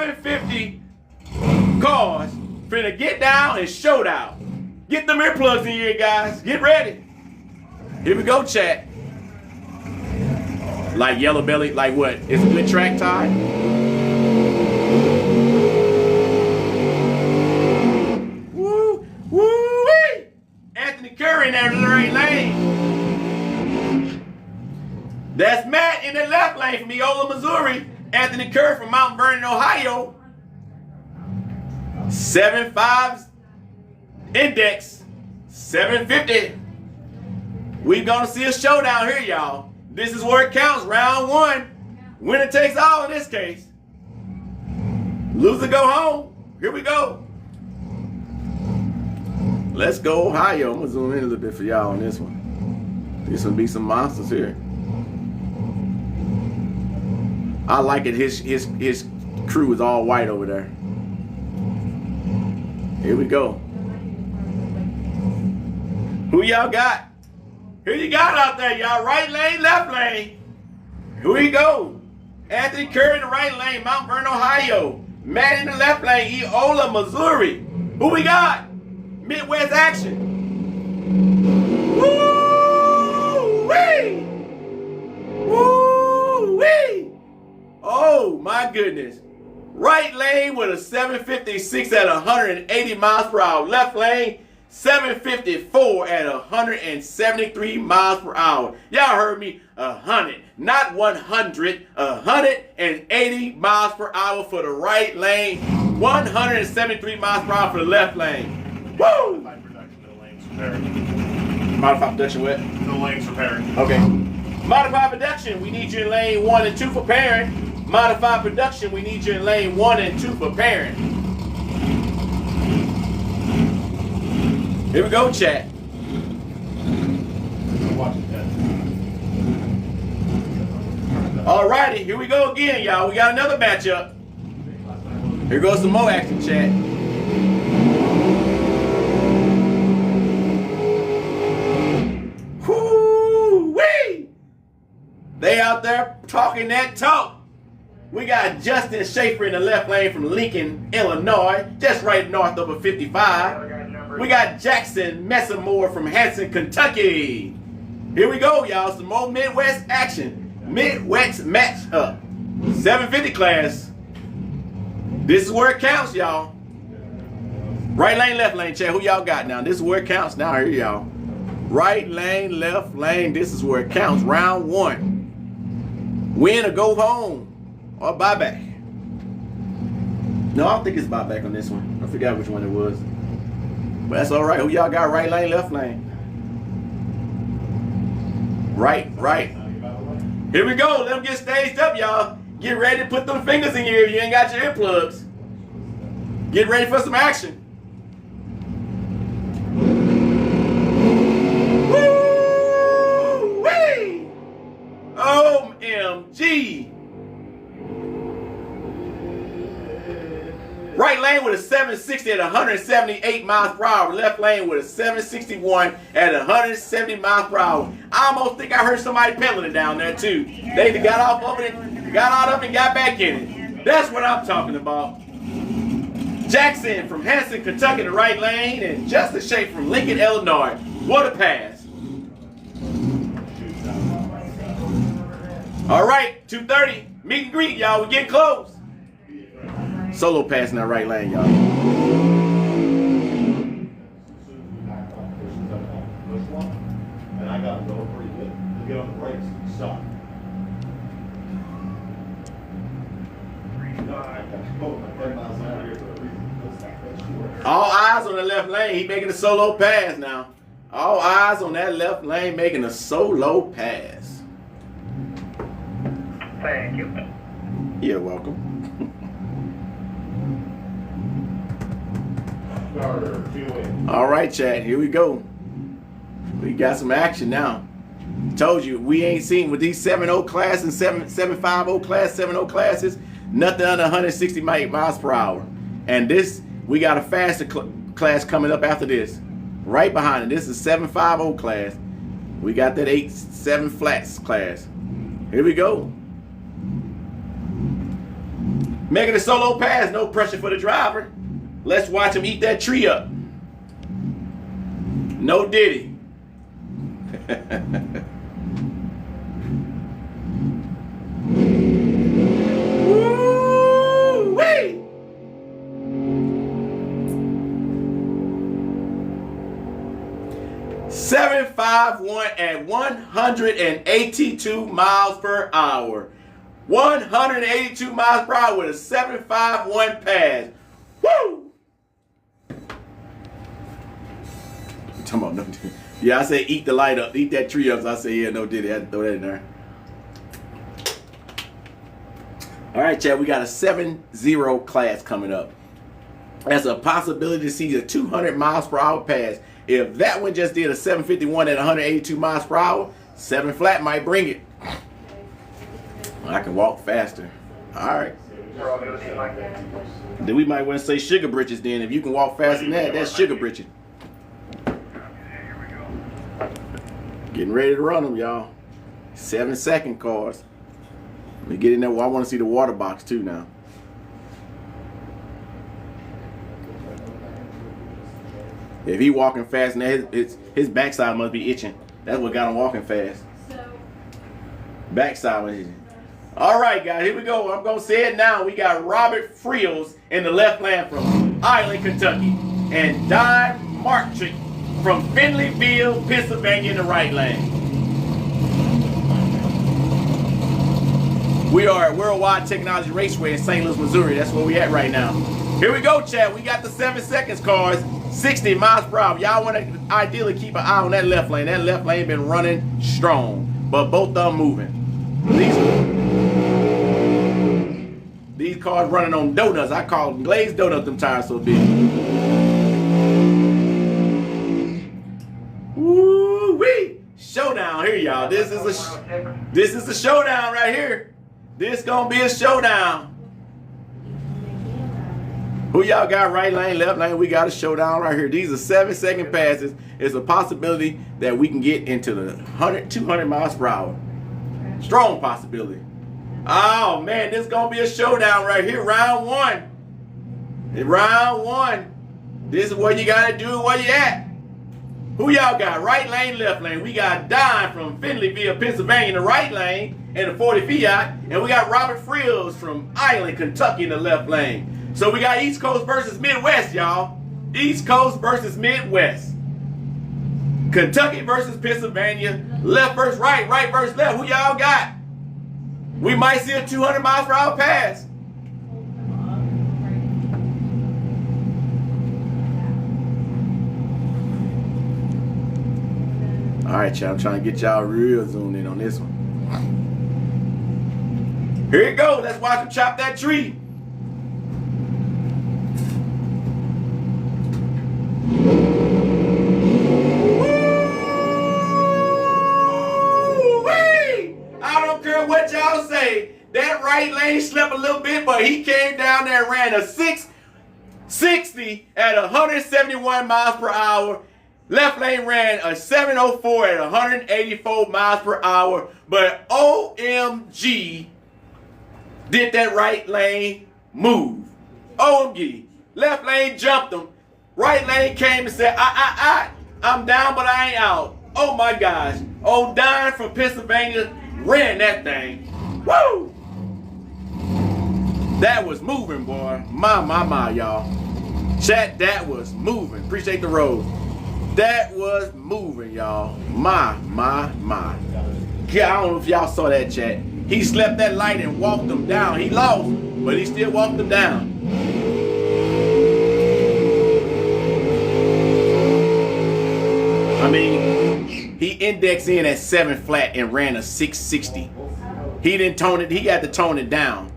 750 cars finna get down and showdown. Get them earplugs in here, guys. Get ready. Here we go, chat. Like Yellow Belly, like what? It's a good track, Ty? Woo, woo-wee! Anthony Curry in there in the right lane. That's Matt in the left lane from Eola, Missouri. Anthony Curry from Mount Vernon, Ohio. 7.5 index, 750. We're gonna see a showdown here, y'all. This is where it counts, round one. Winner takes all in this case. Loser go home. Here we go. Let's go Ohio. I'm gonna zoom in a little bit for y'all on this one. There's gonna be some monsters here. I like it. His crew is all white over there. Here we go. Who y'all got? Who you got out there, y'all? Right lane, left lane. Here we go. Anthony Curry in the right lane, Mount Vernon, Ohio. Matt in the left lane, Eola, Missouri. Who we got? Midwest action. Woo-wee! Woo-wee! Oh my goodness. Right lane with a 756 at 180 miles per hour. Left lane, 754 at 173 miles per hour. Y'all heard me, 100, not 100, 180 miles per hour for the right lane, 173 miles per hour for the left lane. Woo! Modified production, no lanes for pairing. Modified production what? No lanes for pairing. Okay. Modified production, we need you in lane 1 and 2 for pairing. Modified production, we need you in lane 1 and 2 for pairing. Here we go, chat. Alrighty, here we go again, y'all. We got another matchup. Here goes some more action, chat. Whoo-wee! They out there talking that talk. We got Justin Schaefer in the left lane from Lincoln, Illinois, just right north of 55. We got Jackson Messamore from Hanson, Kentucky. Here we go, y'all. Some more Midwest action. Midwest match up. 750 class. This is where it counts, y'all. Right lane, left lane, chat. Who y'all got now? This is where it counts now. Here, y'all. Right lane, left lane. This is where it counts. Round one. Win or go home. Or buyback. No, I don't think it's buyback on this one. I forgot which one it was. But that's all right. Who y'all got? Right lane, left lane? Right. Here we go. Let them get staged up, y'all. Get ready to put them fingers in here if you ain't got your earplugs. Get ready for some action. Woo-wee! OMG! Right lane with a 760 at 178 miles per hour. Left lane with a 761 at 170 miles per hour. I almost think I heard somebody pedaling it down there too. They either got off of it, got out of it, and got back in it. That's what I'm talking about. Jackson from Hanson, Kentucky in the right lane, and Justin Schaefer from Lincoln, Illinois. What a pass. All right, 2:30. Meet and greet, y'all. We're getting close. Solo pass in that right lane, y'all. And I got to go pretty good. To get on the brakes and stop. All eyes on the left lane. He making a solo pass now. All eyes on that left lane making a solo pass. Thank you. You're welcome. All right, chat. Here we go. We got some action now. Told you we ain't seen with these 7.0 class and 7.50 class, 7.0 classes, nothing under 160 miles per hour. And this, we got a faster class coming up after this. Right behind it. This is 7.50 class. We got that 8.7 flats class. Here we go. Making a solo pass, no pressure for the driver. Let's watch him eat that tree up. No diddy. Woo-wee! .751 at 182 miles per hour. 182 miles per hour with a 751 pass. Woo! Come on, no. Yeah, I said eat the light up, eat that tree up. So I said, yeah, no diddy. I had to throw that in there. All right, Chad, we got a 7-0 class coming up. That's a possibility to see a 200 miles per hour pass. If that one just did a 751 at 182 miles per hour, 7 flat might bring it. I can walk faster. All right. Then we might want to say sugar britches then. If you can walk faster than that, that's sugar britches. Getting ready to run them, y'all. 7-second cars. Let me get in there. Well, I want to see the water box too now. If he walking fast, now his backside must be itching. That's what got him walking fast. Backside was itching. All right, guys, here we go. I'm going to say it now. We got Robert Friels in the left lane from Island, Kentucky. And Don Martrick from Finleyville, Pennsylvania in the right lane. We are at Worldwide Technology Raceway in St. Louis, Missouri. That's where we at right now. Here we go, Chad. We got the 7 seconds cars, 60 miles per hour. Y'all want to ideally keep an eye on that left lane. That left lane been running strong, but both of them moving. These cars running on donuts. I call them glazed donuts, them tires so big. Woo-wee! Showdown here, y'all. This is a showdown right here. This gonna be a showdown. Who y'all got right lane, left lane? We got a showdown right here. These are 7-second passes. It's a possibility that we can get into the 200 miles per hour. Strong possibility. Oh man, this is gonna be a showdown right here. Round one. Round one. This is what you gotta do where you at. Who y'all got? Right lane, left lane. We got Don from Finleyville, Pennsylvania in the right lane and the 40 Fiat. And we got Robert Friels from Island, Kentucky in the left lane. So we got East Coast versus Midwest, y'all. East Coast versus Midwest. Kentucky versus Pennsylvania. Left versus right, right versus left. Who y'all got? We might see a 200 miles per hour pass. All right, y'all. I'm trying to get y'all real zoomed in on this one. Here you go. Let's watch him chop that tree. I don't care what y'all say. That right lane slept a little bit, but he came down there and ran a 660 at 171 miles per hour. Left lane ran a 704 at 184 miles per hour. But OMG did that right lane move. OMG. Left lane jumped him. Right lane came and said, I'm down, but I ain't out. Oh my gosh. Old Don from Pennsylvania ran that thing. Woo! That was moving, boy. My, y'all. Chat, that was moving. Appreciate the road. That was moving, y'all. My. Yeah, I don't know if y'all saw that, chat. He slept that light and walked them down. He lost, but he still walked them down. I mean, he indexed in at 7 flat and ran a 660. He didn't tone it. He had to tone it down.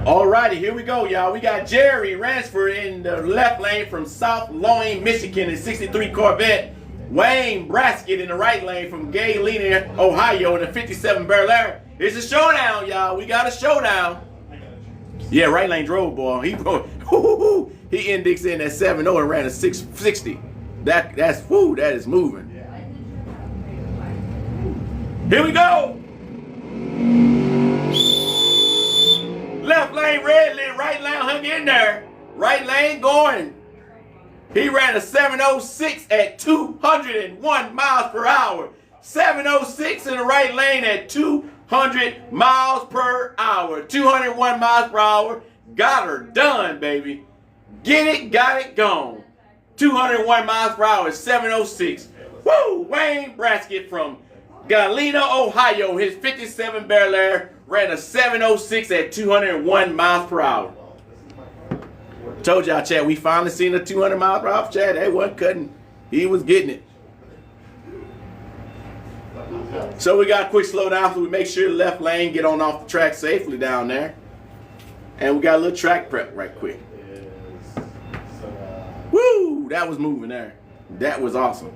Alrighty, here we go, y'all. We got Jerry Ransford in the left lane from South Loing, Michigan in 63 Corvette. Wayne Braskett in the right lane from Galena, Ohio in the 57 Bel Air. It's a showdown, y'all. We got a showdown. Yeah, right lane drove, boy. He indexed in at 7.0 and ran a 660. That is moving. Here we go. Left lane, red lane, right lane hung in there. Right lane going. He ran a 706 at 201 miles per hour. 706 in the right lane at 200 miles per hour. 201 miles per hour. Got her done, baby. Get it, got it, gone. 201 miles per hour, 706. Woo! Wayne Braskett from Galena, Ohio. His 57 Bel Air ran a 706 at 201 miles per hour. Told y'all, Chad, we finally seen a 200 miles per hour. Chad, they wasn't cutting. He was getting it. So we got a quick slow down so we make sure the left lane get on off the track safely down there. And we got a little track prep right quick. Woo! That was moving there. That was awesome.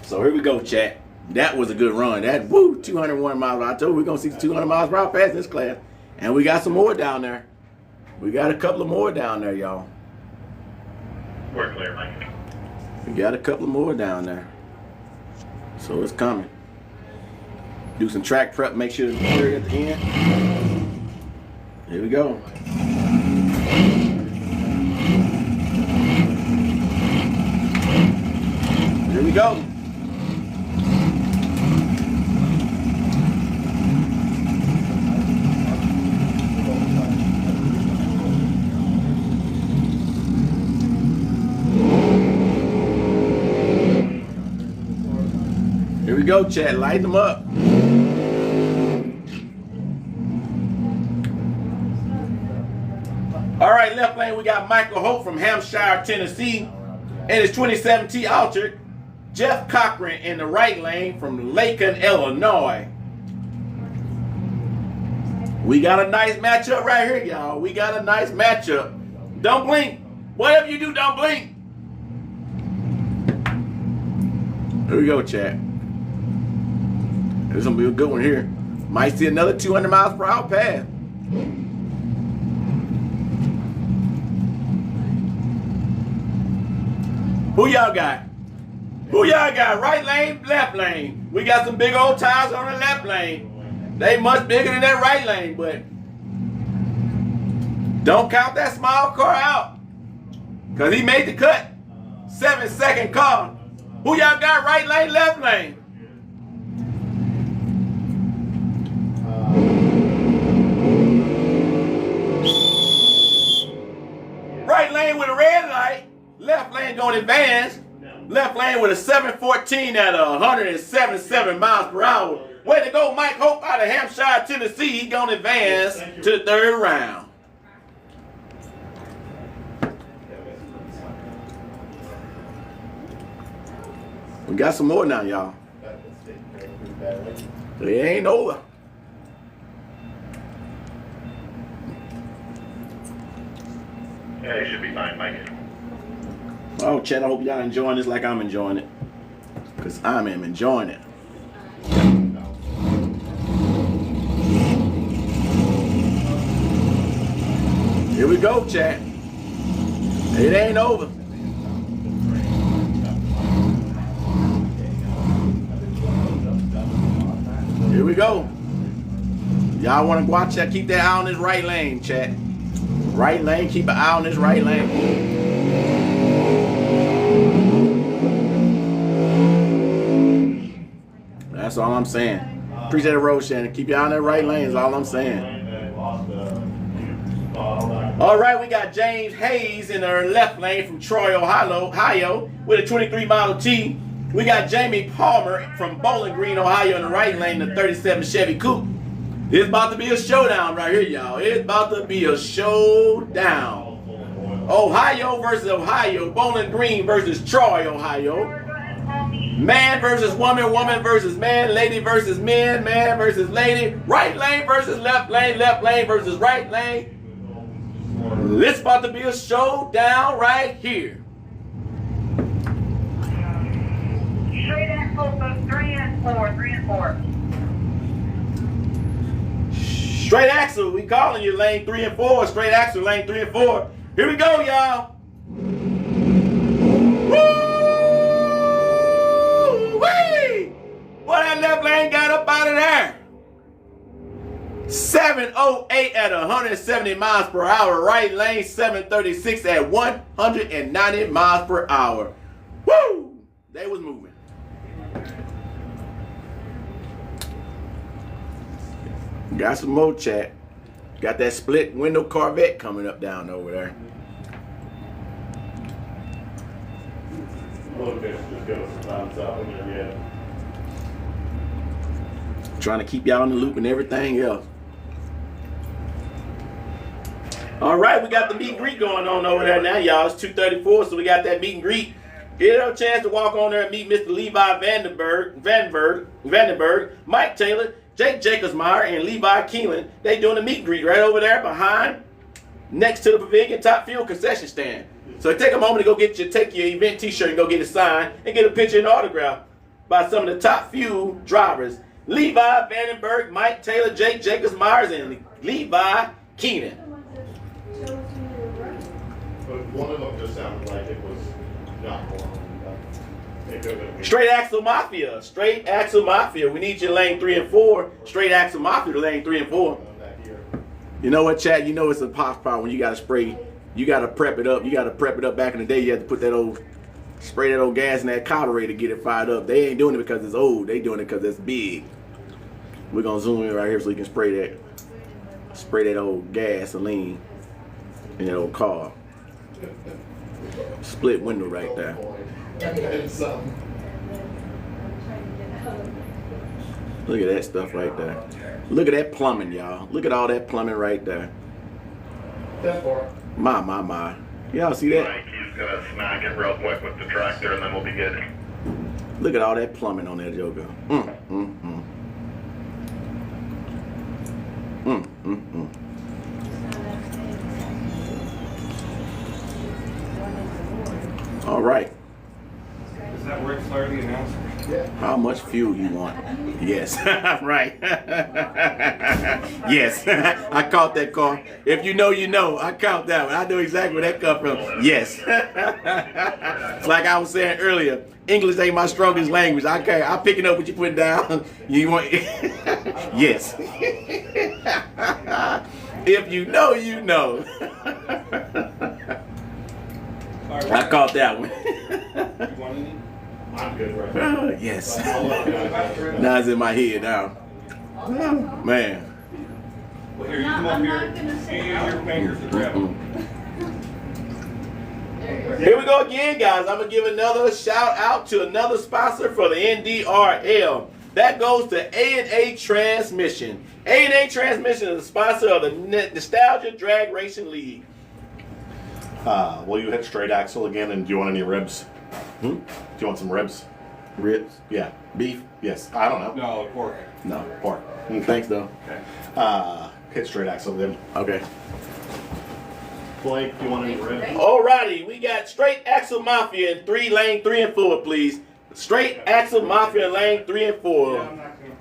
So here we go, chat. That was a good run. That 201 miles. I told you we're gonna see 200 miles per hour pass in this class, and we got some more down there. We got a couple of more down there, y'all. We're clear, Mike. We got a couple of more down there, so it's coming. Do some track prep. Make sure it's clear at the end. Here we go. Here we go. Here we go, chat. Light them up. All right, left lane, we got Michael Hope from Hampshire, Tennessee, and his 2017 Altered. Jeff Cochran in the right lane from Macon, Illinois. We got a nice matchup right here, y'all. We got a nice matchup. Don't blink. Whatever you do, don't blink. Here we go, chat. There's gonna be a good one here. Might see another 200 miles per hour pass. Who y'all got? Who y'all got? Right lane, left lane. We got some big old tires on the left lane. They much bigger than that right lane, but don't count that small car out, because he made the cut. 7-second car. Who y'all got? Right lane, left lane? Right lane with a red light. Left lane going advance. Left lane with a 714 at 177 miles per hour. Way to go, Mike Hope out of Hampshire, Tennessee. He going to advance to the third round. We got some more now, y'all. It ain't over. Yeah, it should be fine, Mike. Oh, Chad, I hope y'all enjoying this like I'm enjoying it. Because I am enjoying it. Here we go, Chad. It ain't over. Here we go. Y'all want to watch that? Keep that eye on this right lane, chat. Right lane, keep an eye on this right lane. That's all I'm saying. Appreciate the road, Shannon. Keep your eye on that right lane is all I'm saying. All right, we got James Hayes in our left lane from Troy, Ohio, with a 23 Model T. We got Jamie Palmer from Bowling Green, Ohio in the right lane, the 37 Chevy Coupe. It's about to be a showdown right here, y'all. It's about to be a showdown. Ohio versus Ohio. Bowling Green versus Troy, Ohio. Man versus woman, woman versus man, lady versus men, man versus lady. Right lane versus left lane versus right lane. It's about to be a showdown right here. Straight axle, so 3 and 4. Straight axle, we calling you lane 3 and 4. Straight axle, lane 3 and 4. Here we go, y'all. Woo-wee! Boy, that left lane got up out of there. 708 at 170 miles per hour. Right lane 736 at 190 miles per hour. Woo! They was moving. Got some more chat. Got that split window Corvette coming up down over there. Just go sometimes out when you're Trying to keep y'all in the loop and everything else. All right, we got the meet and greet going on over there now, y'all. It's 2:34, so we got that meet and greet. Get a chance to walk on there and meet Mr. Levi Vandenberg, Mike Taylor, Jake Jacobsmeyer, and Levi Keelan. They doing the meet and greet right over there behind, next to the Pavilion Top Fuel concession stand. So take a moment to go take your event t-shirt and go get it signed and get a picture and autograph by some of the Top Fuel drivers. Levi Vandenberg, Mike Taylor, Jake Jacobsmeyer, and Levi Keenan. But one of them just sounded like it was not wrong. Straight Axle Mafia. Straight Axle Mafia. We need you lane 3 and 4. Straight Axle Mafia to lane 3 and 4. You know what, Chad? You know it's a pop power when you got to spray. You got to prep it up. You got to prep it up. Back in the day, you had to put that old, spray that old gas in that carburetor to get it fired up. They ain't doing it because it's old. They doing it because it's big. We're going to zoom in right here so you can spray that old gasoline in that old car. Split window right there. Look at that stuff right there. Look at that plumbing, y'all. Look at all that plumbing right there. My. Y'all see that? Mike, he's gonna smack it real quick with the tractor and then we'll be good. Look at all that plumbing on that Joker. All right. Is that where it started the announcement? Yeah. How much fuel you want? Yes. Right. Yes. I caught that car. If you know, you know. I caught that one. I know exactly where that come from. Yes. Like I was saying earlier, English ain't my strongest language. Okay, I'm picking up what you put down. You want? Yes. If you know, you know. I caught that one. You want any? I'm good right now. Yes. I'll let you guys- Now it's in my head now. Oh, man. Well, here, you come up here. Use your fingers to grab them. Here we go again, guys. I'm going to give another shout out to another sponsor for the NDRL. That goes to A&A Transmission. A&A Transmission is a sponsor of the Nostalgia Drag Racing League. Will you hit straight axle again, and do you want any ribs? Do you want some ribs? Ribs? Yeah. Beef? Yes. I don't know. No, pork. No. Pork. Thanks, though. Okay. Hit straight axle then. Okay. Blake, do you want any ribs? Alrighty, we got Straight Axle Mafia in lane 3 and 4, please. Straight Axle Mafia lane 3 and 4. Yeah, I'm not gonna.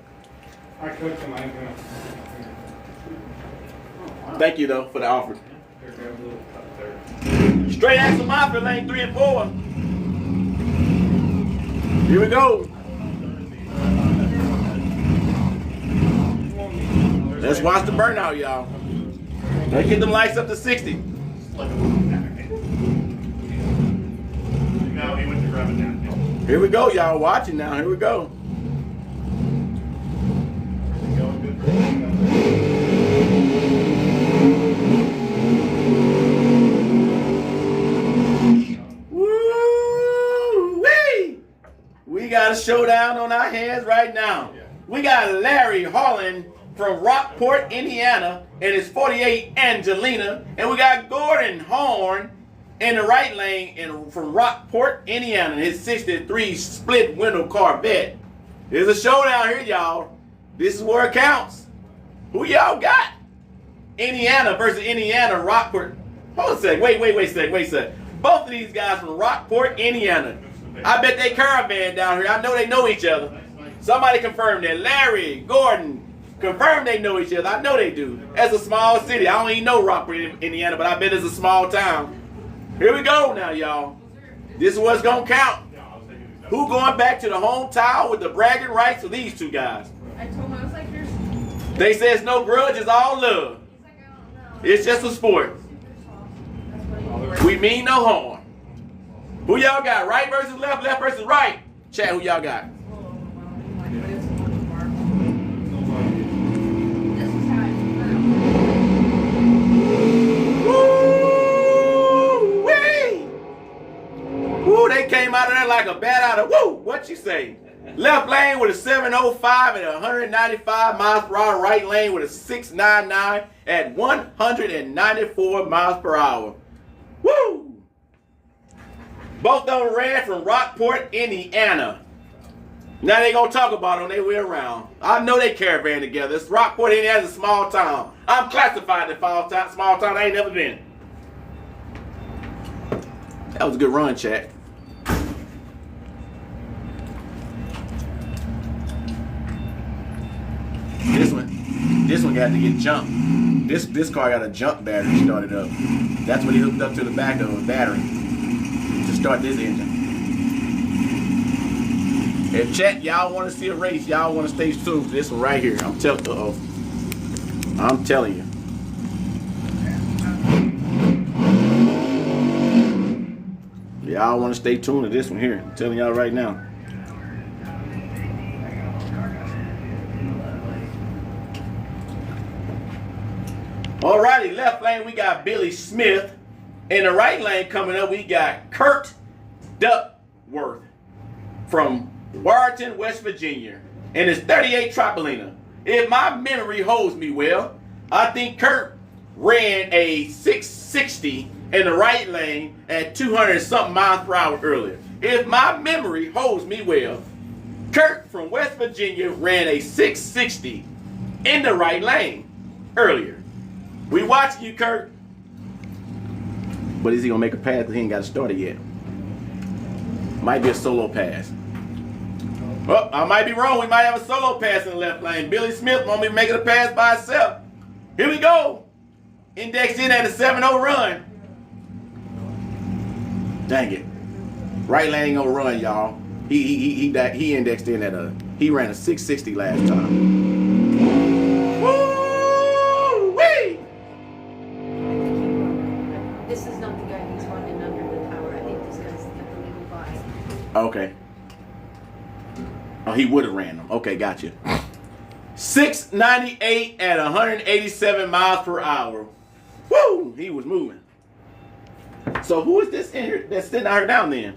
I cooked them. I ain't gonna. Thank you, though, for the offer. Here, grab a little cup there. Straight Axle Mafia lane 3 and 4. Here we go. Let's watch the burnout, y'all. Let's get them lights up to 60. No, he went to grab it down. Here we go, y'all. Watching now. Here we go. Woo-wee! We got a showdown on our hands right now. We got Larry Holland from Rockport, Indiana, and his 48 Angelina. And we got Gordon Horn in the right lane from Rockport, Indiana, and his 63 split window Corvette. There's a showdown here, y'all. This is where it counts. Who y'all got? Indiana versus Indiana, Rockport. Hold on a sec. Wait a sec. Both of these guys from Rockport, Indiana. I bet they caravan down here. I know they know each other. Somebody confirm that. Larry, Gordon, Confirm they know each other. I know they do. That's a small city. I don't even know Rockford, Indiana, but I bet it's a small town. Here we go now, y'all. This is what's going to count. Who going back to the hometown with the bragging rights of these two guys? I told him, I was like, there's... They say it's no grudge, it's all love. It's just a sport. We mean no harm. Who y'all got? Right versus left, left versus right. Chat, who y'all got? Woo-wee! Woo, they came out of there like a bat out of, woo, what you say? Left lane with a 705 at 195 miles per hour. Right lane with a 699 at 194 miles per hour. Woo! Both of them ran from Rockport, Indiana. Now they gonna talk about it on their way around. I know they caravan together. It's Rockport, Indiana's a small town. I'm classified in small town. I ain't never been. That was a good run, chat. This one got to get jumped. This car got a jump battery started up. That's what he hooked up to the back of a battery to start this engine. If chat, y'all want to see a race, y'all want to stay tuned for this one right here. I'm telling you. Y'all want to stay tuned to this one here. I'm telling y'all right now. Alrighty, left lane we got Billy Smith. In the right lane coming up we got Kurt Duckworth from Warrenton, West Virginia, and his 38 Tropolina. If my memory holds me well, I think Kurt ran a 660 in the right lane at 200 something miles per hour earlier. If my memory holds me well, Kurt from West Virginia ran a 660 in the right lane earlier. We watching you, Kurt. But is he gonna make a pass because he ain't got it started yet? Might be a solo pass. Well, I might be wrong. We might have a solo pass in the left lane. Billy Smith won't be making a pass by himself. Here we go. Indexed in at a 7-0 run. Dang it. Right lane ain't gonna run, y'all. He indexed in at he ran a 660 last time. Woo-wee! This is not the guy who's running under the tower. I think this guy's the illegal by. Okay. Oh, he would have ran them. Okay, gotcha. 698 at 187 miles per hour. Woo! He was moving. So who is this in here that's sitting out here down then?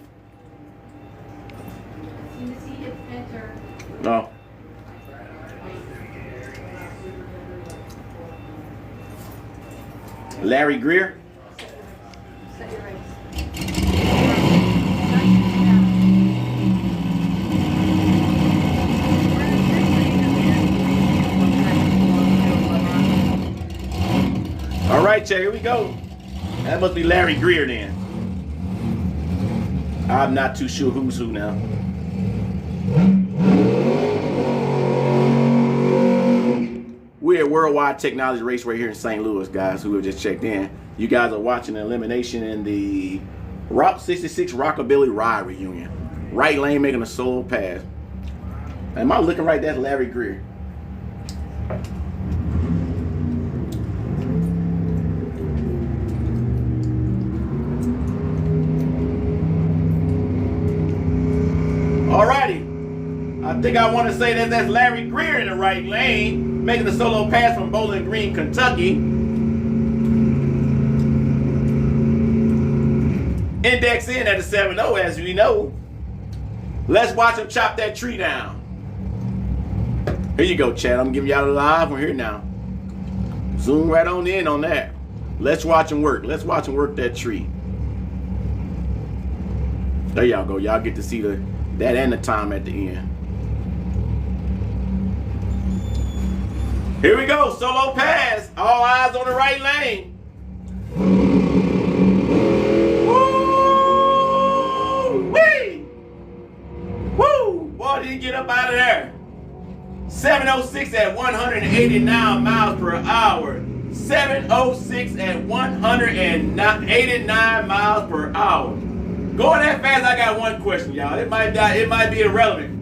No. Larry Greer? All right, Jay, here we go. That must be Larry Greer then. I'm not too sure who's who now. We're at Worldwide Technology Raceway here in St. Louis, guys, who have just checked in. You guys are watching the elimination in the Route 66 Rockabilly Ride Reunion. Right lane making a solo pass. Am I looking right? That's Larry Greer. Alrighty. I think I want to say that that's Larry Greer in the right lane, making a solo pass from Bowling Green, Kentucky. Index in at a 7-0, as we know. Let's watch him chop that tree down. Here you go, Chad. I'm giving y'all a live one here now. Zoom right on in on that. Let's watch him work. Let's watch him work that tree. There y'all go. Y'all get to see that and the time at the end. Here we go, solo pass. All eyes on the right lane. Woo! Wee! Woo! Boy, did he get up out of there? 706 at 189 miles per hour. 706 at 189 miles per hour. Going that fast, I got one question, y'all. It might be irrelevant.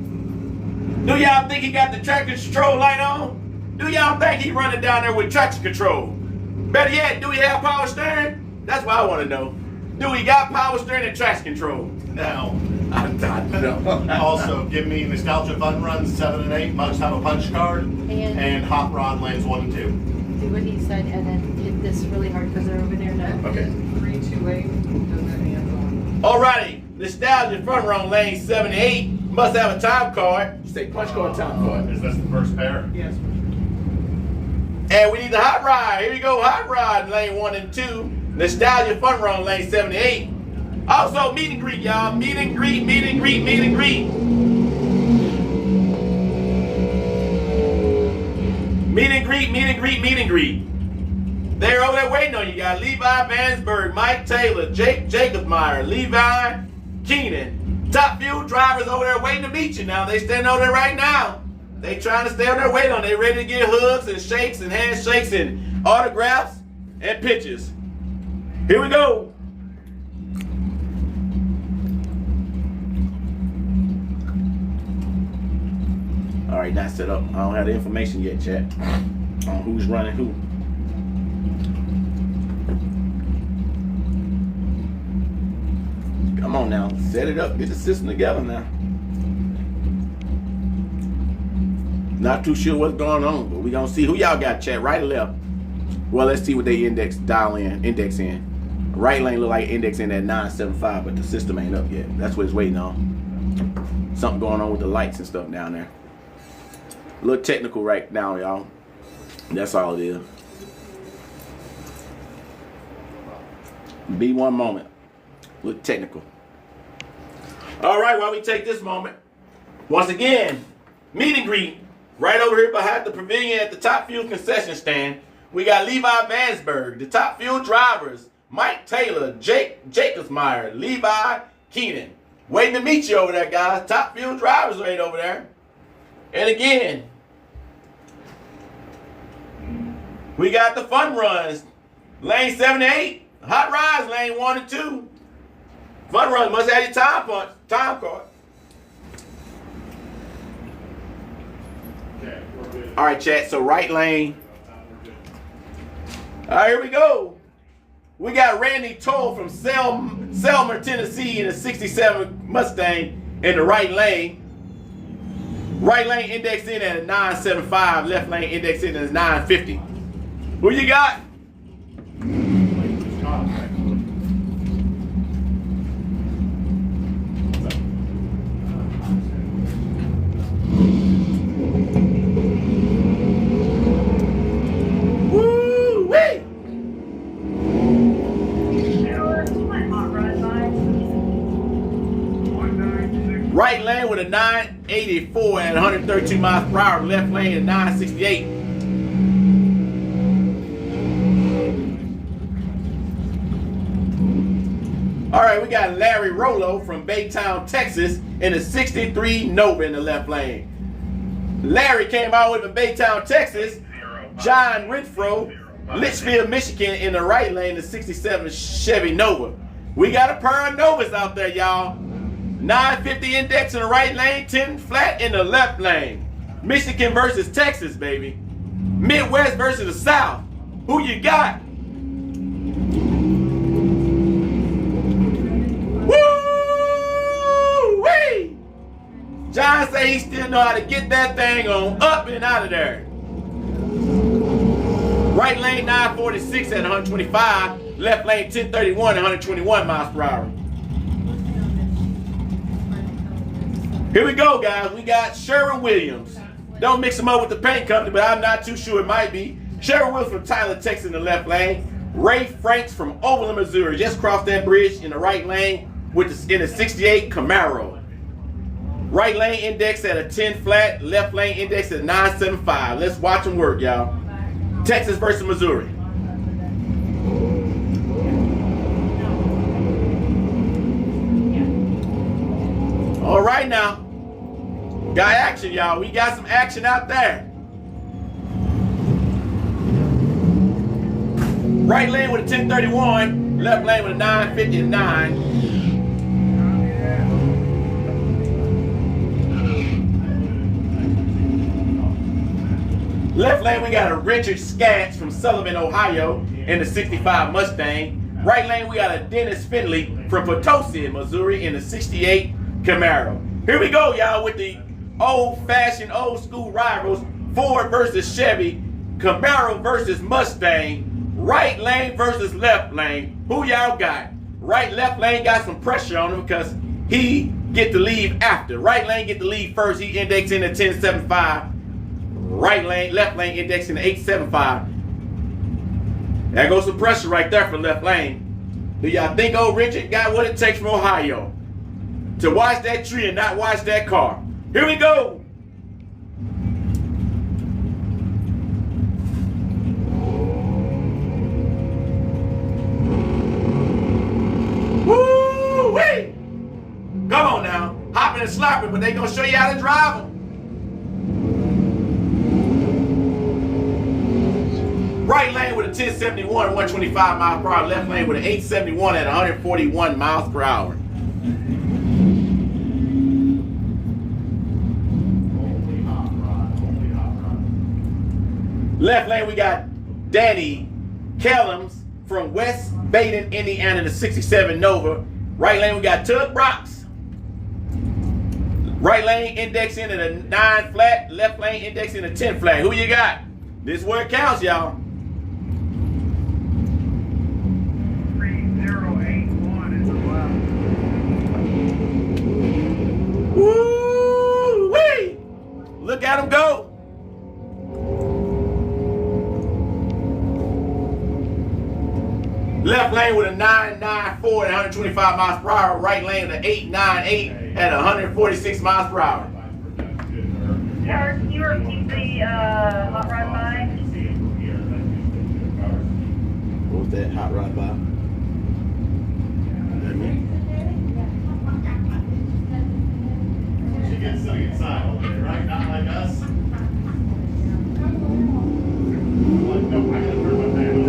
Do y'all think he got the traction control light on? Do y'all think he running down there with traction control? Better yet, do he have power steering? That's what I want to know. Do he got power steering and traction control? Now, I don't know. also give me Nostalgia Fun Runs 7 and 8. Must have a punch card. And Hot Rod Lanes 1 and 2. Do what he said and then hit this really hard because they're over there now. Okay. 328. Does that hands on? Alrighty. Nostalgia Front Run Lane 7 and 8. Must have a time card. You say punch card, time card. Is this the first pair? Yes. And we need the hot rod. Here you go, hot rod, lane 1 and 2. Nostalgia Fun Run, lane 7 and 8. Also, meet and greet, y'all. Meet and greet, meet and greet, meet and greet. Meet and greet, meet and greet, meet and greet. They're over there waiting on you guys. Levi Vansberg, Mike Taylor, Jake Jacobsmeyer, Levi Keenan. Top Fuel drivers over there waiting to meet you now. They standing over there right now. They trying to stay on there waiting on. They ready to get hugs and shakes and handshakes and autographs and pictures. Here we go. All right, not set up. I don't have the information yet, chat, on who's running who. Come on now, set it up, get the system together now. Not too sure what's going on, but we gonna see who y'all got, chat, right or left. Well, let's see what they index in. Right lane look like index in at 975, but the system ain't up yet. That's what it's waiting on. Something going on with the lights and stuff down there. A little technical right now, y'all. That's all it is. Be one moment. A little technical. All right, while we take this moment, once again, meet and greet right over here behind the pavilion at the Top Fuel concession stand. We got Levi Vansberg, the Top Fuel drivers, Mike Taylor, Jake Jacobsmeyer, Levi Keenan. Waiting to meet you over there, guys. Top Fuel drivers right over there. And again, we got the fun runs. Lane 7 and 8. Hot rides, lane 1 and 2. Fun runs must have your time card. All right, chat. So right lane. All right, here we go. We got Randy Toll from Selmer, Tennessee in a 67 Mustang in the right lane. Right lane indexed in at a 975. Left lane indexed in at 950. Who you got? Woo-wee! Right lane with a 984 at 132 miles per hour. Left lane at 968. All right, we got Larry Rollo from Baytown, Texas in a 63 Nova in the left lane. Larry came out with from Baytown, Texas. John Renfro, Litchfield, Michigan in the right lane, the 67 Chevy Nova. We got a pair of Novas out there, y'all. 950 index in the right lane, 10 flat in the left lane. Michigan versus Texas, baby. Midwest versus the South. Who you got? Woo-wee! John say he still know how to get that thing on up and out of there. Right lane 946 at 125. Left lane 1031 at 121 miles per hour. Here we go, guys. We got Sherwin Williams. Don't mix them up with the paint company, but I'm not too sure it might be. Sherwin Williams from Tyler, Texas in the left lane. Ray Franks from Overland, Missouri. Just crossed that bridge in the right lane in a 68 Camaro. Right lane index at a 10 flat. Left lane index at 975. Let's watch them work, y'all. Texas versus Missouri. All right now. Got action, y'all. We got some action out there. Right lane with a 1031, left lane with a 959. Left lane, we got a Richard Skaggs from Sullivan, Ohio, in the 65 Mustang. Right lane, we got a Dennis Finley from Potosi, Missouri, in the 68 Camaro. Here we go, y'all, with the old-fashioned, old-school rivals. Ford versus Chevy, Camaro versus Mustang, right lane versus left lane. Who y'all got? Right, left lane got some pressure on him because he get to leave after. Right lane get to leave first. He indexing the 1075. Right lane, left lane indexing the 875. There goes some pressure right there for left lane. Do y'all think old Richard got what it takes from Ohio to watch that tree and not watch that car? Here we go. Woo-wee! Come on now. Hopping and slopping, but they gonna show you how to drive them. Right lane with a 1071 at 125 miles per hour. Left lane with an 871 at 141 miles per hour. Left lane, we got Danny Kellums from West Baden, Indiana, the 67 Nova. Right lane, we got Tug Brocks. Right lane indexing at a 9 flat. Left lane indexing a 10 flat. Who you got? This is where it counts, y'all. 3081 is allowed. Woo-wee! Look at him go. Left lane with a 994 at 125 miles per hour. Right lane with an 898 at 146 miles per hour. Sir, can you repeat the hot rod by? What was that hot rod by? She gets sitting inside all day, right? Not like us. Like, no, I gotta turn my fan on.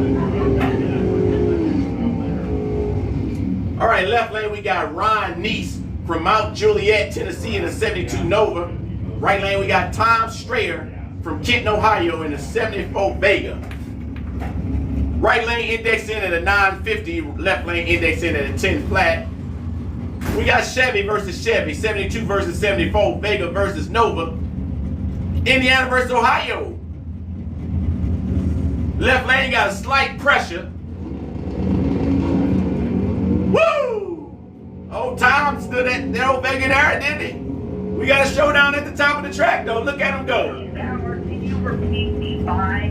All right, left lane we got Ron Neese from Mount Juliet, Tennessee in the 72 Nova. Right lane we got Tom Strayer from Kenton, Ohio in the 74 Vega. Right lane indexing at a 950, left lane indexing at a 10 flat. We got Chevy versus Chevy, 72 versus 74, Vega versus Nova. Indiana versus Ohio. Left lane got a slight pressure. Woo! Old Tom stood at that old Vega there, didn't he? We got a showdown at the top of the track, though. Look at him go. Can you repeat the by?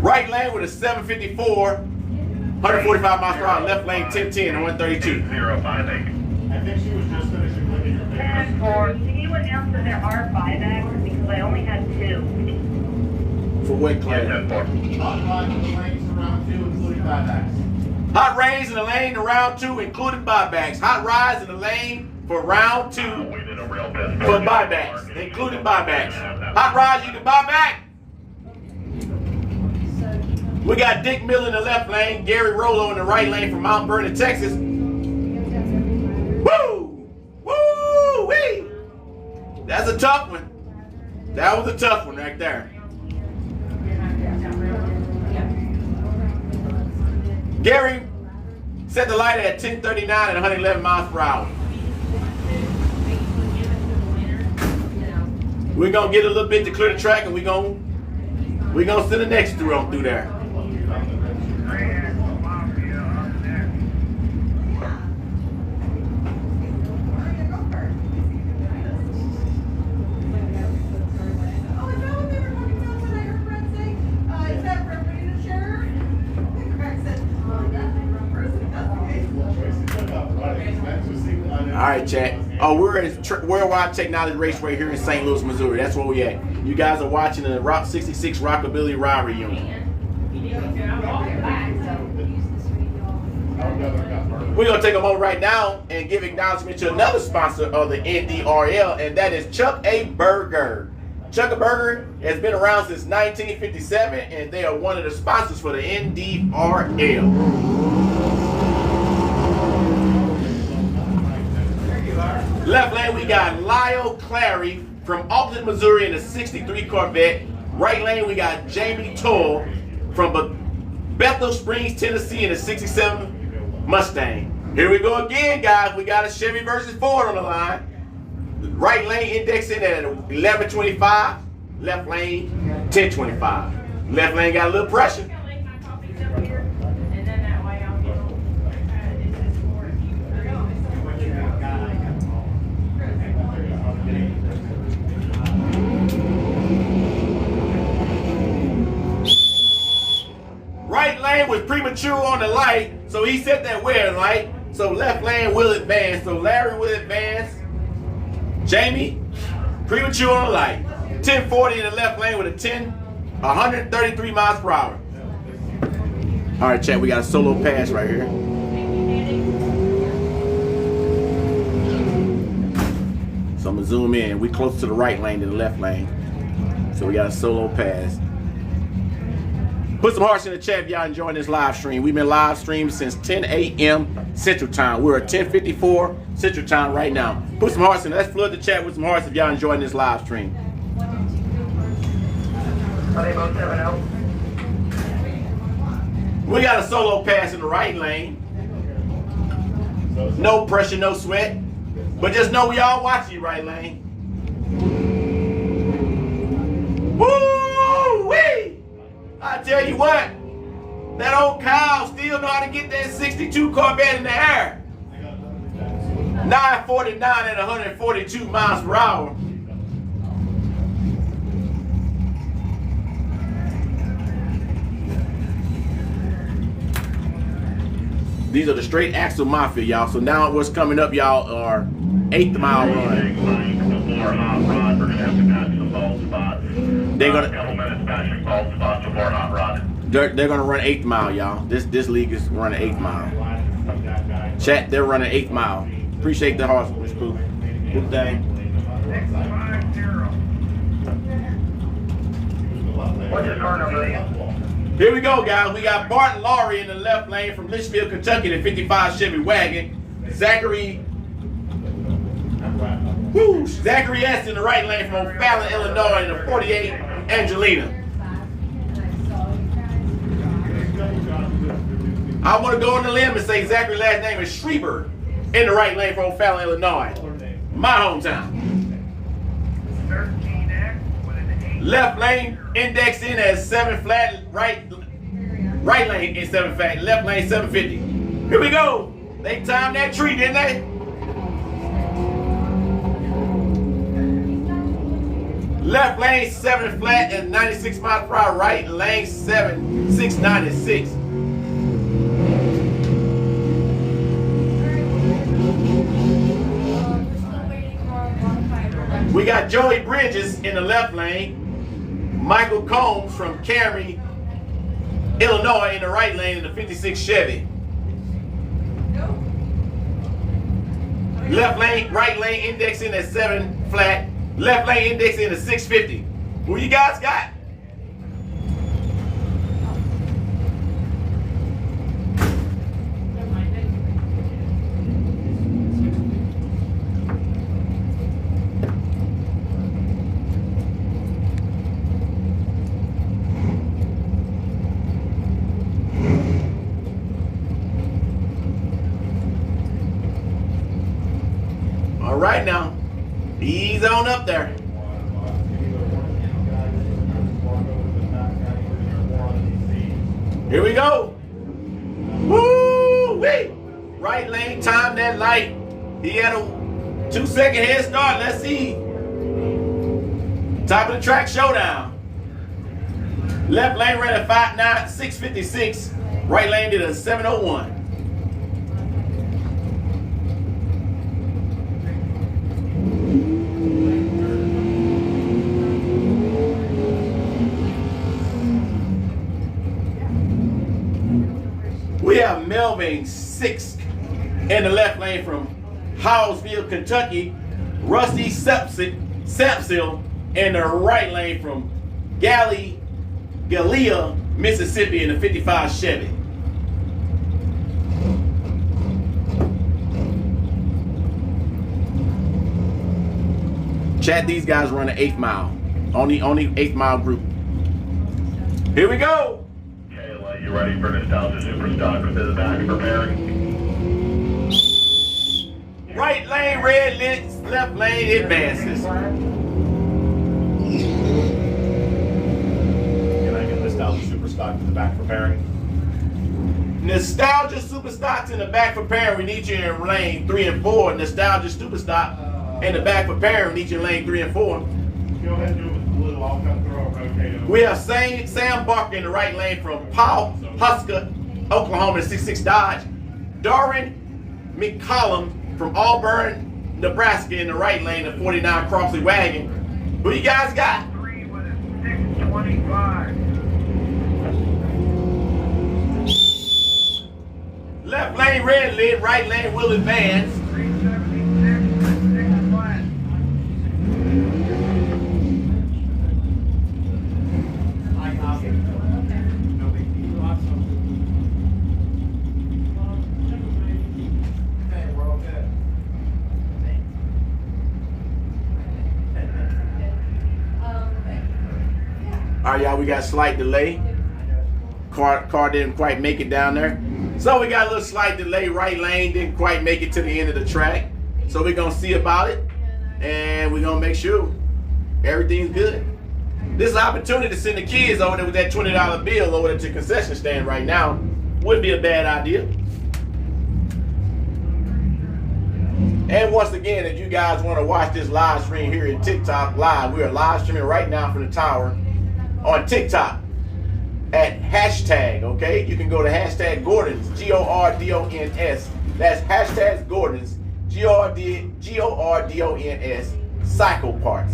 Right lane with a 754, 145 miles per hour. Left lane 1010 and 132. 058. I think she was just finishing clicking her fingers. 10-4. Can you announce that there are buybacks because I only had 2? For what Yeah, class? 10-4. Hot rod in the lanes to round 2, including buybacks. Hot rains in the lane to round 2, including buybacks. Hot rides in the lane for round 2 We did a real test. for buybacks, including buybacks. Hot rides you can buy back. We got Dick Miller in the left lane, Gary Rollo in the right lane from Mount Vernon, Texas. Woo! Woo-wee! That's a tough one. That was a tough one right there. Gary set the light at 1039 at 111 miles per hour. We're gonna get a little bit to clear the track, and we're gonna send the next through there. All right, chat. Oh, we're in Worldwide Technology Raceway here in St. Louis, Missouri. That's where we at. You guys are watching the Rock 66 Rockabilly Rivalry Union. We're going to take a moment right now and give acknowledgement to another sponsor of the NDRL, and that is Chuck A. Burger. Chuck A. Burger has been around since 1957, and they are one of the sponsors for the NDRL. Left lane, we got Lyle Clary from Alton, Missouri in the 63 Corvette. Right lane, we got Jamie Toll from Bethel Springs, Tennessee in the 67 Mustang. Here we go again, guys. We got a Chevy versus Ford on the line. Right lane indexing at 1125. Left lane 1025. Left lane got a little pressure. Right lane was premature on the light, so he set that wear light. So left lane will advance. So Larry will advance. Jamie, premature on the light. 1040 in the left lane with a 133 miles per hour. All right, chat, we got a solo pass right here. So I'm gonna zoom in. We close to the right lane than the left lane. So we got a solo pass. Put some hearts in the chat if y'all enjoying this live stream. We've been live streaming since 10 a.m. Central Time. We're at 10:54 Central Time right now. Put some hearts in. Let's flood the chat with some hearts if y'all enjoying this live stream. Are they both 7-0? We got a solo pass in the right lane. No pressure, no sweat. But just know we all watching you, right lane. Woo-wee! I tell you what, that old cow still know how to get that 62 Corvette in the air. 949 at 142 miles per hour. These are the straight axle mafia, y'all. So now what's coming up, y'all, are 8th mile run. Before hot rod, we're gonna have to patch some bald spots. They're gonna a couple minutes patching bald spots before hot rod. they're gonna run 8th mile, y'all. This league is running 8th mile. Chat, they're running 8th mile. Appreciate the horse, Miss Poop. Good thing. What's his car number? Here we go, guys. We got Barton Laurie in the left lane from Litchfield, Kentucky, the 55 Chevy wagon. Zachary S. in the right lane from O'Fallon, Illinois, in the 48 Angelina. I want to go on the limb and say Zachary's last name is Schreiber in the right lane from O'Fallon, Illinois. My hometown. 13X with an 8. Left lane indexed in as 7 flat, right lane is 7 flat, left lane 750. Here we go. They timed that tree, didn't they? Left lane 7 flat and 96 miles per hour, right lane 7, 696. We got Joey Bridges in the left lane. Michael Combs from Cary, Illinois in the right lane in the 56 Chevy. Left lane, right lane indexing at 7 flat. Left lane indexing at 650. Who you guys got? All right now, ease on up there. Here we go. Woo-wee! Right lane, time that light. He had a 2-second head start. Let's see. Top of the track showdown. Left lane ran a 5.9, 656. Right lane did a 701. We have Melvin Sixth in the left lane from Hallsville, Kentucky. Rusty Sampson in the right lane from Gallia, Mississippi in the 55 Chevy. Chad, these guys run the 8th mile. Only 8th mile group. Here we go. Kayla, you ready for Nostalgia Superstock with the back preparing? Right lane, red lit, left lane advances. Can I get Nostalgia Superstock to the back preparing? Nostalgia Superstocks in the back preparing. We need you in lane 3 and 4. Nostalgia Superstock in the back preparing. We need you in lane 3 and 4. Go ahead and do it with blue. I'll come through. I'll rotate over. We have Sam Barker in the right lane from Powell, Husker, Oklahoma, 66 Dodge. Doran McCollum from Auburn, Nebraska in the right lane, the 49 Crossley wagon. Who you guys got? 3 with a 625. Left lane, red lid, right lane, will advance. 376 with 6 flat. I copy. No big deal. Okay, we're all good. All right, y'all, we got a slight delay. Car didn't quite make it down there. So we got a little slight delay. Right lane didn't quite make it to the end of the track. So we're going to see about it. And we're going to make sure everything's good. This is an opportunity to send the kids over there with that $20 bill over there to the concession stand right now. Wouldn't be a bad idea. And once again, if you guys want to watch this live stream here in TikTok live, we are live streaming right now from the tower on TikTok at hashtag, okay? You can go to hashtag Gordons, Gordons. That's hashtag Gordons, Gordons, Cycle Parts.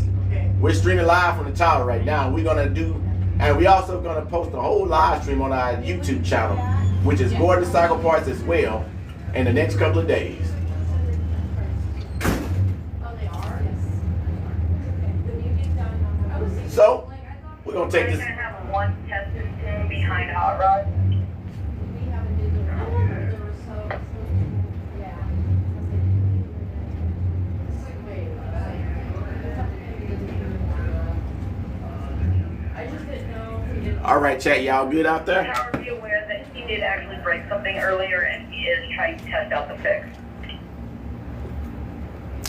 We're streaming live from the tower right now. We're gonna do, and we also gonna post a whole live stream on our YouTube channel, which is Gordon Cycle Parts as well, in the next couple of days. So, we're gonna take We're this. gonna have one tested thing behind Hot Rod. All right, chat, y'all good out there? Howard, be aware that he did actually break something earlier and he is trying to test out the fix.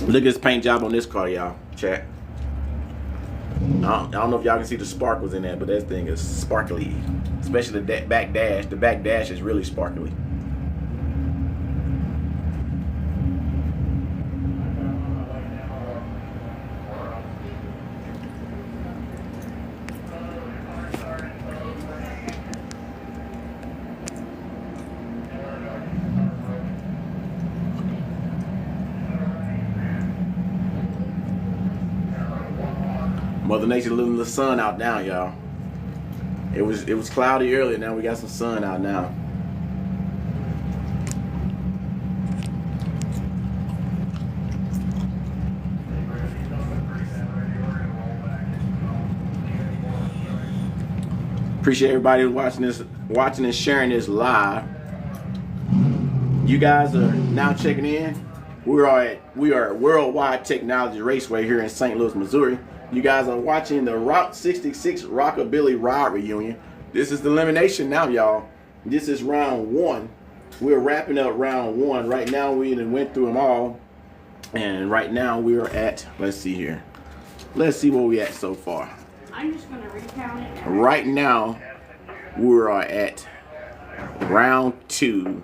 Look at this paint job on this car, y'all. Chat. I don't know if y'all can see the sparkles in that, but that thing is sparkly. Especially the back dash. The back dash is really sparkly. Mother Nature letting the sun out now, y'all. It was cloudy earlier. Now we got some sun out now. Appreciate everybody watching and sharing this live. You guys are now checking in. We are at Worldwide Technology Raceway here in St. Louis, Missouri. You guys are watching the Route 66 Rockabilly Ride Reunion. This is the elimination now, y'all. This is round 1. We're wrapping up round 1. Right now, we went through them all. And right now, we are at, let's see here. Let's see where we at so far. I'm just going to recount it. Right now, we are at round 2.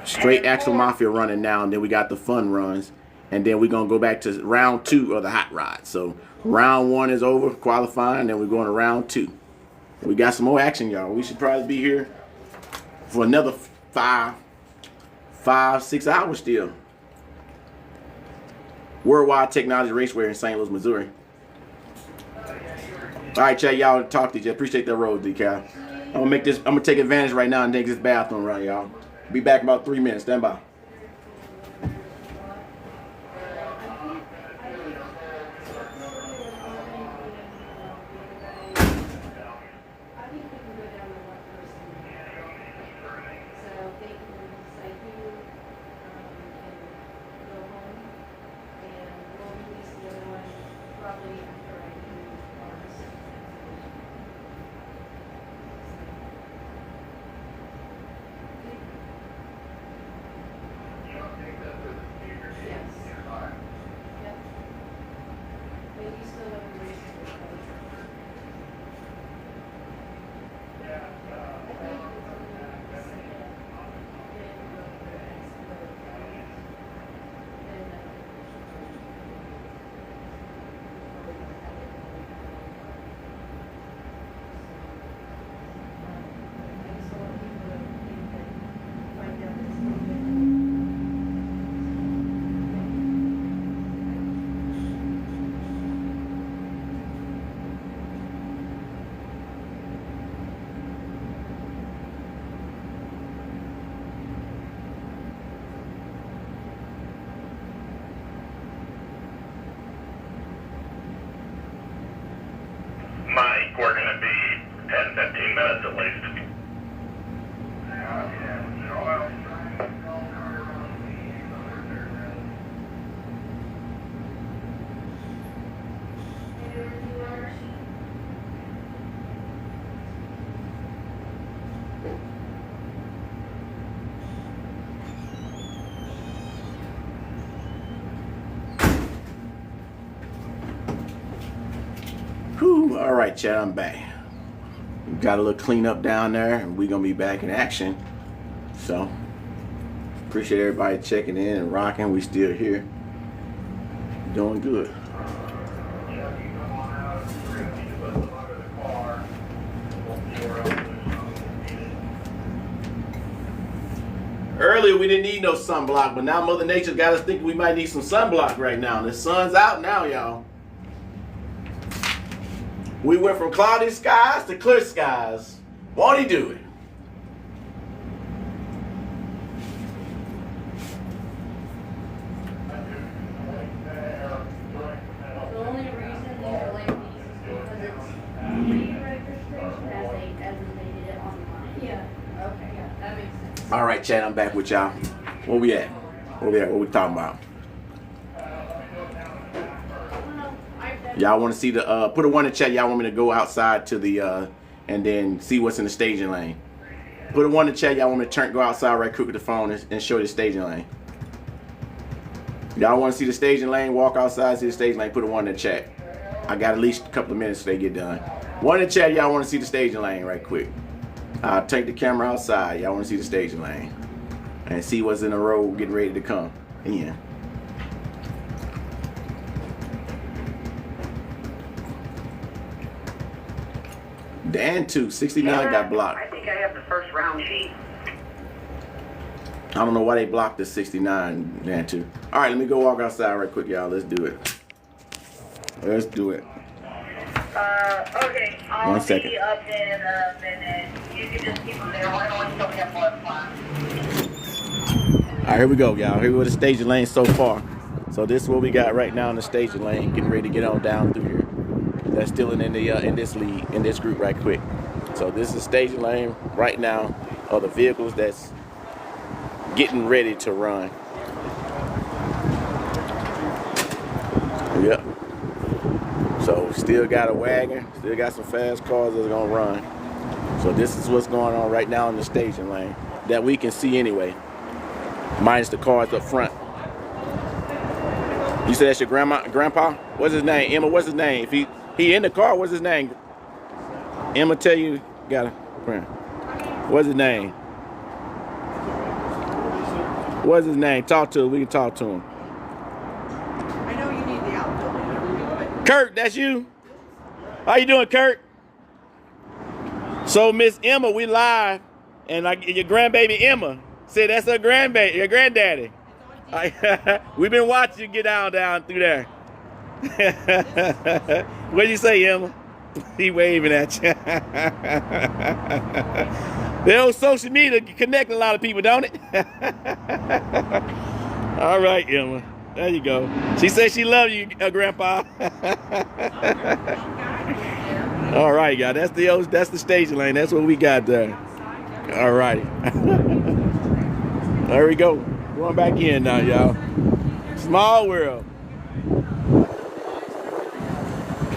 Straight Axle Mafia running now, and then we got the fun runs. And then we're going to go back to round 2 of the hot rod. So round 1 is over, qualifying, then we're going to round 2. We got some more action, y'all. We should probably be here for another 5-6 hours still. Worldwide Technology Raceway in St. Louis, Missouri. All right, chat, y'all. Talk to you. Appreciate that road, decal. I'm gonna take advantage right now and take this bathroom run, y'all. Be back in about 3 minutes. Stand by. Mike, we're going to be 10, 15 minutes at least. Whew, all right, chat, I'm back. We got a little cleanup down there, and we're gonna be back in action. So, appreciate everybody checking in and rocking. We still here, doing good. Earlier we didn't need no sunblock, but now Mother Nature got us thinking we might need some sunblock right now. The sun's out now, y'all. We went from cloudy skies to clear skies. Won't he do it? The only reason these are like these is because it's pre-registration as they did it online. Yeah. Okay, yeah, that makes sense. All right, chat, I'm back with y'all. Where we at? What we talking about? Y'all want to see the put a 1 in chat. Y'all want me to go outside to the and then see what's in the staging lane. Put a 1 in chat. Y'all want me to go outside right quick with the phone and show the staging lane. Y'all want to see the staging lane? Walk outside, see the staging lane. Put a 1 in the chat. I got at least a couple of minutes till they get done. 1 in the chat. Y'all want to see the staging lane right quick. I'll take the camera outside. Y'all want to see the staging lane and see what's in the road getting ready to come in. Dan 269 got blocked. I think I have the first round sheet. I don't know why they blocked the 69 Dan 2. All right, let me go walk outside right quick, y'all. Let's do it. Let's do it. Okay, I'll 1 second. be up in a minute. You can just keep them there. Why don't we still have blood clots? All right, here we go, y'all. Here we go to the staging lane so far. So this is what we got right now in the staging lane, getting ready to get on down through here. That's still in this group right quick. So this is staging lane right now of the vehicles that's getting ready to run. Yep. So still got a wagon, still got some fast cars that's gonna run. So this is what's going on right now in the staging lane that we can see anyway, minus the cars up front. You said that's your grandpa? What's his name? Emma, what's his name? If he in the car, what's his name? Emma tell you, got a friend. What's his name? What's his name? Talk to him, we can talk to him. I know you need the outfit. Kurt, that's you? How you doing, Kurt? So Miss Emma, we live, and like your grandbaby Emma said that's her grandbaby, your granddaddy. We've been watching you get down through there. What'd you say, Emma? He waving at you. The old social media connect a lot of people, don't it? All right, Emma. There you go. She says she loves you, Grandpa. All right, y'all. That's the stage lane. That's what we got there. All right. There we go. Going back in now, y'all. Small world.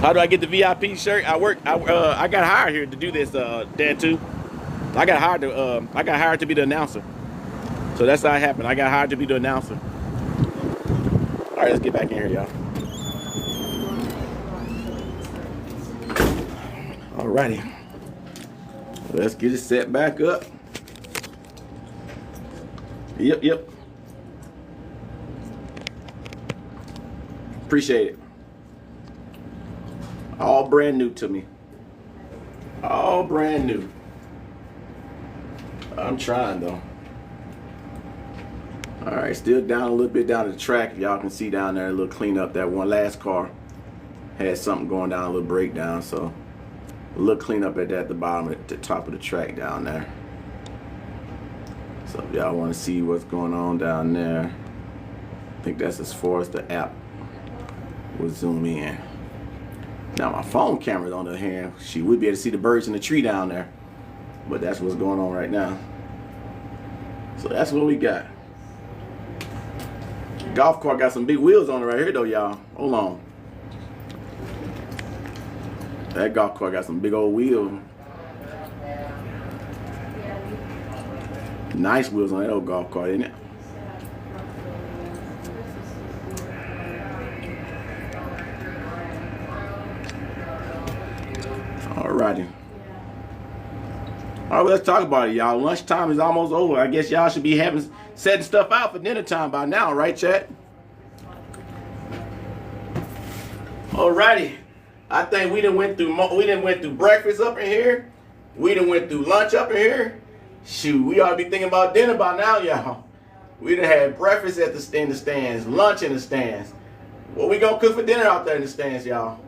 How do I get the VIP shirt? I got hired here to do this, Dan too. I got hired to be the announcer. So that's how it happened. I got hired to be the announcer. All right, let's get back in here, y'all. All righty. Let's get it set back up. Yep. Appreciate it. All brand new to me. All brand new. I'm trying though. All right, still down a little bit down the track. Y'all can see down there a little cleanup. That one last car had something going down, a little breakdown. So a little cleanup at the bottom, at the top of the track down there. So if y'all want to see what's going on down there, I think that's as far as the app will zoom in. Now my phone camera's on the other hand, she would be able to see the birds in the tree down there. But that's what's going on right now. So that's what we got. Golf cart got some big wheels on it right here though, y'all. Hold on. That golf cart got some big old wheels. Nice wheels on that old golf cart, isn't it? Alrighty. All right, well, let's talk about it, y'all. Lunchtime is almost over. I guess y'all should be setting stuff out for dinner time by now, right, chat? Alrighty. I think we done went through breakfast up in here. We done went through lunch up in here. Shoot, we ought to be thinking about dinner by now, y'all. We done had breakfast in the stands, lunch in the stands. What we gonna cook for dinner out there in the stands, y'all?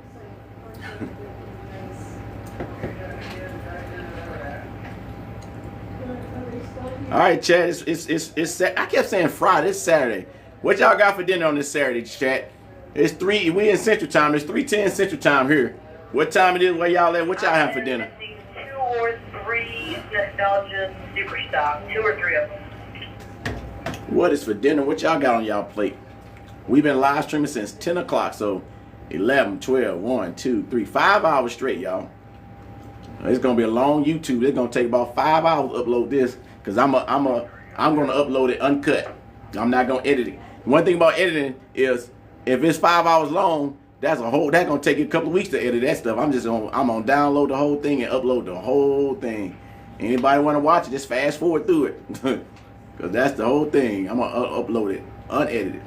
All right, chat. It's I kept saying Friday. It's Saturday. What y'all got for dinner on this Saturday, chat? It's 3. We in Central Time. It's 3:10 Central Time here. What time it is? Where y'all at? What y'all have for dinner? 2 or 3 nostalgia super stock. 2 or 3 of them. What is for dinner? What y'all got on y'all plate? We've been live streaming since 10 o'clock. So 11, 12, 1, 2, 3, 5 hours straight, y'all. It's gonna be a long YouTube. It's gonna take about 5 hours to upload this. Cause I'm gonna upload it uncut. I'm not gonna edit it. One thing about editing is if it's 5 hours long, that's gonna take you a couple of weeks to edit that stuff. I'm gonna download the whole thing and upload the whole thing. Anybody wanna watch it, just fast forward through it. Cause that's the whole thing. I'm gonna upload it unedited.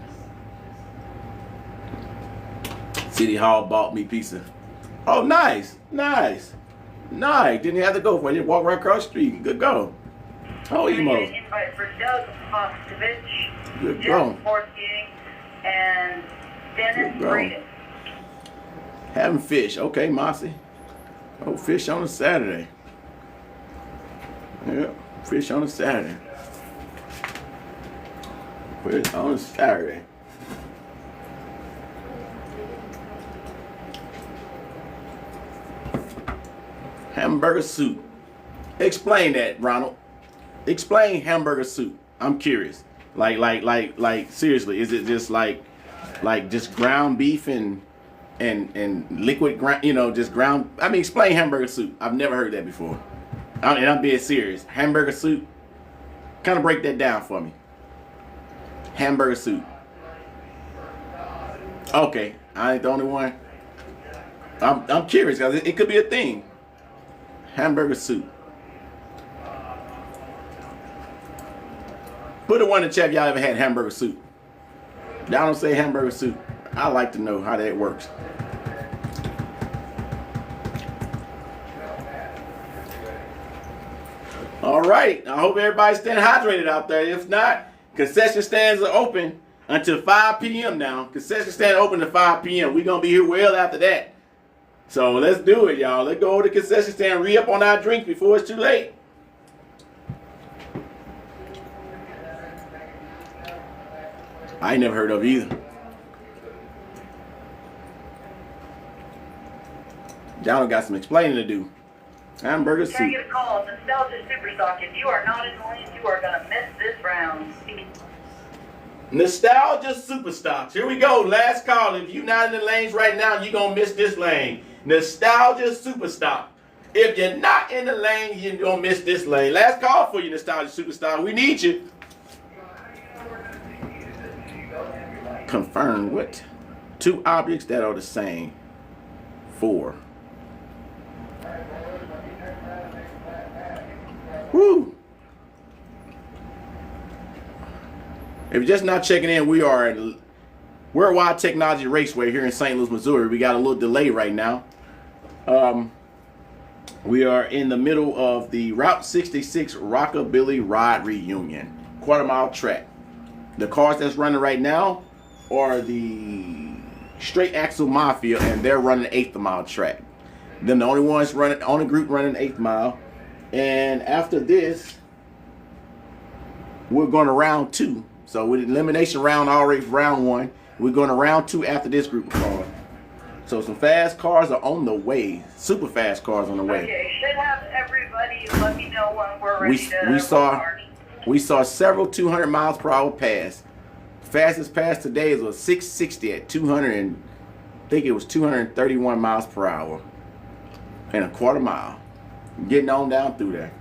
City Hall bought me pizza. Oh, nice. Didn't have to go for it. Just walk right across the street. Good go. Oh, emo. Invite for Doug Postovich, Good Jeff go. Forsking, and Dennis Braden. Having fish. Okay, Mossy. Oh, fish on a Saturday. Yeah, fish on a Saturday. Fish on a Saturday. Hamburger soup. Explain that, Ronald. Explain hamburger soup. I'm curious. Like seriously, is it just like just ground beef and liquid ground, just ground? I mean, explain hamburger soup. I've never heard that before. And I'm being serious. Hamburger soup. Kind of break that down for me. Hamburger soup. Okay, I ain't the only one. I'm curious because it could be a thing. Hamburger soup. Put a one in the chat if y'all ever had hamburger soup. Y'all don't say hamburger soup. I like to know how that works. All right. I hope everybody's staying hydrated out there. If not, concession stands are open until 5 p.m. now. Concession stand open to 5 p.m. We're going to be here well after that. So let's do it, y'all. Let's go to the concession stand, re-up on our drinks before it's too late. I ain't never heard of it either. Y'all got some explaining to do. Hamburger Can I soup. get a call? Nostalgia Superstock. If you are not in the lanes, you are going to miss this round. Nostalgia Superstocks. Here we go. Last call. If you're not in the lanes right now, you're going to miss this lane. Nostalgia Superstock. If you're not in the lane, you're going to miss this lane. Last call for you, Nostalgia Superstar. We need you. Confirm what? 2 objects that are the same. 4. Woo! If you're just not checking in, we are at Worldwide Technology Raceway here in St. Louis, Missouri. We got a little delay right now. We are in the middle of the Route 66 Rockabilly Ride Reunion, quarter-mile track. The cars that's running right now are the Straight Axle Mafia, and they're running 8th mile track. Then the only ones running, only group running 8th mile. And after this, we're going to round 2. So with elimination round already round 1, we're going to round 2 after this group of cars. So some fast cars are on the way. Super fast cars on the way. Okay, should have everybody let me know when we're ready to We saw several 200 miles per hour pass. Fastest pass today was 660 at 200 and I think it was 231 miles per hour in a quarter mile. Getting on down through there.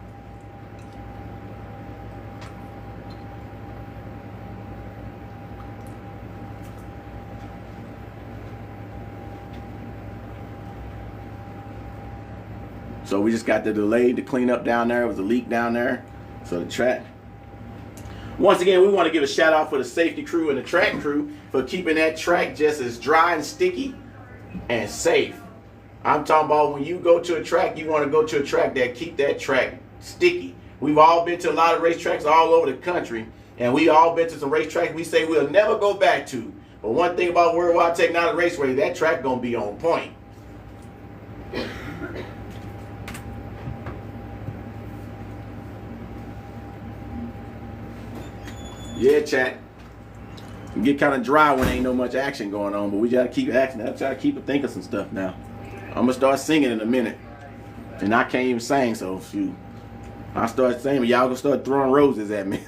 So we just got the delay to clean up down there. It was a leak down there. So the track. Once again, we want to give a shout out for the safety crew and the track crew for keeping that track just as dry and sticky and safe. I'm talking about when you go to a track, you want to go to a track that keep that track sticky. We've all been to a lot of racetracks all over the country, and we all been to some racetracks we say we'll never go back to. But one thing about Worldwide Technology Raceway, that track gonna be on point. Yeah, chat. We get kind of dry when ain't no much action going on, but we gotta keep action. I try to keep it thinking some stuff now. I'm gonna start singing in a minute, and I can't even sing, so shoot. I start singing, y'all gonna start throwing roses at me.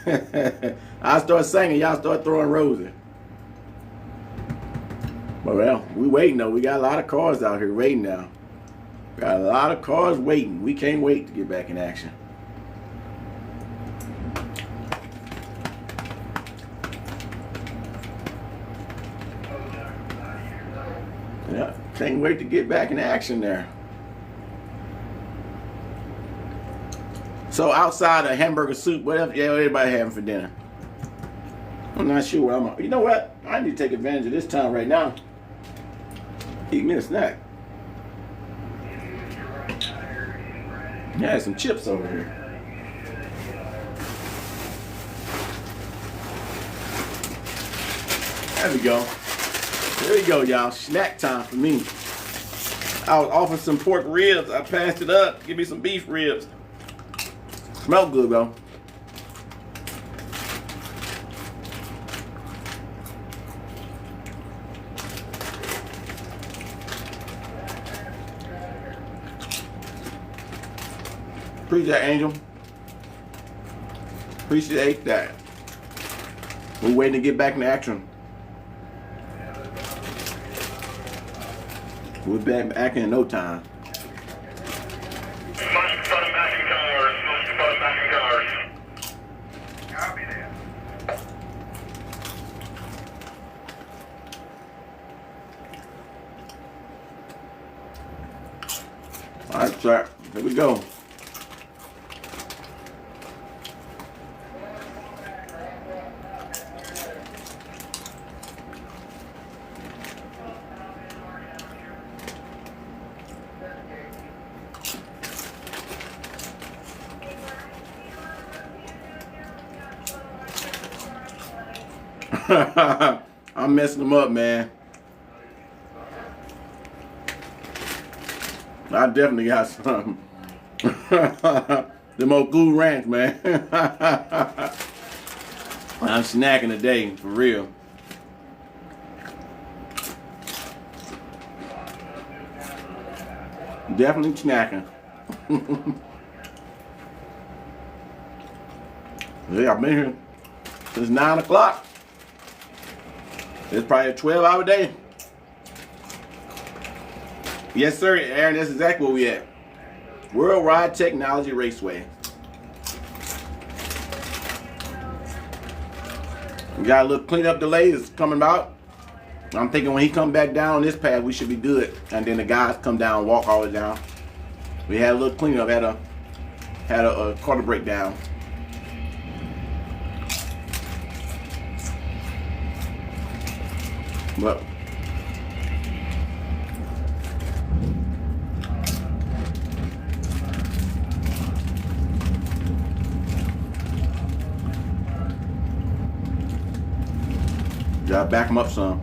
I start singing, y'all start throwing roses. But well, we waiting though. We got a lot of cars out here waiting now. Got a lot of cars waiting. We can't wait to get back in action. Yeah, can't wait to get back in action there. So outside of hamburger soup, whatever everybody having for dinner? I'm not sure where I'm. You know what? I need to take advantage of this time right now. Eat me a snack. Yeah, some chips over here. There we go. There we go, y'all. Snack time for me. I was offered some pork ribs. I passed it up. Give me some beef ribs. Smell good, though. Appreciate that, Angel. Appreciate that. We're waiting to get back in action. We'll be back in no time. Most button back in cars. Most button back in cars. Copy that. All right, sir. Here we go. I'm messing them up, man. I definitely got some. The more Cool Ranch, man. I'm snacking today, for real. Definitely snacking. Yeah, I've been here since 9 o'clock. It's probably a 12-hour day. Yes, sir, Aaron, that's exactly where we at. Worldwide Technology Raceway. We got a little cleanup delay that's coming about. I'm thinking when he come back down this path, we should be good. And then the guys come down, walk all the way down. We had a little cleanup, had a quarter breakdown. But gotta back them up some.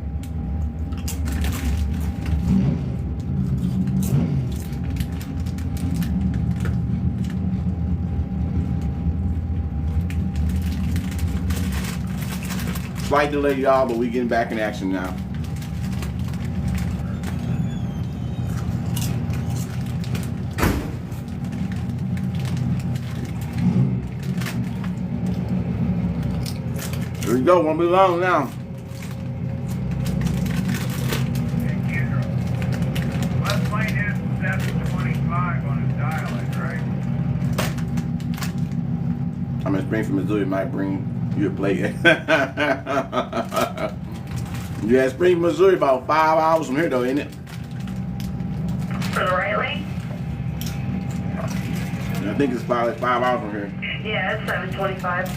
Slight delay, y'all, but we getting back in action now. Here we go, won't be long now. Left lane is 725 on his dialect, right? I'm in Springfield, Missouri, might bring you a plate. You at Springfield, Missouri, about 5 hours from here though, ain't it? For the right lane? I think it's probably 5 hours from here. Yeah, it's 725.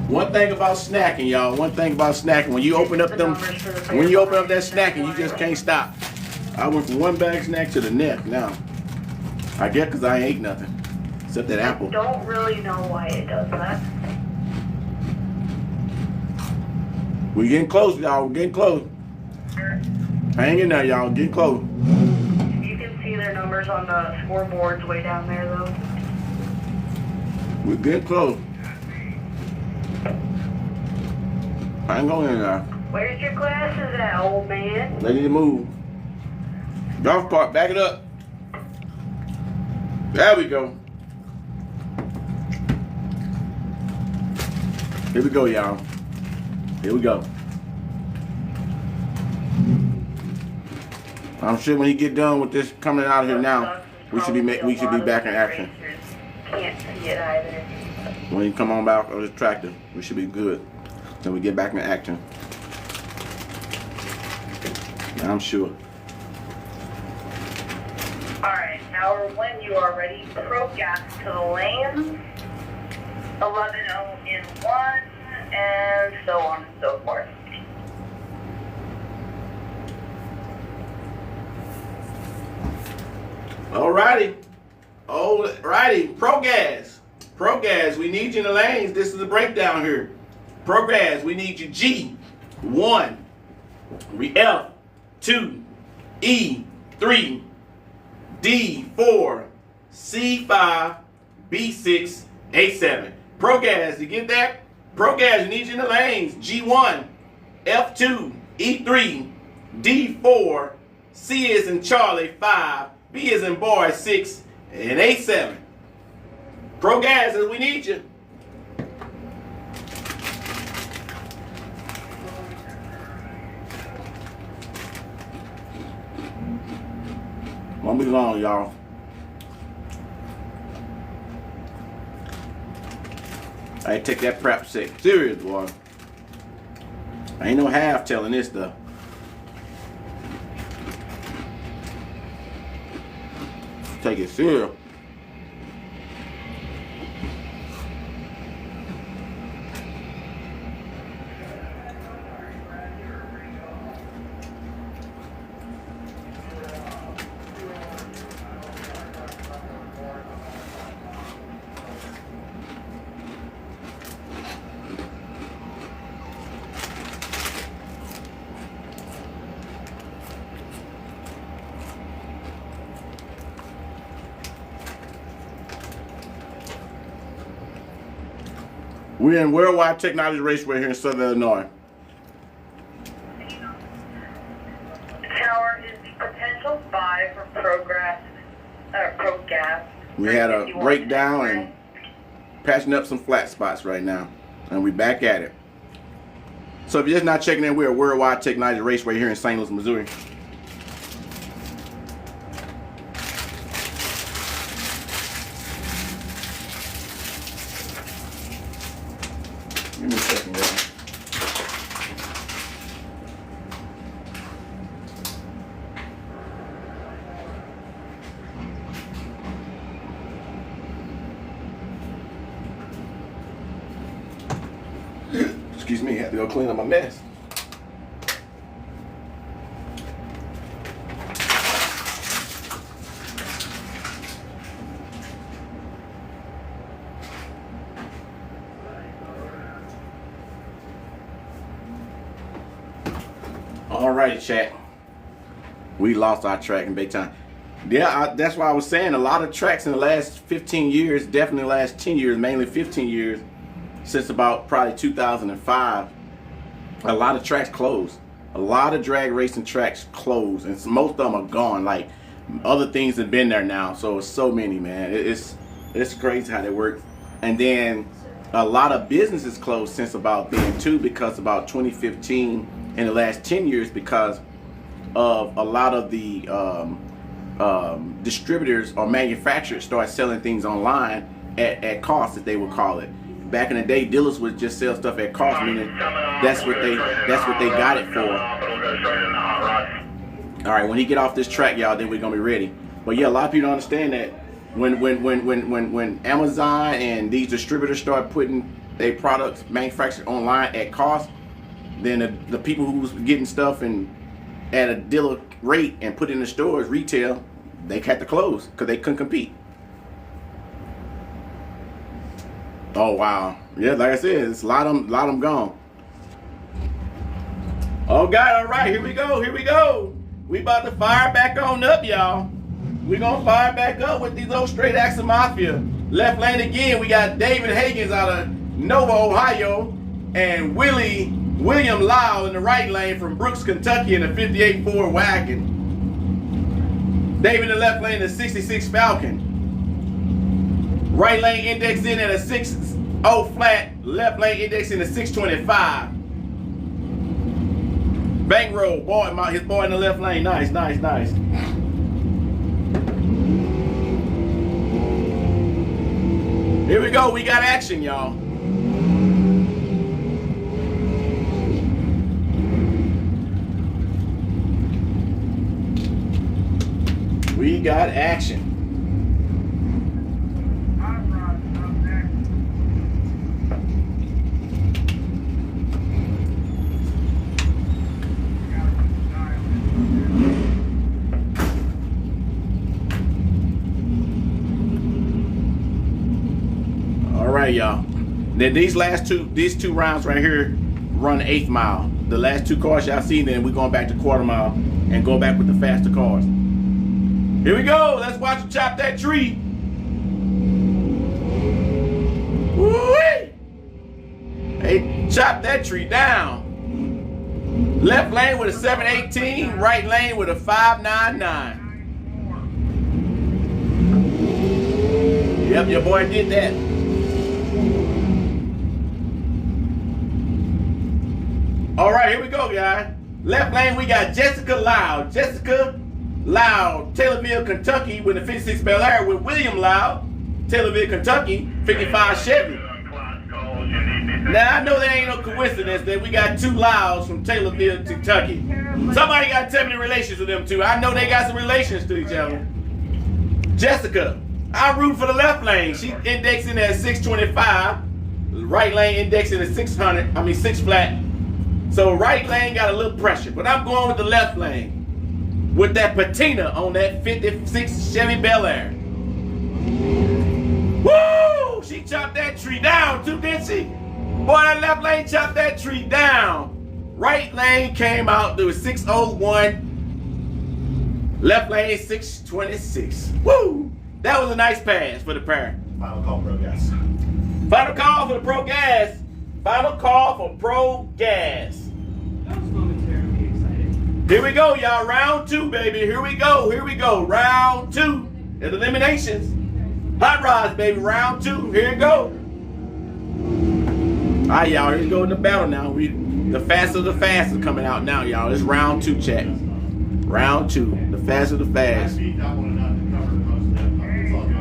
One thing about snacking, y'all. One thing about snacking, when you open up that snacking, you just can't stop. I went from one bag of snack to the next now. I guess because I ain't ate nothing except that apple. I don't really know why it does that. We getting close, y'all. We're getting close. Hang in there, y'all. Getting close. You can see their numbers on the scoreboards way down there, though. We're getting close. Hang on in there. Where's your glasses at, old man? They need to move. Golf cart, back it up. There we go. Here we go, y'all. Here we go. I'm sure when he get done with this coming out of here now, we should be back in action. Can't see it either. When he come on back on this tractor, we should be good. Then we get back in action. I'm sure. Alright, now when you are ready, pro gas to the lane. 11-0 in 1, and so on and so forth. Alrighty. Alrighty. Pro gas. Pro gas, we need you in the lanes. This is a breakdown here. Pro gas, we need you G1, F2, E3, D4, C5, B6, A7. Pro gas, you get that? Pro gas, we need you in the lanes. G1, F2, E3, D4, C is in Charlie, 5, B is in boy, 6, and A7. Pro gas, we need you. Won't be long, y'all. I take that prep sick serious, boy. I ain't no half telling this stuff. Take it serious. We're in Worldwide Technology Raceway here in Southern Illinois. Tower is the potential buy for Pro Gas. We had a breakdown and patching up some flat spots right now. And we back at it. So if you're just not checking in, we're at Worldwide Technology Raceway here in St. Louis, Missouri. Give me a second, guys. Excuse me, I have to go clean up my mess. All right, chat. We lost our track in big time. Yeah, that's why I was saying a lot of tracks in the last 15 years, definitely the last 10 years, mainly 15 years, since about probably 2005, a lot of tracks closed. A lot of drag racing tracks closed, and most of them are gone. Like, other things have been there now, so it's so many, man. It's crazy how they work. And then a lot of businesses closed since about then too, because about 2015, in the last 10 years, because of a lot of the distributors or manufacturers started selling things online at cost, as they would call it. Back in the day, dealers would just sell stuff at cost, meaning that's what they got it for. All right, when he get off this track, y'all, then we're gonna be ready. But yeah, a lot of people don't understand that when Amazon and these distributors start putting their products manufactured online at cost, then the people who's getting stuff and at a dealer rate and put it in the stores retail, they had to close because they couldn't compete. Oh wow, yeah, like I said, it's a lot of them gone. Oh God, all right, here we go. We about to fire back on up, y'all. We gonna fire back up with these old straight axle mafia. Left lane again, we got David Higgins out of Nova, Ohio, and William Lau in the right lane from Brooks, Kentucky in a 58 Ford wagon. David in the left lane, a 66 Falcon. Right lane index in at a 6.0 flat. Left lane index in a 625. Bankroll, his boy in the left lane. Nice. Here we go. We got action, y'all. We got action. All right, y'all. Then these two rounds right here run 8th mile. The last two cars y'all see, then we're going back to quarter mile and go back with the faster cars. Here we go. Let's watch him chop that tree. Woo-wee! Hey, chop that tree down. Left lane with a 718, right lane with a 599. Yep, your boy did that. All right, here we go, guys. Left lane, we got Jessica Lau, Taylorville, Kentucky, with a 56 Bel Air, with William Lau, Taylorville, Kentucky, 55 Chevy. Now, I know there ain't no coincidence that we got two Laus from Taylorville, Kentucky. Somebody got to tell me the relations with them two. I know they got some relations to each other. Jessica, I root for the left lane. She indexing at 625. Right lane indexing at 6 flat. So right lane got a little pressure, but I'm going with the left lane. With that patina on that 56 Chevy Bel Air. Woo! She chopped that tree down too, didn't she? Boy, that left lane chopped that tree down. Right lane came out, there was 601. Left lane 626. Woo! That was a nice pass for the pair. Final call, bro, guys. Final call for the Pro Gas. Final call for Pro Gas. That was momentarily exciting. Here we go, y'all. Round 2, baby. Here we go. Here we go. Round 2. It's eliminations. Hot rods, baby. Round 2. Here we go. All right, y'all. Here we go in the battle now. The faster the fast is coming out now, y'all. It's round 2, chat. Round 2. The faster the fast. I beat that one enough to cover most of that. It's all good.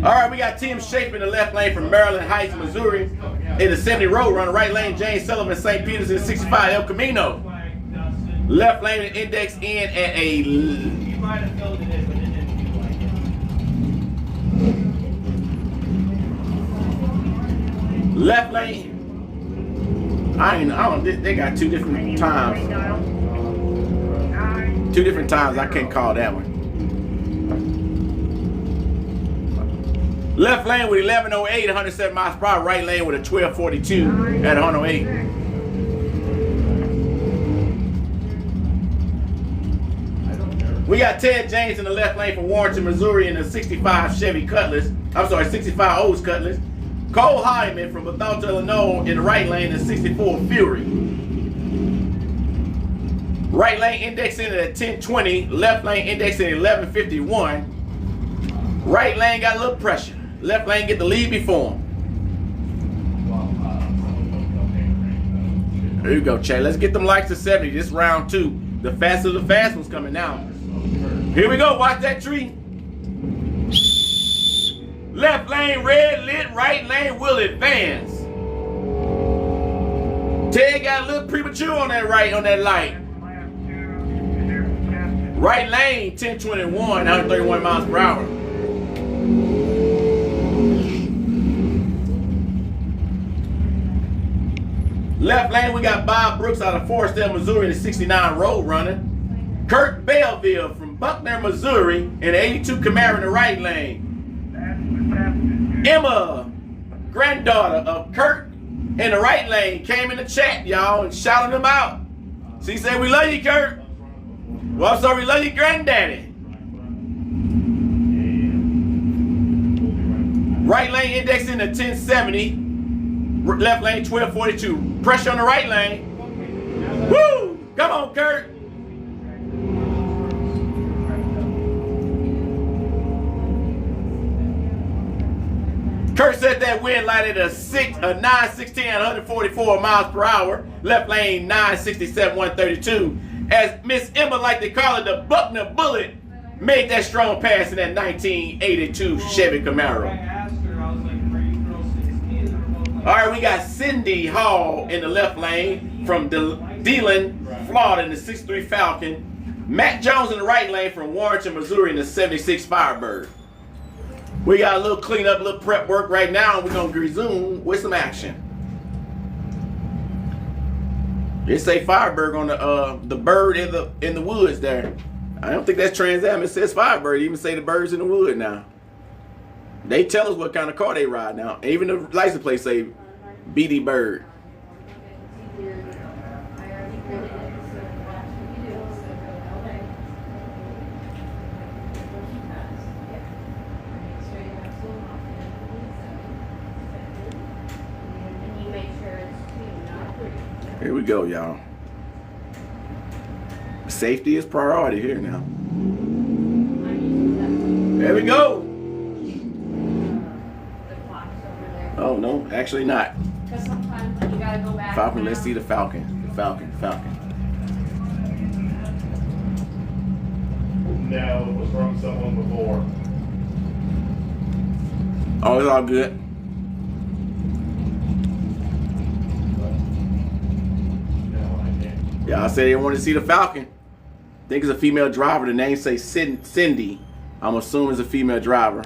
All right, we got Tim Shape in the left lane from Maryland Heights, Missouri. In the 70 road runner, right lane, James Sullivan, St. Peter's in 65, El Camino. Left lane and index in at a... You might have filled it in, but it didn't feel like it. Left lane. They got 2 different times. 2 different times. I can't call that one. Left lane with 1108, 107 miles per hour. Right lane with a 1242 at 108. We got Ted James in the left lane from Warrenton, Missouri in the 65 Chevy Cutlass. I'm sorry, 65 Olds Cutlass. Cole Hyman from Bethel, Illinois in the right lane in 64 Fury. Right lane indexing at 1020. Left lane indexing at 1151. Right lane got a little pressure. Left lane get the lead before him. There you go, Chad. Let's get them likes to 70. This round 2. The faster the fast one's coming now. Here we go. Watch that tree. Left lane red lit. Right lane will advance. Ted got a little premature on that light. Right lane 1021, 131 miles per hour. Left lane, we got Bob Brooks out of Forestdale, Missouri in the 69 road runner. Kurt Belleville from Buckner, Missouri in the 82 Camaro in the right lane. Emma, granddaughter of Kurt in the right lane, came in the chat, y'all, and shouted him out. She said, "We love you, Kurt." Well, I'm sorry, we love you, granddaddy. Right lane indexing to 1070. Left lane 1242. Pressure on the right lane. Woo! Come on, Kurt. Kurt set that wind light at a 916 at 144 miles per hour. Left lane 967 132. As Miss Emma like to call it, the Buckner Bullet made that strong pass in that 1982 Chevy Camaro. All right, we got Cindy Hall in the left lane from Deland, Florida in the 63 Falcon. Matt Jones in the right lane from Warrenton, Missouri in the 76 Firebird. We got a little cleanup, a little prep work right now, and we're going to resume with some action. It say Firebird on the bird in the woods there. I don't think that's Trans Am. It says Firebird. It even say the birds in the wood now. They tell us what kind of car they ride now. Even the license plate say BD Bird. Here we go, y'all. Safety is priority here now. There we go. Oh, no, actually not. Because sometimes you gotta go back. Falcon, let's see the Falcon. The Falcon. No, it was from someone before. Oh, it's all good. No, I can't. Yeah, I said they wanted to see the Falcon. I think it's a female driver. The name say Cindy. I'm assuming it's a female driver.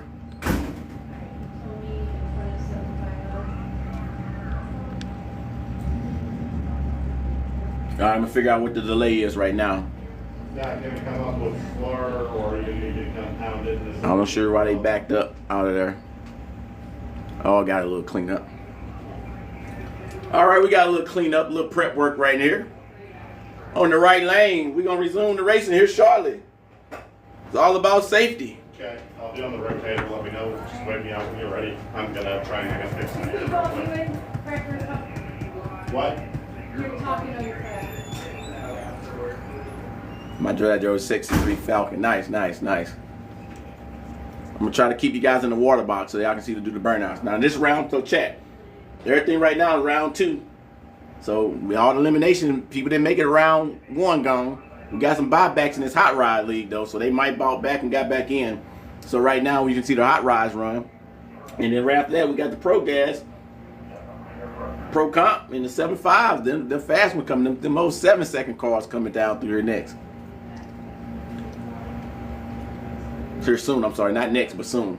All right, I'm gonna figure out what the delay is right now. Not gonna come up with slur, or you need to compound it in this. I'm not sure why they backed up out of there. Oh, I got a little cleanup. All right, we got a little cleanup, a little prep work right here. On the right lane, we're gonna resume the racing here shortly. It's all about safety. Okay, I'll be on the rotator. Let me know. Just wake me out when you're ready. I'm gonna try and get fixed. What? You're talking on your phone. My drag drove 63 Falcon. Nice, nice, nice. I'm gonna try to keep you guys in the water box so y'all can see to do the burnouts. Now this round, so chat. Everything right now is round 2. So we all the elimination people didn't make it round 1 gone. We got some buybacks in this hot rod league though, so they might bought back and got back in. So right now we can see the hot rods run. And then right after that we got the pro gas, pro comp, and the 7.5s. Then the fast one coming, the most 7-second cars coming down through here next. Here soon, I'm sorry, not next, but soon.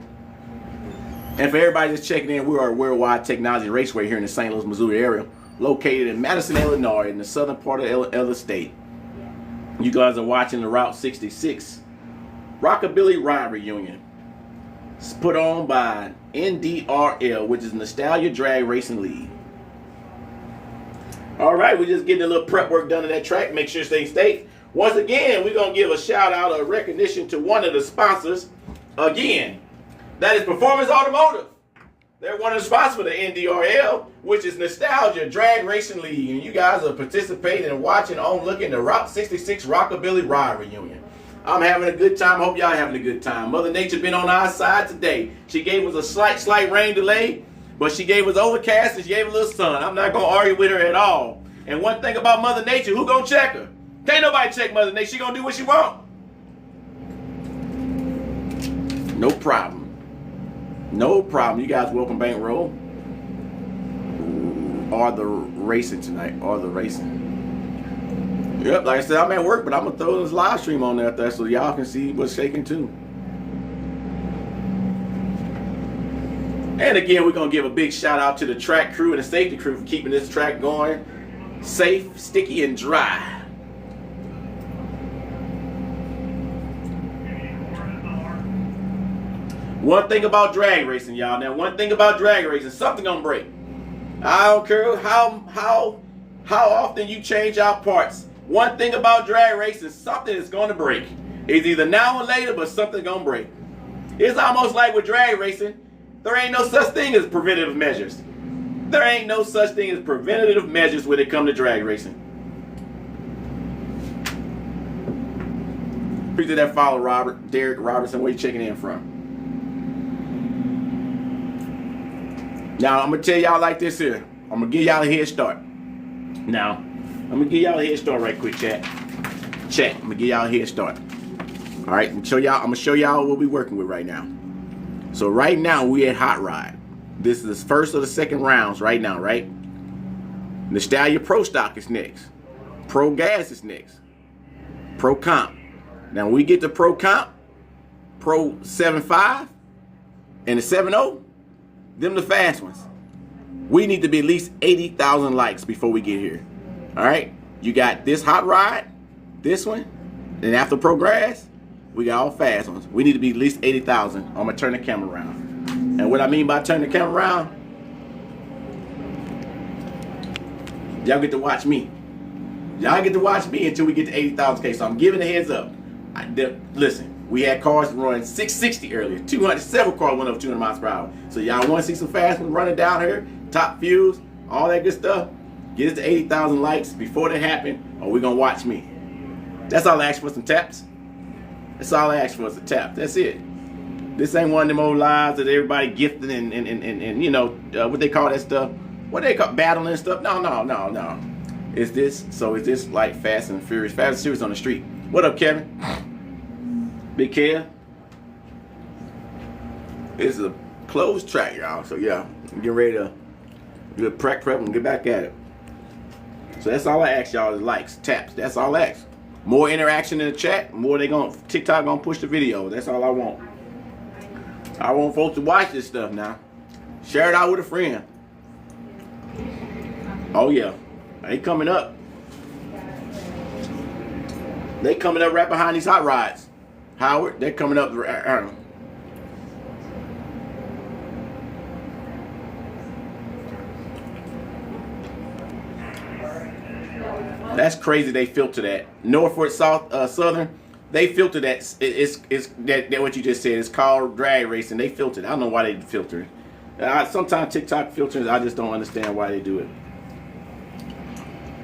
And for everybody that's checking in, we are a worldwide technology raceway here in the St. Louis, Missouri area, located in Madison, Illinois, in the southern part of the state. You guys are watching the Route 66 Rockabilly Ride Reunion. It's put on by NDRL, which is Nostalgia Drag Racing League. All right, we're just getting a little prep work done at that track. Make sure it stays safe. Once again, we're going to give a shout out of recognition to one of the sponsors. Again, that is Performance Automotive. They're one of the sponsors for the NDRL, which is Nostalgia Drag Racing League. And you guys are participating and watching on looking the Route 66 Rockabilly Ride Reunion. I'm having a good time. Hope y'all having a good time. Mother Nature been on our side today. She gave us a slight rain delay, but she gave us overcast and she gave us a little sun. I'm not going to argue with her at all. And one thing about Mother Nature, who going to check her? Can't nobody check Mother Nature. She going to do what she want. No problem. No problem. You guys welcome Bankroll. Or the racing tonight. Or the racing. Yep, like I said, I'm at work, but I'm going to throw this live stream on there so y'all can see what's shaking too. And again, we're going to give a big shout out to the track crew and the safety crew for keeping this track going safe, sticky, and dry. One thing about drag racing, y'all. Now, one thing about drag racing, something gonna break. I don't care how often you change out parts. One thing about drag racing, something is gonna break. It's either now or later, but something's gonna break. It's almost like with drag racing, there ain't no such thing as preventative measures. There ain't no such thing as preventative measures when it comes to drag racing. Appreciate that follow, Derek Robertson. Where you checking in from? Now, I'm going to tell y'all like this here. I'm going to give y'all a head start. Now, I'm going to give y'all a head start right quick, chat. Chat, I'm going to give y'all a head start. All right, I'm going to show y'all what we're working with right now. So right now, we at Hot Rod. This is the first of the second rounds right now, right? Nostalgia Pro Stock is next. Pro Gas is next. Pro Comp. Now, when we get to Pro Comp, Pro 7.5, and the 7.0, them the fast ones. We need to be at least 80,000 likes before we get here. All right? You got this hot rod, this one, and after Pro Grass, we got all fast ones. We need to be at least 80,000. I'm going to turn the camera around. And what I mean by turn the camera around, y'all get to watch me. Y'all get to watch me until we get to 80,000. Okay, so I'm giving a heads up. Listen. We had cars running 660 earlier. 200, several cars went over 200 miles per hour. So y'all want to see some fast ones running down here, top fuels, all that good stuff? Get us to 80,000 likes before that happen, or we're going to watch me. That's all I ask for, some taps. That's all I ask for is a tap. That's it. This ain't one of them old lives that everybody gifted and you know, what they call that stuff? What they call battling stuff? No. Is this like Fast and Furious? Fast and Furious on the street. What up, Kevin? Big Kev. It's a closed track, y'all. So yeah, get ready to do a prep and get back at it. So that's all I ask y'all is likes, taps. That's all I ask. More interaction in the chat, more TikTok gonna push the video. That's all I want. I want folks to watch this stuff now. Share it out with a friend. Oh yeah, they coming up. They coming up right behind these hot rods. Howard, they're coming up. That's crazy they filter that. Norfolk Southern They filter that. It's that what you just said. It's called drag racing. They filter it. I don't know why they filter it. Sometimes TikTok filters, I just don't understand why they do it.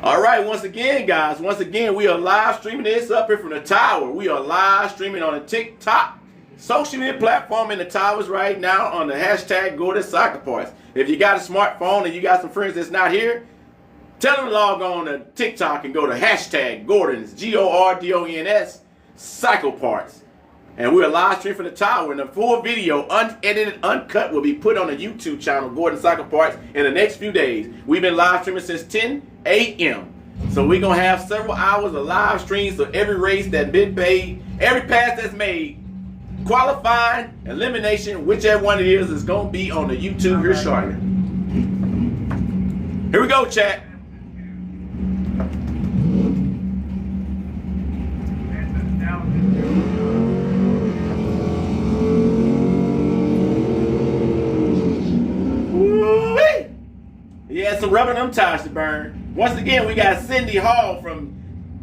All right, once again, guys. Once again, we are live streaming this up here from the tower. We are live streaming on a TikTok social media platform in the towers right now on the hashtag Gordon Soccer Parts. If you got a smartphone and you got some friends that's not here, tell them to log on to TikTok and go to hashtag Gordon's GORDONS Cycle Parts. And we're live streaming from the tower, and the full video, unedited, uncut, will be put on the YouTube channel, Gordon Cycle Parts, in the next few days. We've been live streaming since 10 a.m. So we're going to have several hours of live streams. So every race that's been paid, every pass that's made, qualifying, elimination, whichever one it is going to be on the YouTube here shortly. Here we go, chat. He had some rubber them tires to burn. Once again, we got Cindy Hall from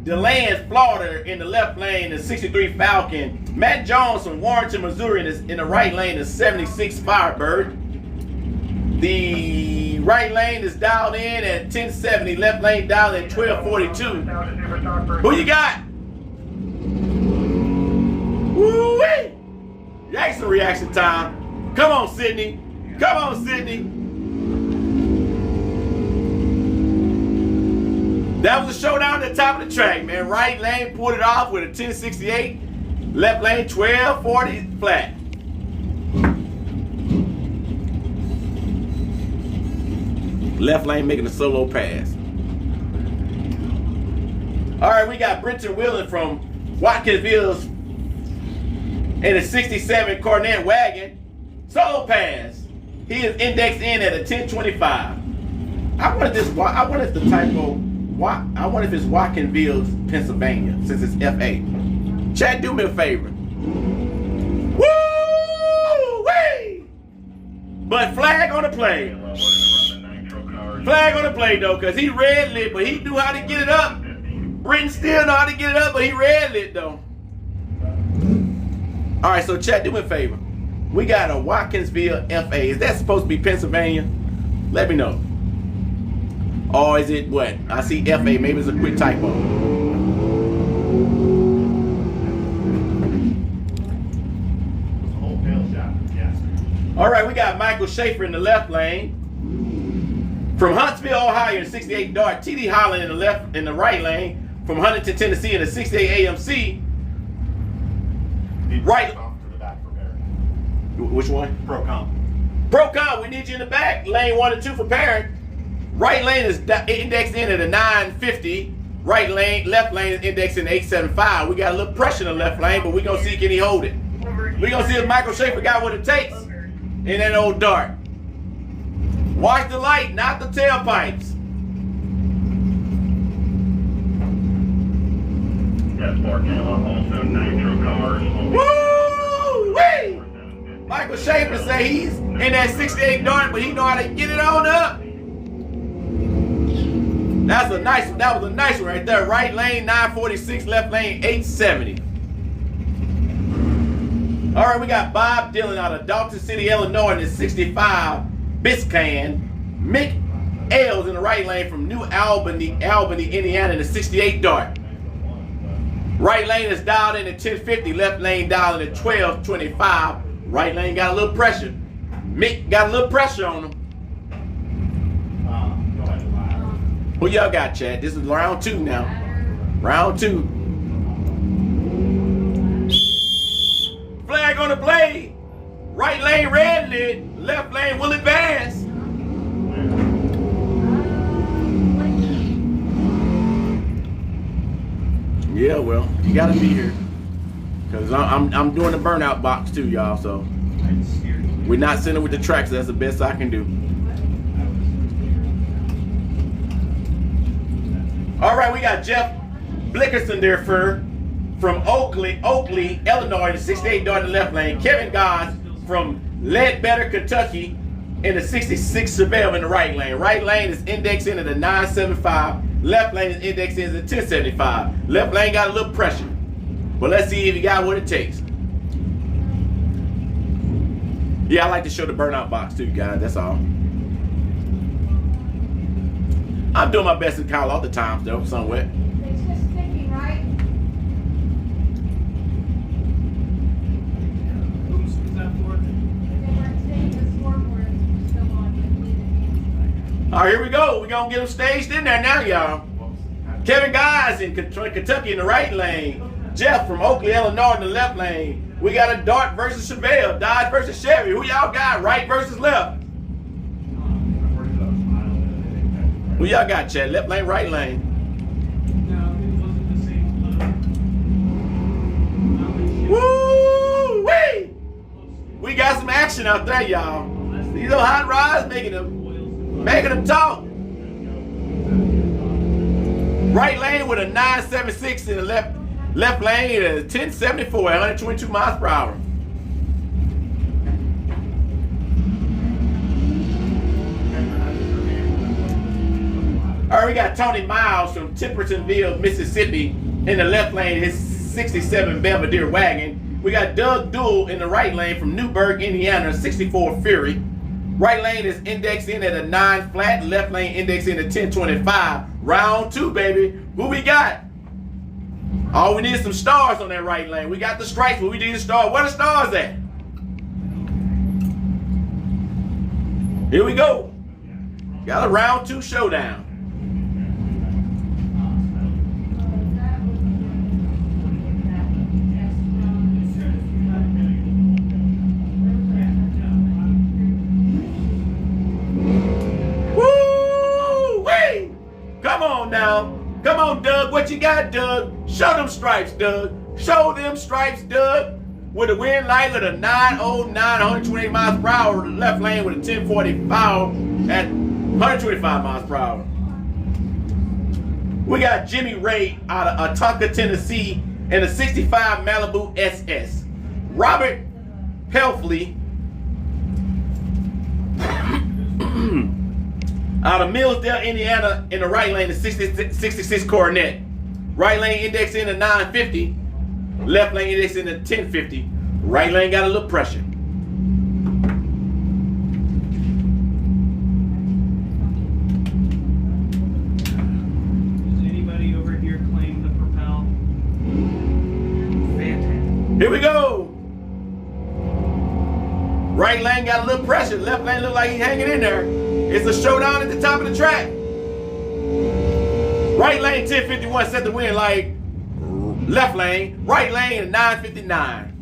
DeLand, Florida in the left lane, the 63 Falcon. Matt Jones from Warrenton, Missouri in the right lane, the 76 Firebird. The right lane is dialed in at 1070, left lane dialed at 1242. Who you got? Woo-wee! Reaction time. Come on, Sydney. Come on, Sydney. That was a showdown at the top of the track, man. Right lane pulled it off with a 1068. Left lane 1240 flat. Left lane making a solo pass. All right, we got Brenton Wheeler from Watkinsville in a 67 Cornet wagon. Solo pass. He is indexed in at a 1025. I wonder if the typo. I wonder if it's Watkinsville, Pennsylvania, since it's FA. Chat, do me a favor. Woo-wee! But flag on the play. Flag on the play, though, because he red lit, but he knew how to get it up. Britton still know how to get it up, but he red lit, though. All right, so chat, do me a favor. We got a Watkinsville FA. Is that supposed to be Pennsylvania? Let me know. Or is it what? I see FA. Maybe it's a quick typo. All right, we got Michael Schaefer in the left lane. From Huntsville, Ohio, in 68 Dart. T.D. Holland in the right lane. From Huntington, Tennessee, in the 68 AMC. Right. To the back for Barrett. Which one? Pro Comp. Pro Comp, we need you in the back. Lane 1 and 2 for Parent. Right lane is indexed in at a 950. Right lane, left lane is indexed in 875. We got a little pressure in the left lane, but we're going to see can he hold it. We're going to see if Michael Schaefer got what it takes in that old dart. Watch the light, not the tailpipes. That's also Nitro cars. Woo-wee! Michael Schaefer say he's in that 68 dart, but he know how to get it on up. That was a nice one right there. Right lane 946, left lane 870. All right, we got Bob Dillon out of Dalton City, Illinois in the 65 Biscayne. Mick Ailes in the right lane from New Albany, Indiana in the 68 Dart. Right lane is dialed in at 1050, left lane dialed in at 1225. Right lane got a little pressure. Mick got a little pressure on him. Who y'all got, Chad? This is round 2 now. Round 2. Flag on the play. Right lane red lit. Left lane will advance. Yeah, well, you gotta be here. Cause I'm doing the burnout box too, y'all, so we're not sitting with the tracks, so that's the best I can do. All right, we got Jeff Blickerson there from Oakley, Illinois, the 68 Dart in the left lane. Kevin Goss from Ledbetter, Kentucky, in the 66 Chevelle in the right lane. Right lane is indexed in at a 975. Left lane is indexed in at 1075. Left lane got a little pressure. But let's see if he got what it takes. Yeah, I like to show the burnout box too, guys. That's all. I'm doing my best to call all the times though, somewhat. It's just sticking, right? Who's that for? They weren't staying the scoreboard. It's still on. All right, here we go. We're going to get them staged in there now, y'all. Kevin Guys in Kentucky in the right lane. Jeff from Oakley, Illinois in the left lane. We got a Dart versus Chevelle. Dodge versus Chevy. Who y'all got? Right versus left. Who y'all got, Chad? Left lane, right lane. No, it wasn't the same club. Woo-wee! We got some action out there, y'all. These old hot rods making them talk. Right lane with a 976 in the left lane at a 1074 at 122 miles per hour. All right, we got Tony Miles from Tempertonville, Mississippi in the left lane, his 67 Belvedere wagon. We got Doug Duell in the right lane from Newburgh, Indiana, 64 Fury. Right lane is indexed in at a 9 flat, left lane indexed in at 1025. Round 2, baby. Who we got? Oh, we need some stars on that right lane. We got the stripes, but we need a star. Where the stars at? Here we go. Got a round 2 showdown. Woo-wee! Come on now. Come on, Doug. What you got, Doug? Show them stripes, Doug. Show them stripes, Doug. With a wind light with a 909, 128 miles per hour. Left lane with a 1045 at 125 miles per hour. We got Jimmy Ray out of Autauga, Tennessee in a 65 Malibu SS. Robert Pelfley out of Millsdale, Indiana in the right lane, the 66 Coronet. Right lane index in a 950. Left lane index in a 1050. Right lane got a little pressure. Does anybody over here claim the Propel? Fantastic. Here we go. Right lane got a little pressure. Left lane look like he's hanging in there. It's a showdown at the top of the track. Right lane 1051 set the wind light. Left lane, right lane at 959.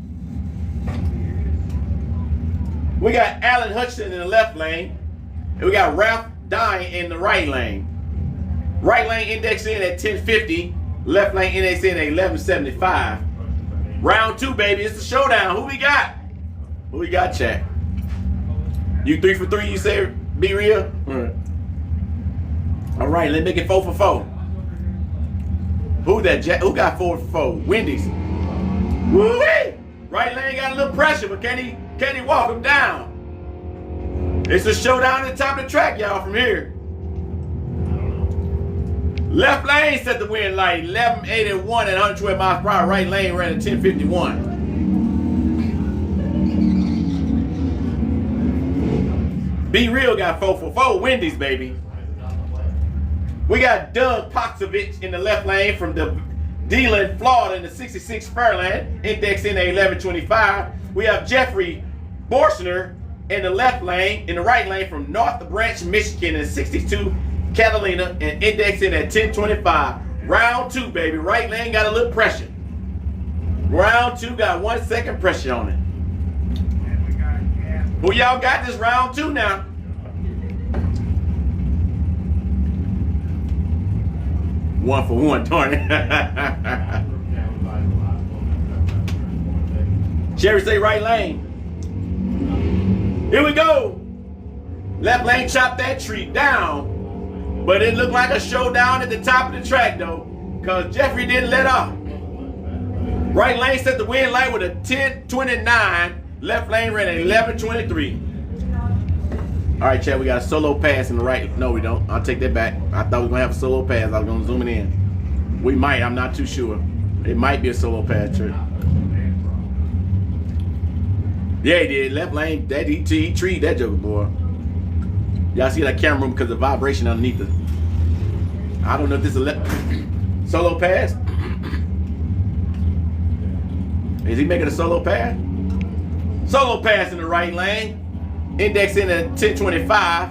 We got Alan Hutchinson in the left lane. And we got Ralph Dine in the right lane. Right lane index in at 1050. Left lane index in at 1175. Round 2, baby. It's the showdown. Who we got? Who we got, chat? You 3 for 3, you say, be real? All right, let's make it 4 for 4. Who that? Who got 4 for 4? Wendy's. Woo-wee! Right lane got a little pressure, but can he walk him down? It's a showdown at the top of the track, y'all, from here. Left lane set the wind light, 1181 at 112 miles per hour. Right lane ran at 1051. Be Real got 4 for 4. Wendy's, baby. We got Doug Poxovich in the left lane from the Deland, Florida in the 66 Fairland, index in a 1125. We have Jeffrey Borschner in the left lane, in the right lane from North Branch, Michigan in 62 Catalina and index in at 1025. Round 2, baby. Right lane got a little pressure. Round 2 got 1 second pressure on it. Who y'all got this round 2 now? One for one, darn it. Sherry say right lane. Here we go. Left lane chopped that tree down. But it looked like a showdown at the top of the track though, because Jeffrey didn't let off. Right lane set the wind light with a 1029. Left lane ran at 1123. All right, Chad, we got a solo pass in the right. No, we don't. I'll take that back. I thought we were going to have a solo pass. I was going to zoom it in. We might. I'm not too sure. It might be a solo pass trick. Yeah, he did. Left lane. That he treed that joker, boy. Y'all see that camera room because of the vibration underneath it. I don't know if this is a solo pass. Is he making a solo pass? Solo pass in the right lane. Index in at 1025.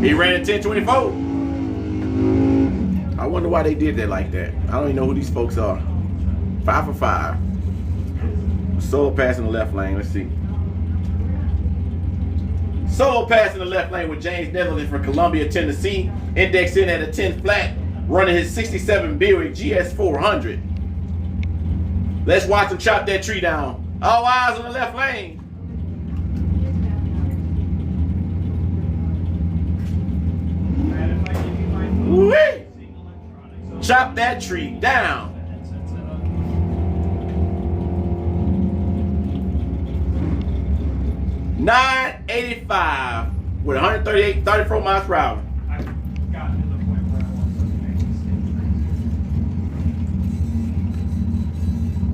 He ran at 1024. I wonder why they did that like that. I don't even know who these folks are. 5 for 5. Solo pass in the left lane. Let's see. Solo pass in the left lane with James Netherlands from Columbia, Tennessee. Index in at a 10 flat. Running his 67 Buick GS 400. Let's watch him chop that tree down. All eyes on the left lane. Woo-wee. Chop that tree down. .985 with 34 miles per hour.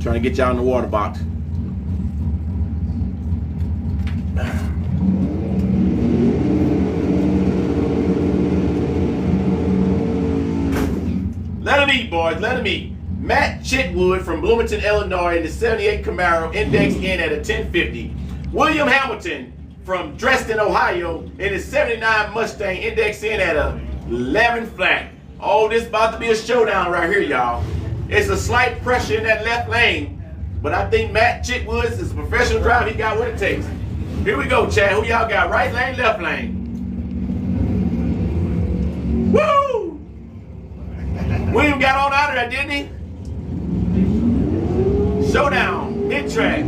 Trying to get y'all in the water box. Let him eat, boys. Let him eat. Matt Chitwood from Bloomington, Illinois in the 78 Camaro, index in at a 1050. William Hamilton from Dresden, Ohio in his 79 Mustang, index in at a 11 flat. Oh, this is about to be a showdown right here, y'all. It's a slight pressure in that left lane, but I think Matt Chitwood is a professional driver. He got what it takes. Here we go, Chad. Who y'all got? Right lane, left lane. Woo! William got on out of there, didn't he? Showdown, hit track.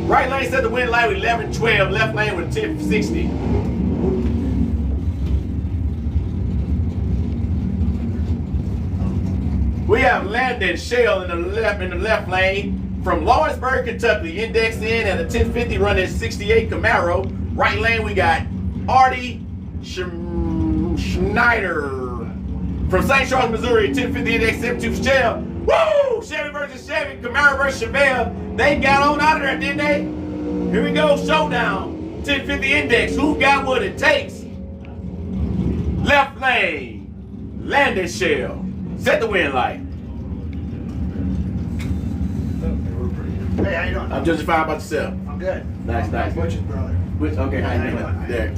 Right lane set the wind light with 1112, left lane with 1060. We have Landon Shell in the left lane from Lawrenceburg, Kentucky. Index in at a 1050, running 68 Camaro. Right lane we got Artie Schneider from St. Charles, Missouri. 1050 index 72 for Shell. Woo! Chevy versus Chevy, Camaro versus Chevelle. They got on out of there, didn't they? Here we go, showdown. 1050 index. Who got what it takes? Left lane, Landon Shell. Set the wind light. Hey, how you doing? I'm just fine about yourself. I'm good. Nice. Butch's brother. Okay, how you doing? There.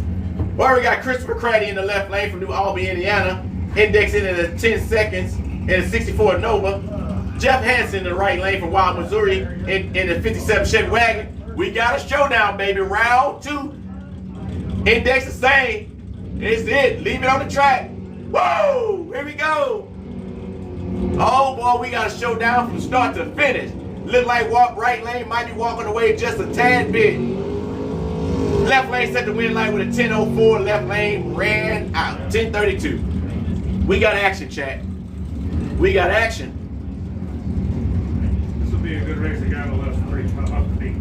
Well, we got Christopher Craddy in the left lane from New Albany, Indiana. Index in at 10 seconds in a 64 Nova. Jeff Hansen in the right lane from Wild, Missouri in the 57 Chevy wagon. We got a showdown, baby. Round 2. Index the same. It's it. Leave it on the track. Woo! Here we go. Oh boy, we got a showdown from start to finish. Look like right lane might be walking away just a tad bit. Left lane set the wind light with a 1004. Left lane ran out. 1032. We got action, chat. We got action. This will be a good race. The guy on the left straight up the beat.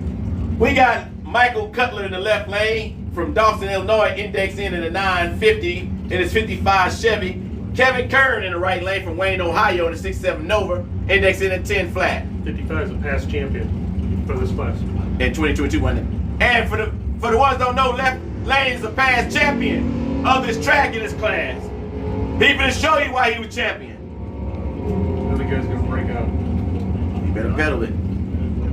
We got Michael Cutler in the left lane from Dawson, Illinois, index in at a 950 in his 55 Chevy. Kevin Kern in the right lane from Wayne, Ohio in the 67 Nova, index in at 10 flat. 55 is a past champion for this class. In 2022, wasn't it? And for the ones that don't know, left lane is a past champion of this track in this class. He gonna show you why he was champion. The other guy's gonna break out. You better pedal it.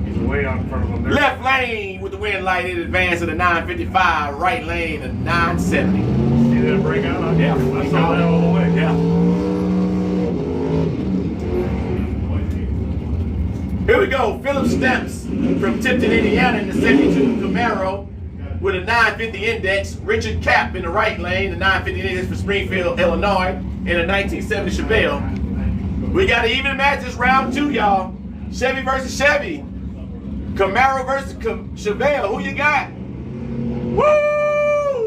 He's way out in front of him. There. Left lane with the wind light in advance of the 955. Right lane at 970. See that break out? Yeah. I saw that all the way. Yeah. Here we go. Philip Stamps from Tipton, Indiana in the 72 Camaro with a 950 index. Richard Kapp in the right lane, the 950 index for Springfield, Illinois in a 1970 Chevelle. We got an even match this round 2, y'all. Chevy versus Chevy. Camaro versus Chevelle. Who you got?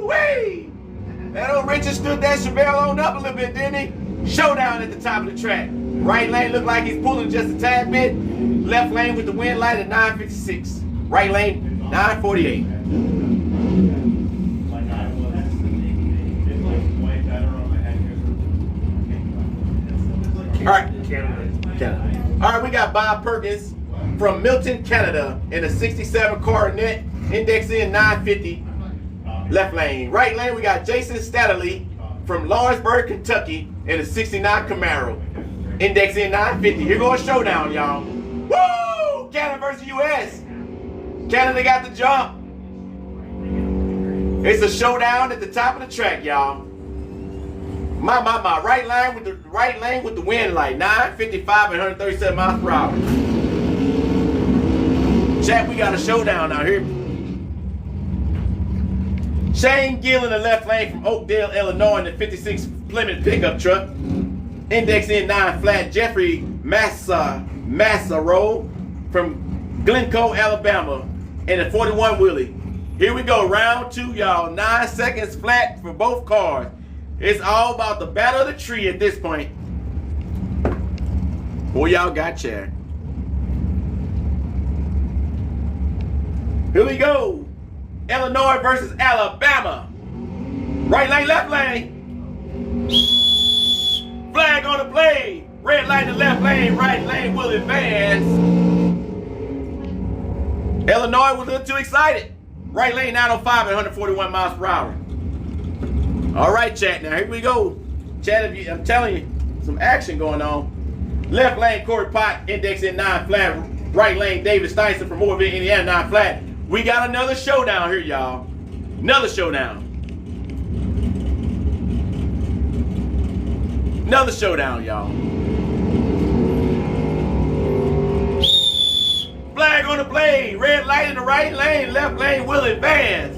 Woo-wee! That old Richard stood that Chevelle on up a little bit, didn't he? Showdown at the top of the track. Right lane looked like he's pulling just a tad bit. Left lane with the wind light at 956. Right lane, 948. All right, we got Bob Perkins from Milton, Canada in a 67 Coronet, index in 950, left lane. Right lane, we got Jason Statterly from Lawrenceburg, Kentucky in a 69 Camaro, index in 950. Here goes a showdown, y'all. Woo! Canada versus US. Canada got the jump. It's a showdown at the top of the track, y'all. My. Right lane with the wind light. 955 and 137 miles per hour. Chat, we got a showdown out here. Shane Gill in the left lane from Oakdale, Illinois in the 56 Plymouth pickup truck. Index in 9 flat. Jeffrey Massaro from Glencoe, Alabama in a 41 wheelie. Here we go, round 2, y'all. 9 seconds flat for both cars. It's all about the battle of the tree at this point. Who y'all got, Chad? Here we go. Illinois versus Alabama. Right lane, left lane. Flag on the play. Red light in the left lane, right lane will advance. Illinois was a little too excited. Right lane 905 at 141 miles per hour. All right, chat. Now here we go. Chat, I'm telling you, some action going on. Left lane Corey Pott, index in 9 flat. Right lane David Steinson from Moorville, Indiana, 9 flat. We got another showdown here, y'all. Another showdown. Another showdown, y'all. Flag on the play. Red light in the right lane. Left lane will advance.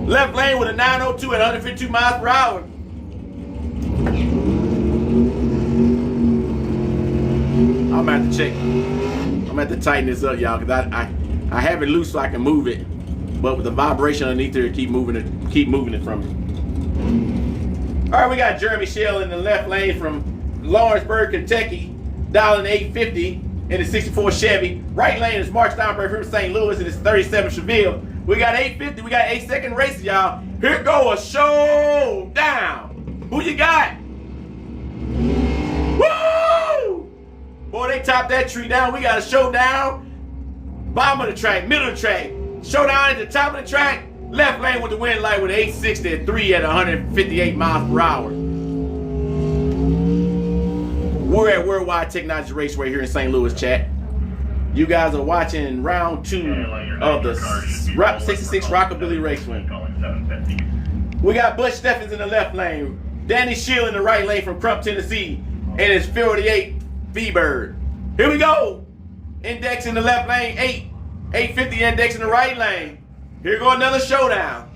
Left lane with a 902 at 152 miles per hour. I'm gonna have to check. I'm gonna have to tighten this up, y'all, because I have it loose so I can move it, but with the vibration underneath there, keep moving it from me. All right, we got Jeremy Shell in the left lane from Lawrenceburg, Kentucky, dialing 850 in the 64 Chevy. Right lane is Mark Steinberg from St. Louis in his 37 Chevelle. We got 850. We got 8-second races, y'all. Here go a showdown. Who you got? Woo! Boy, they topped that tree down. We got a showdown. Bottom of the track, middle of the track. Showdown at the top of the track. Left lane with the wind light with 860 at 3 at 158 miles per hour. We're at Worldwide Technology Raceway here in St. Louis, chat. You guys are watching round 2 of the 66 Rockabilly Raceway. We got Butch Steffens in the left lane. Danny Shield in the right lane from Crump, Tennessee. And it's 48 V-Bird. Here we go. Index in the left lane, 850 index in the right lane. Here go another showdown.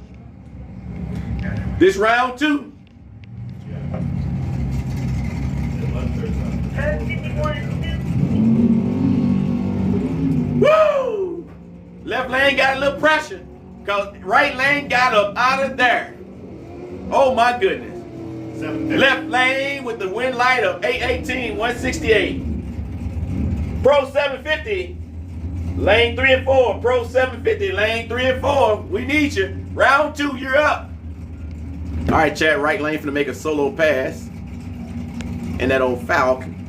This round 2. Woo! Left lane got a little pressure because right lane got up out of there. Oh my goodness. Left lane with the wind light of 818, 168. Pro 750, lane 3 and 4. Pro 750, lane 3 and 4. We need you. Round 2, you're up. All right, chat, right lane finna make a solo pass. And that old Falcon.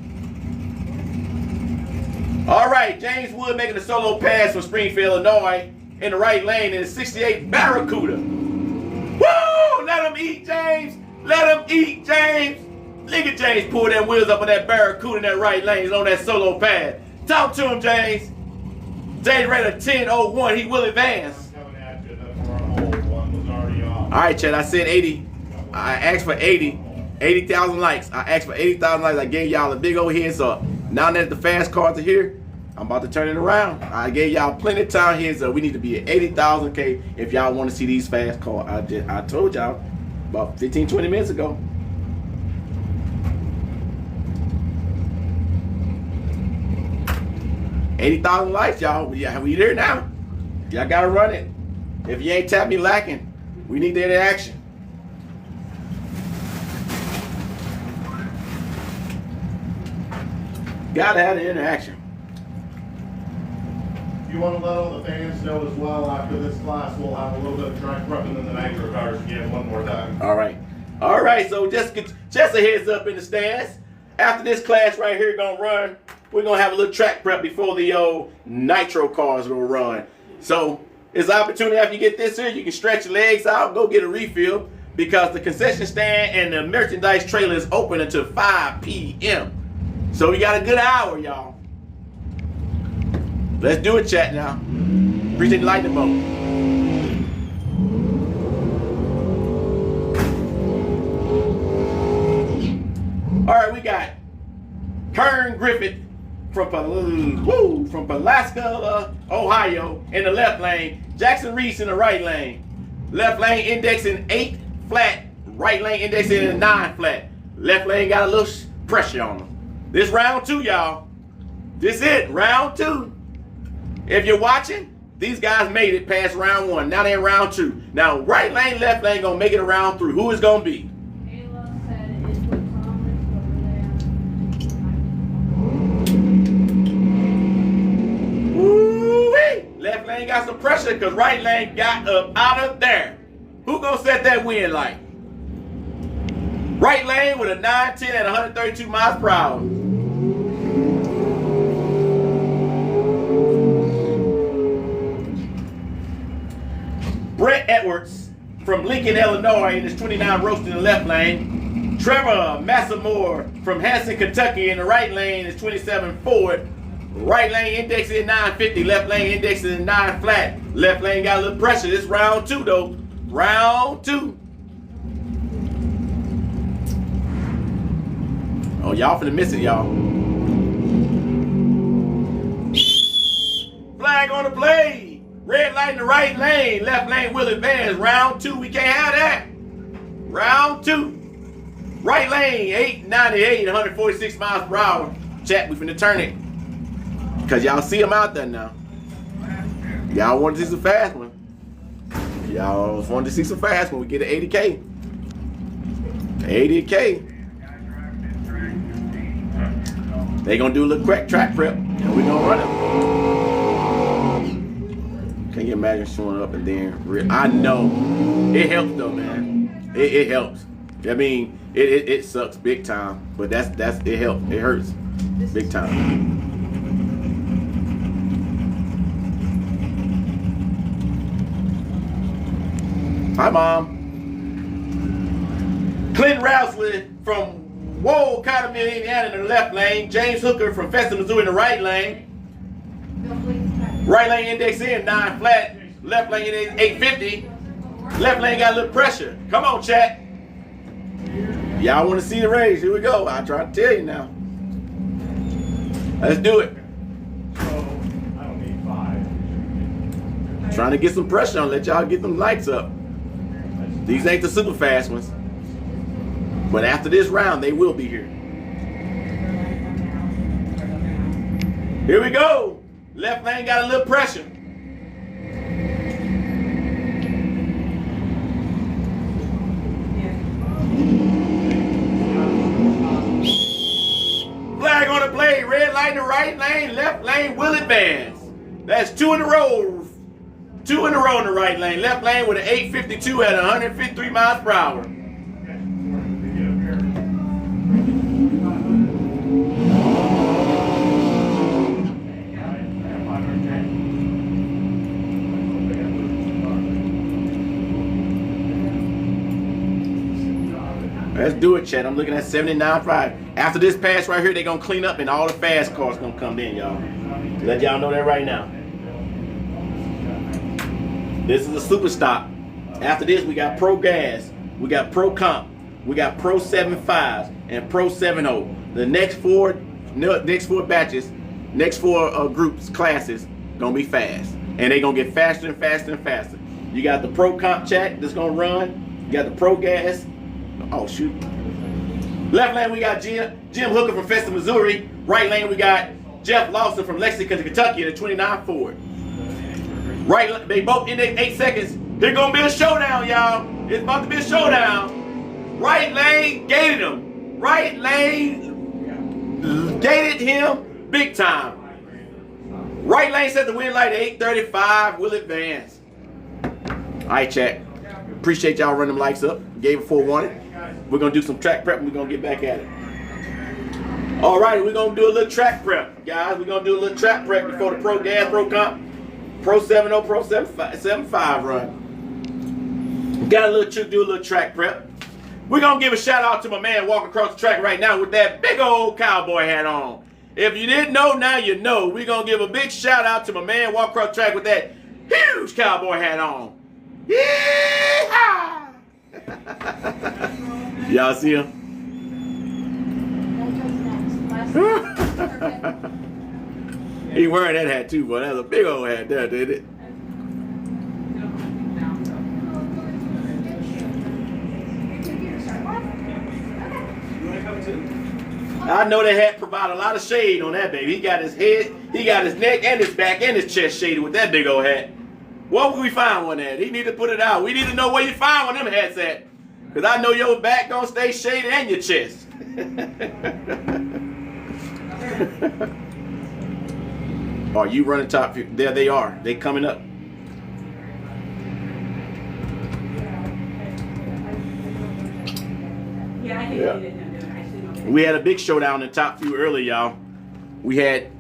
All right, James Wood making a solo pass from Springfield, Illinois in the right lane in the 68 Barracuda. Woo! Let him eat, James. Let him eat, James. Look at James pull that wheels up on that Barracuda in that right lane. He's on that solo pad. Talk to him, James. James ran a 10.01. He will advance. All right, Chad. I said 80. I asked for 80,000 likes. I asked for 80,000 likes. I gave y'all a big old heads up. Now that the fast cars are here, I'm about to turn it around. I gave y'all plenty of time heads up. We need to be at 80,000K if y'all want to see these fast cars. I told y'all about 15, 20 minutes ago. $80,000 likes, y'all. We there now. Y'all gotta run it. If you ain't tapped me lacking, we need that action. Gotta have the interaction. You want to let all the fans know as well, after this class, we'll have a little bit of track prepping in the nitro cars again one more time. All right. All right, so just a heads up in the stands. After this class right here gonna run, we're gonna have a little track prep before the old nitro cars will run. So it's an opportunity after you get this here, you can stretch your legs out, go get a refill, because the concession stand and the merchandise trailer is open until 5 p.m. So we got a good hour, y'all. Let's do it, chat now. Appreciate the lightning bolt. All right, we got Kern Griffith from Pulaski, Ohio in the left lane. Jackson Reese in the right lane. Left lane indexing 8 flat. Right lane indexing 9 flat. Left lane got a little pressure on them. This round 2, y'all. This it, round 2. If you're watching, these guys made it past round 1. Now they're in round 2. Now right lane, left lane gonna make it around 3. Who is gonna be? Ayla said it is what Thomas over there. Woo-wee! Left lane got some pressure because right lane got up out of there. Who gonna set that wind like? Right lane with a 910 at 132 miles per hour. Brett Edwards from Lincoln, Illinois in his 29 roast in the left lane. Trevor Massamore from Hanson, Kentucky in the right lane is 27 Ford. Right lane indexing at 950, left lane indexing at 9 flat. Left lane got a little pressure. This round 2 though. Round 2. Oh, y'all finna miss it, y'all. Flag on the play. Red light in the right lane. Left lane will advance. Round 2. We can't have that. Round 2. Right lane 898, 146 miles per hour. Chat, we finna turn it. Cause y'all see them out there now. Y'all want to see some fast one. Y'all want to see some fast when we get to 80K. 80K. They gonna do a little quick track prep, and we gonna run it. Can you imagine showing up and then? I know it helps though, man. It helps. I mean, it sucks big time, but that's it helps. It hurts big time. Hi, Mom. Clint Rousley from Wold, Cottonville, Indiana in the left lane. James Hooker from Festus, Missouri in the right lane. Right lane index in 9 flat. Left lane index 850. Left lane got a little pressure. Come on, chat. Y'all want to see the race? Here we go. I try to tell you now. Let's do it. So, I don't need 5. Trying to get some pressure on, let y'all get them lights up. These ain't the super fast ones. But after this round, they will be here. Here we go. Left lane got a little pressure. Flag on the play. Red light in the right lane. Left lane will advance. That's 2 in a row. 2 in a row in the right lane. Left lane with an 852 at 153 miles per hour. Let's do it, chat. I'm looking at 79.5. After this pass right here, they're going to clean up and all the fast cars going to come in, y'all. Let y'all know that right now. This is a super stop. After this, we got Pro Gas, we got Pro Comp, we got Pro 75s, and Pro 70. The next four batches, next 4 groups, classes, gonna be fast. And they gonna get faster and faster and faster. You got the Pro Comp chat that's gonna run. You got the Pro Gas. Oh, shoot. Left lane, we got Jim Hooker from Festus, Missouri. Right lane, we got Jeff Lawson from Lexington, Kentucky in a 29 Ford. Right, they both in 8 seconds. There's gonna be a showdown, y'all. It's about to be a showdown. Right lane gated him. Right lane gated him big time. Right lane set the win light at 835. Will advance. All right, chat. Appreciate y'all running them lights up. Gave it 4-1. We're gonna do some track prep and we're gonna get back at it. All right, we're gonna do a little track prep, guys. We're gonna do a little track prep before the Pro Gas Pro Comp Pro 70 Pro 75 run. Got a little do a little track prep. We're gonna give a shout out to my man walking across the track right now with that big old cowboy hat on. If you didn't know, now you know. We're gonna give a big shout out to my man walking across the track with that huge cowboy hat on. Yeah! Y'all see him? He wearing that hat too, boy. That's a big old hat there, did it? I know that hat provide a lot of shade on that baby. He got his head, he got his neck and his back and his chest shaded with that big old hat. Where would we find one at? He need to put it out. We need to know where you find one of them hats at. Because I know your back gonna stay shaded and your chest. Are you running top? There they are. They coming up. Yeah. We had a big showdown in top fuel earlier, y'all. We had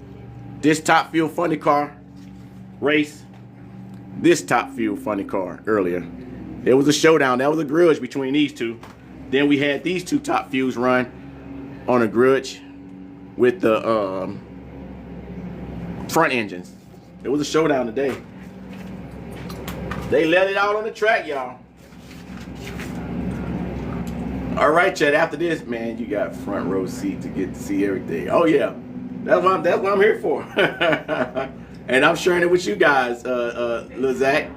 this top fuel funny car race, this top fuel funny car earlier. It was a showdown. That was a grudge between these two. Then we had these two top fuels run on a grudge with the front engines. It was a showdown today. They let it out on the track, y'all. All right, Chad. After this, man, you got front row seat to get to see everything. Oh yeah, that's what I'm here for. And I'm sharing it with you guys, Lil Zach.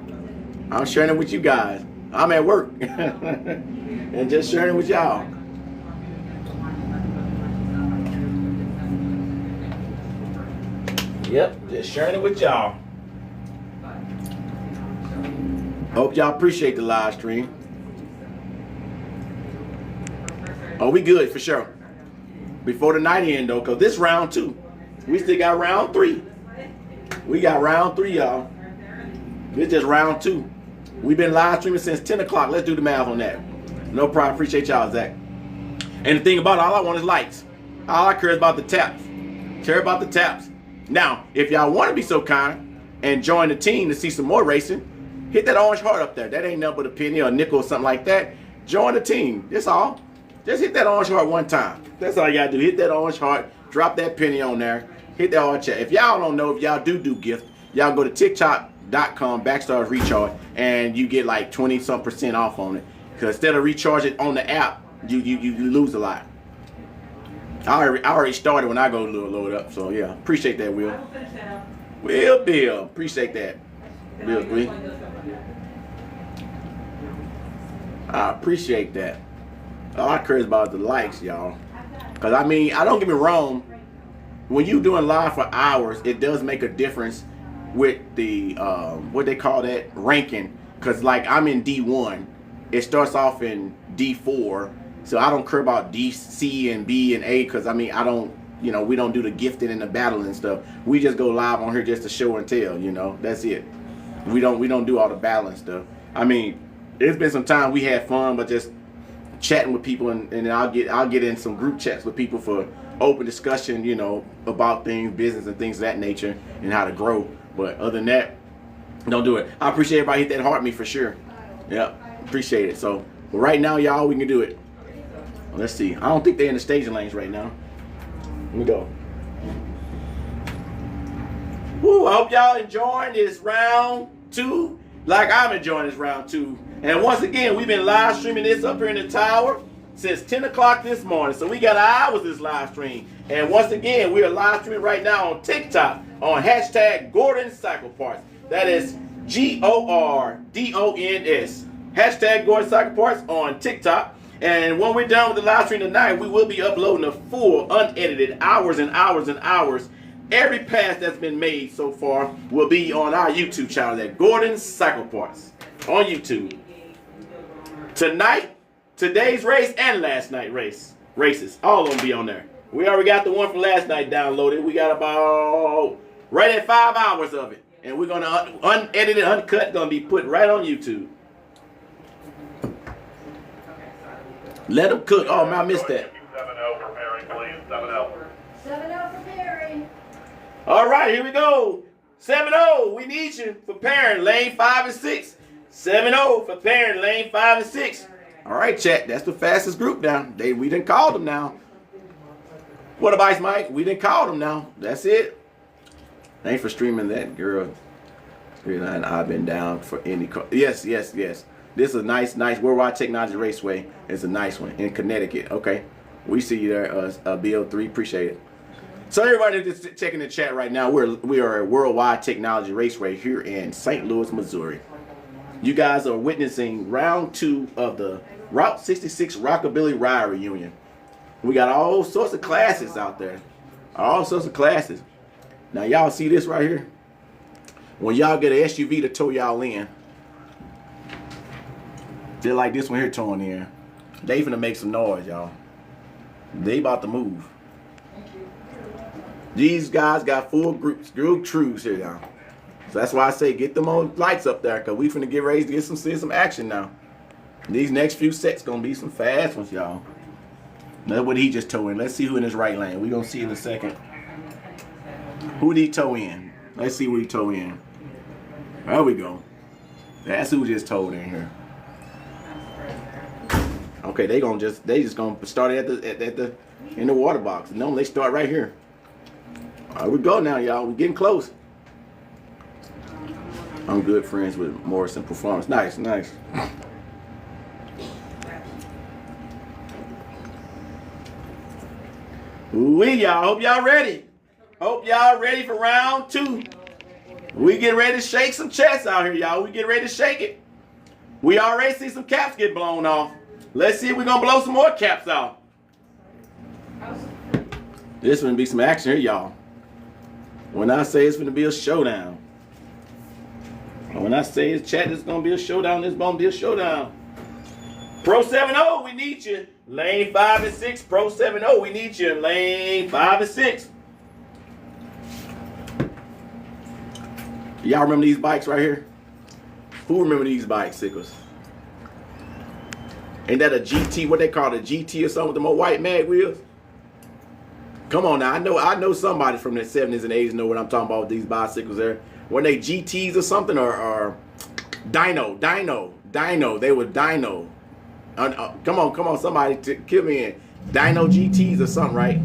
I'm sharing it with you guys. I'm at work and just sharing it with y'all. Yep, just sharing it with y'all. Hope y'all appreciate the live stream. Oh, we good for sure. Before the night end though, because this round 2. We still got round 3. We got round 3, y'all. This just round 2. We've been live streaming since 10 o'clock. Let's do the math on that. No problem. Appreciate y'all, Zach. And the thing about it, all I want is likes. All I care is about the taps. Care about the taps. Now, if y'all want to be so kind and join the team to see some more racing, hit that orange heart up there. That ain't nothing but a penny or a nickel or something like that. Join the team. That's all. Just hit that orange heart one time. That's all you gotta do. Hit that orange heart. Drop that penny on there. Hit that hard chat. If y'all don't know, if y'all do gift, y'all go to TikTok.com/recharge and you get like 20% off on it. Because instead of recharging on the app, you lose a lot. I already started when I go load up. So yeah, appreciate that, Will. Bill, appreciate that. Bill 3. I appreciate that. All I care is about the likes, y'all. Because I mean, I don't get me wrong. When you doing live for hours, it does make a difference with the what they call that, ranking. Because like I'm in D1, it starts off in D4, so I don't care about D, C, and B and A. Because I mean, I don't, we don't do the gifting and the battle and stuff. We just go live on here just to show and tell. That's it. We don't do all the battle and stuff. I mean, it's been some time we had fun, but just chatting with people, and I'll get in some group chats with people for open discussion, about things, business and things of that nature, and how to grow. But other than that, don't do it. I appreciate everybody hit that heart me for sure. Yep, appreciate it. So, but right now, y'all, we can do it. Let's see. I don't think they're in the staging lanes right now. Let me go. Woo! I hope y'all enjoying this round 2, like I'm enjoying this round 2. And once again, we've been live streaming this up here in the tower since 10 o'clock this morning. So we got hours this live stream. And once again, we are live streaming right now on TikTok on hashtag Gordon Cycle Parts. That is GORDONS. Hashtag Gordon Cycle Parts on TikTok. And when we're done with the live stream tonight, we will be uploading a full, unedited, hours and hours and hours. Every pass that's been made so far will be on our YouTube channel at Gordon Cycle Parts on YouTube. Tonight, today's race, and last night races, all of them be on there. We already got the one from last night downloaded. We got about right at 5 hours of it. And we're going to unedited, uncut, going to be put right on YouTube. Let them cook. Oh, man, I missed that. 7-0 preparing, please. 7-0. All right, here we go. 7-0, we need you for pairing lane 5 and 6. 7-0 for pairing lane 5 and 6. All right, chat, that's the fastest group now. We didn't call them now. What up, Ice Mike? We didn't call them now. That's it. Thanks for streaming that, girl. And I've been down for any car. Yes. This is a nice Worldwide Technology Raceway. It's a nice one in Connecticut. Okay. We see you there, BL3. Appreciate it. So everybody just checking the chat right now. We are at Worldwide Technology Raceway here in St. Louis, Missouri. You guys are witnessing round 2 of the Route 66 Rockabilly Ride Reunion. We got all sorts of classes out there. All sorts of classes. Now y'all see this right here? When y'all get an SUV to tow y'all in, they're like this one here towing in. They finna make some noise, y'all. They about to move. These guys got full group crews here, y'all. So that's why I say get them on lights up there, because we finna get ready to get some action now. These next few sets gonna be some fast ones, y'all. That's what he just towed in. Let's see who in his right lane. We gonna see in a second. Who did he tow in? Let's see what he towed in. There we go. That's who just towed in here. Okay, they just gonna start in the water box. No, they start right here. All right, we go now, y'all. We're getting close. I'm good friends with Morrison Performance. Nice. Y'all. Hope y'all ready. Hope y'all ready for round 2. We get ready to shake some chests out here, y'all. We get ready to shake it. We already see some caps get blown off. Let's see if we're going to blow some more caps off. This going to be some action here, y'all. When I say it's going to be a showdown. When I say it's chat, it's going to be a showdown. It's going to be a showdown. Pro 7-0, we need you. Lane 5 and 6. Pro 7-0, we need you in lane 5 and 6. Y'all remember these bikes right here? Who remember these bicycles? Ain't that a GT? What they call it, a GT or something with them old white mag wheels? Come on now, I know somebody from the 70s and 80s know what I'm talking about with these bicycles there. Weren't they GTs or something, or Dyno? They were Dyno. Come on, somebody to kill me in. Dyno GTs or something, right?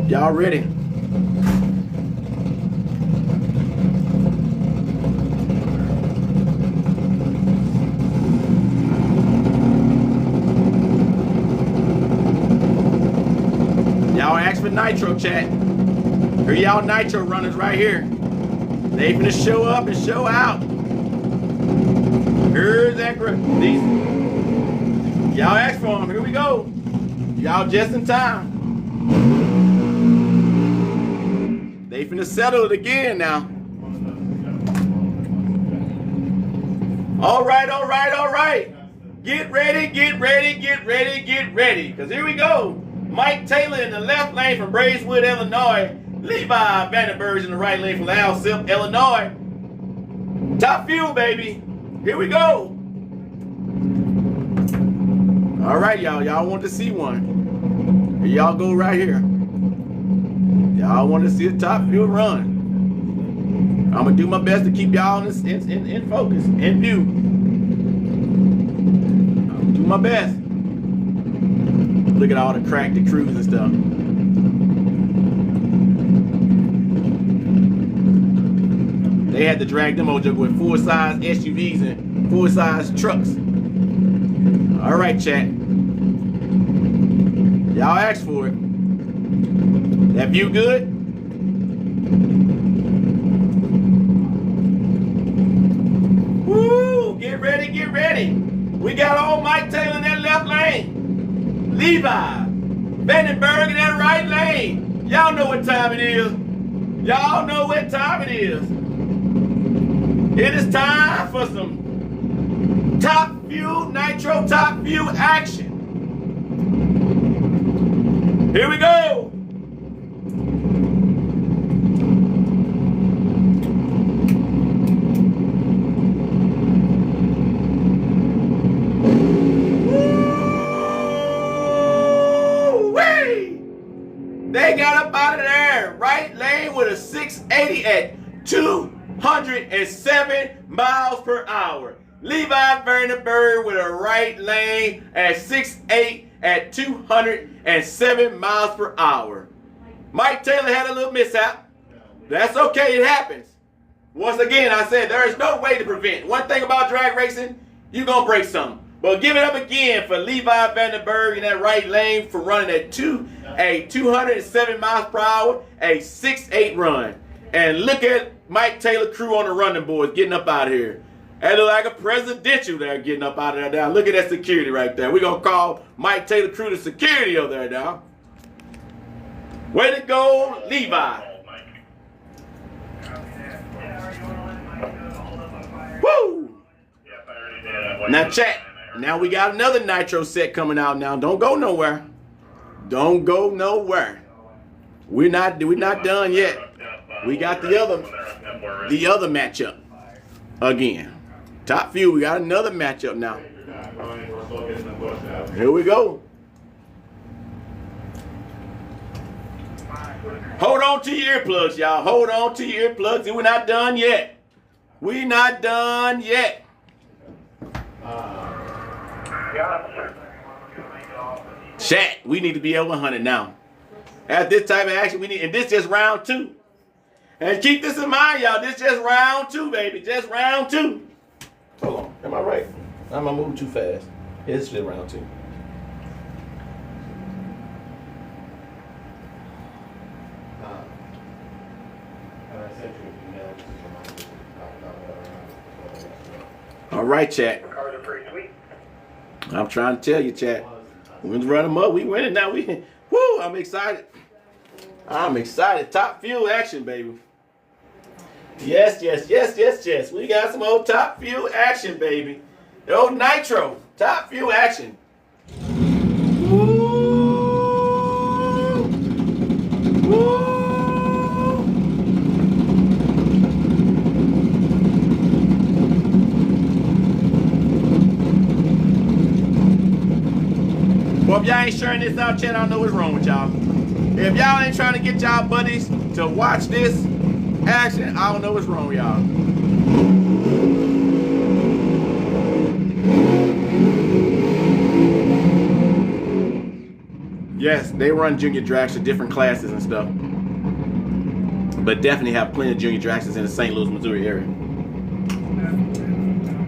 Y'all ready? Y'all ask for nitro, chat. Here y'all nitro runners right here. They finna show up and show out. Here's that group. Y'all ask for them. Here we go. Y'all just in time. They finna settle it again now. All right. Get ready. Because here we go. Mike Taylor in the left lane from Braeswood, Illinois. Levi Vandenberg in the right lane from Alsip, Illinois. Top fuel, baby. Here we go. All right, y'all. Y'all want to see one. Here y'all go right here. Y'all want to see a top fuel run. I'm going to do my best to keep y'all in focus, in view. I'm going to do my best. Look at all the cracked crews and stuff. They had to drag them over with full-size SUVs and full-size trucks. All right, chat. Y'all asked for it. That view good? Woo! Get ready. We got old Mike Taylor in that left lane. Levi Vandenberg in that right lane. Y'all know what time it is. It is time for some top fuel, nitro top fuel action. Here we go. Woo-wee! They got up out of there. Right lane with a 680 at 207 miles per hour. Levi Vandenberg with a right lane at 6'8" at 207 miles per hour. Mike Taylor had a little mishap. That's okay, it happens. Once again, I said there is no way to prevent. One thing about drag racing, you're going to break something. But give it up again for Levi Vandenberg in that right lane for running at 207 miles per hour, a 6'8" run. And look at Mike Taylor crew on the running boards getting up out of here. That look like a presidential there getting up out of there now. Look at that security right there. We're going to call Mike Taylor crew the security over there now. Way to go, Levi. Woo! Now chat. Now we got another Nitro set coming out now. Don't go nowhere. Don't go nowhere. We're not done yet. We got the other matchup again. Top Fuel, we got another matchup now. Here we go. Hold on to your earplugs, y'all. Hold on to your earplugs. We're not done yet. We're not done yet. Chat, we need to be over 100 now. At this type of action, we need, and this just round 2. And keep this in mind, y'all. This just round 2, baby. Just round 2. Hold on. Am I right? Am I moving too fast? Yeah, it's just round 2. All right, chat. I'm trying to tell you, chat. We run them up. We winning now. Woo! I'm excited. I'm excited. Top Fuel action, baby. Yes, yes, yes, yes, yes. We got some old Top Fuel action, baby. The old Nitro. Top Fuel action. Woo! Woo! Well, if y'all ain't sharing this out, chat, I don't know what's wrong with y'all. If y'all ain't trying to get y'all buddies to watch this action, I don't know what's wrong with y'all. Yes, they run junior drags for different classes and stuff. But definitely have plenty of junior drags in the St. Louis, Missouri area.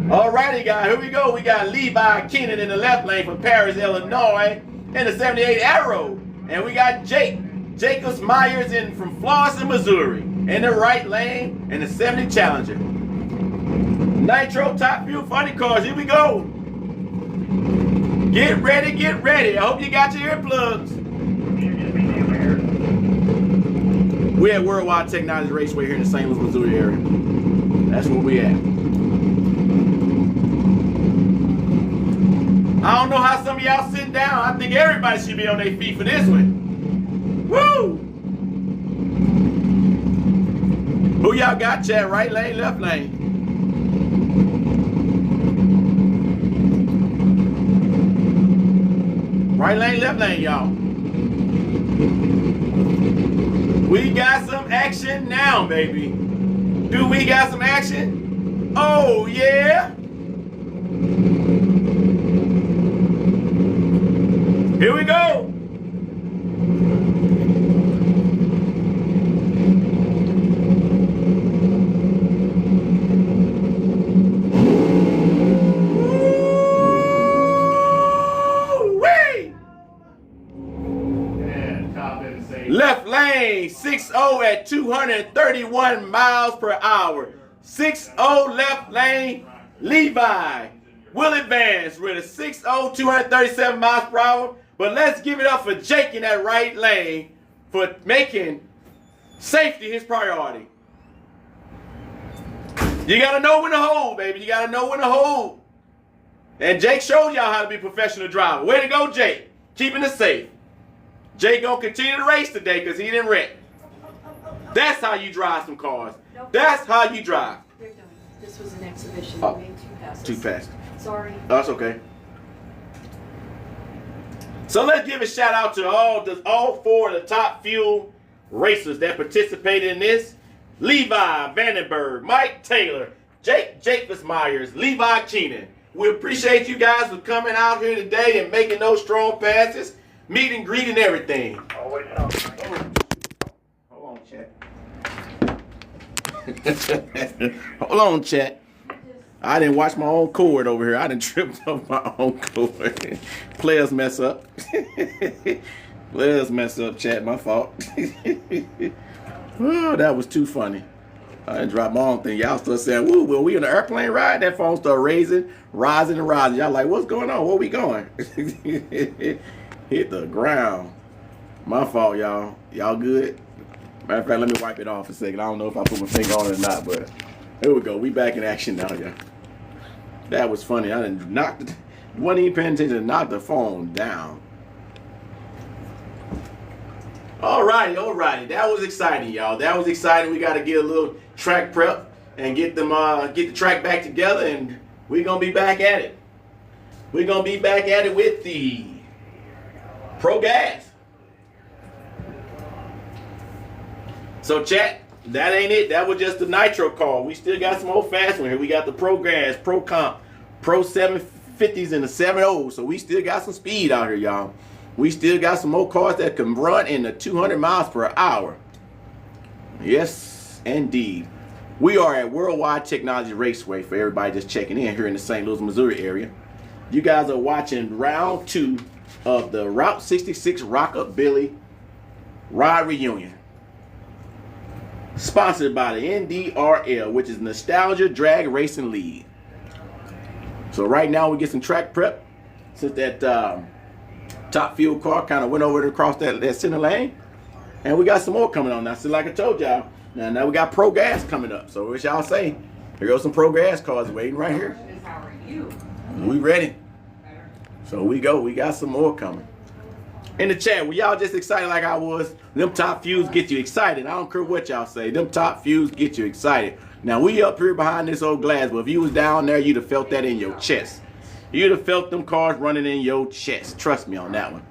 Alrighty, guys, here we go. We got Levi Keenan in the left lane from Paris, Illinois, in the 78 Arrow. And we got Jacobs Myers in from Florissant, Missouri, in the right lane, in the 70 Challenger. Nitro Top Fuel Funny Cars, here we go. Get ready, get ready. I hope you got your earplugs. We're at Worldwide Technology Raceway here in the St. Louis, Missouri area. That's where we at. I don't know how some of y'all sitting down. I think everybody should be on their feet for this one. Woo! Who y'all got, chat? Right lane, left lane? Right lane, left lane, y'all. We got some action now, baby. Do we got some action? Oh, yeah. Here we go. Woo-wee! And top end safe. Left lane, 6-0 at 231 miles per hour. 6-0 left lane, Levi will advance with a 6-0, 237 miles per hour. But let's give it up for Jake in that right lane for making safety his priority. You got to know when to hold, baby. You got to know when to hold. And Jake showed y'all how to be a professional driver. Way to go, Jake. Keeping it safe. Jay gonna continue to race today because he didn't wreck. That's how you drive some cars. That's how you drive. They're done. This was an exhibition. Oh. We made 2 passes. 2 passes. Sorry. That's okay. So let's give a shout out to all 4 of the top fuel racers that participated in this. Levi Vandenberg, Mike Taylor, Jake Jacobs Myers, Levi Keenan. We appreciate you guys for coming out here today and making those strong passes, meet and greet and everything. Always sounds like Hold on, chat. Hold on, chat. I didn't watch my own cord over here. I done tripped up my own cord. Players mess up. Players mess up, chat. My fault. Oh, that was too funny. I done dropped my own thing. Y'all still saying, woo, well, we in an airplane ride? That phone started rising and rising. Y'all like, what's going on? Where we going? Hit the ground. My fault, y'all. Y'all good? Matter of fact, let me wipe it off a second. I don't know if I put my finger on it or not, but here we go. We back in action now, y'all. That was funny. I done wasn't even paying attention to knock the phone down. Alrighty. That was exciting, y'all. That was exciting. We got to get a little track prep and get the track back together, and we're gonna be back at it. We're gonna be back at it with the Pro Gas. So, chat, that ain't it. That was just the Nitro car. We still got some old fast one here. We got the Pro Gas, Pro Comp, Pro 750s, and the 7.0. So we still got some speed out here, y'all. We still got some more cars that can run in the 200 miles per hour. Yes, indeed. We are at Worldwide Technology Raceway for everybody just checking in here in the St. Louis, Missouri area. You guys are watching round 2 of the Route 66 Rockabilly Ride Reunion. Sponsored by the NDRL, which is Nostalgia Drag Racing League. So right now we get some track prep since that top fuel car kind of went over across that center lane. And we got some more coming on now. So like I told y'all, now we got Pro Gas coming up. So what y'all say? Here goes some Pro Gas cars waiting right here. How are you? We ready. So we got some more coming. In the chat, were y'all just excited like I was? Them top fuels get you excited. I don't care what y'all say. Them top fuels get you excited. Now we up here behind this old glass, but if you was down there, you'd have felt that in your chest. You'd have felt them cars running in your chest. Trust me on that one.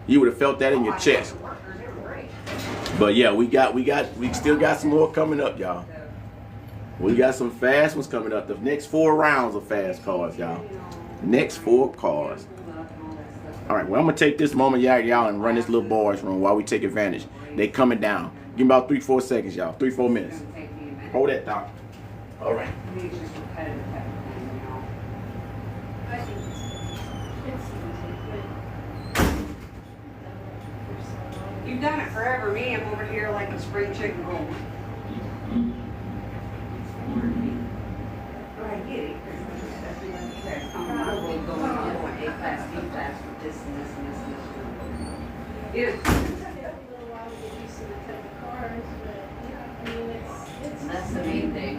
You would have felt that in your chest. But yeah, we still got some more coming up, y'all. We got some fast ones coming up. The next 4 rounds of fast cars, y'all. Next 4 cars. All right, well, I'm going to take this moment, y'all, and run this little boys room while we take advantage. They coming down. Give me about 3-4 seconds, y'all. 3-4 minutes. Hold that, Doc. All right. I think it's easy, You've done it forever. Me, I'm over here like a spring chicken roll. I get it. I will go into A class, B class with this and this and this and this. It took a little while to get used to the type of cars, but yeah, I mean, it's That's the main thing.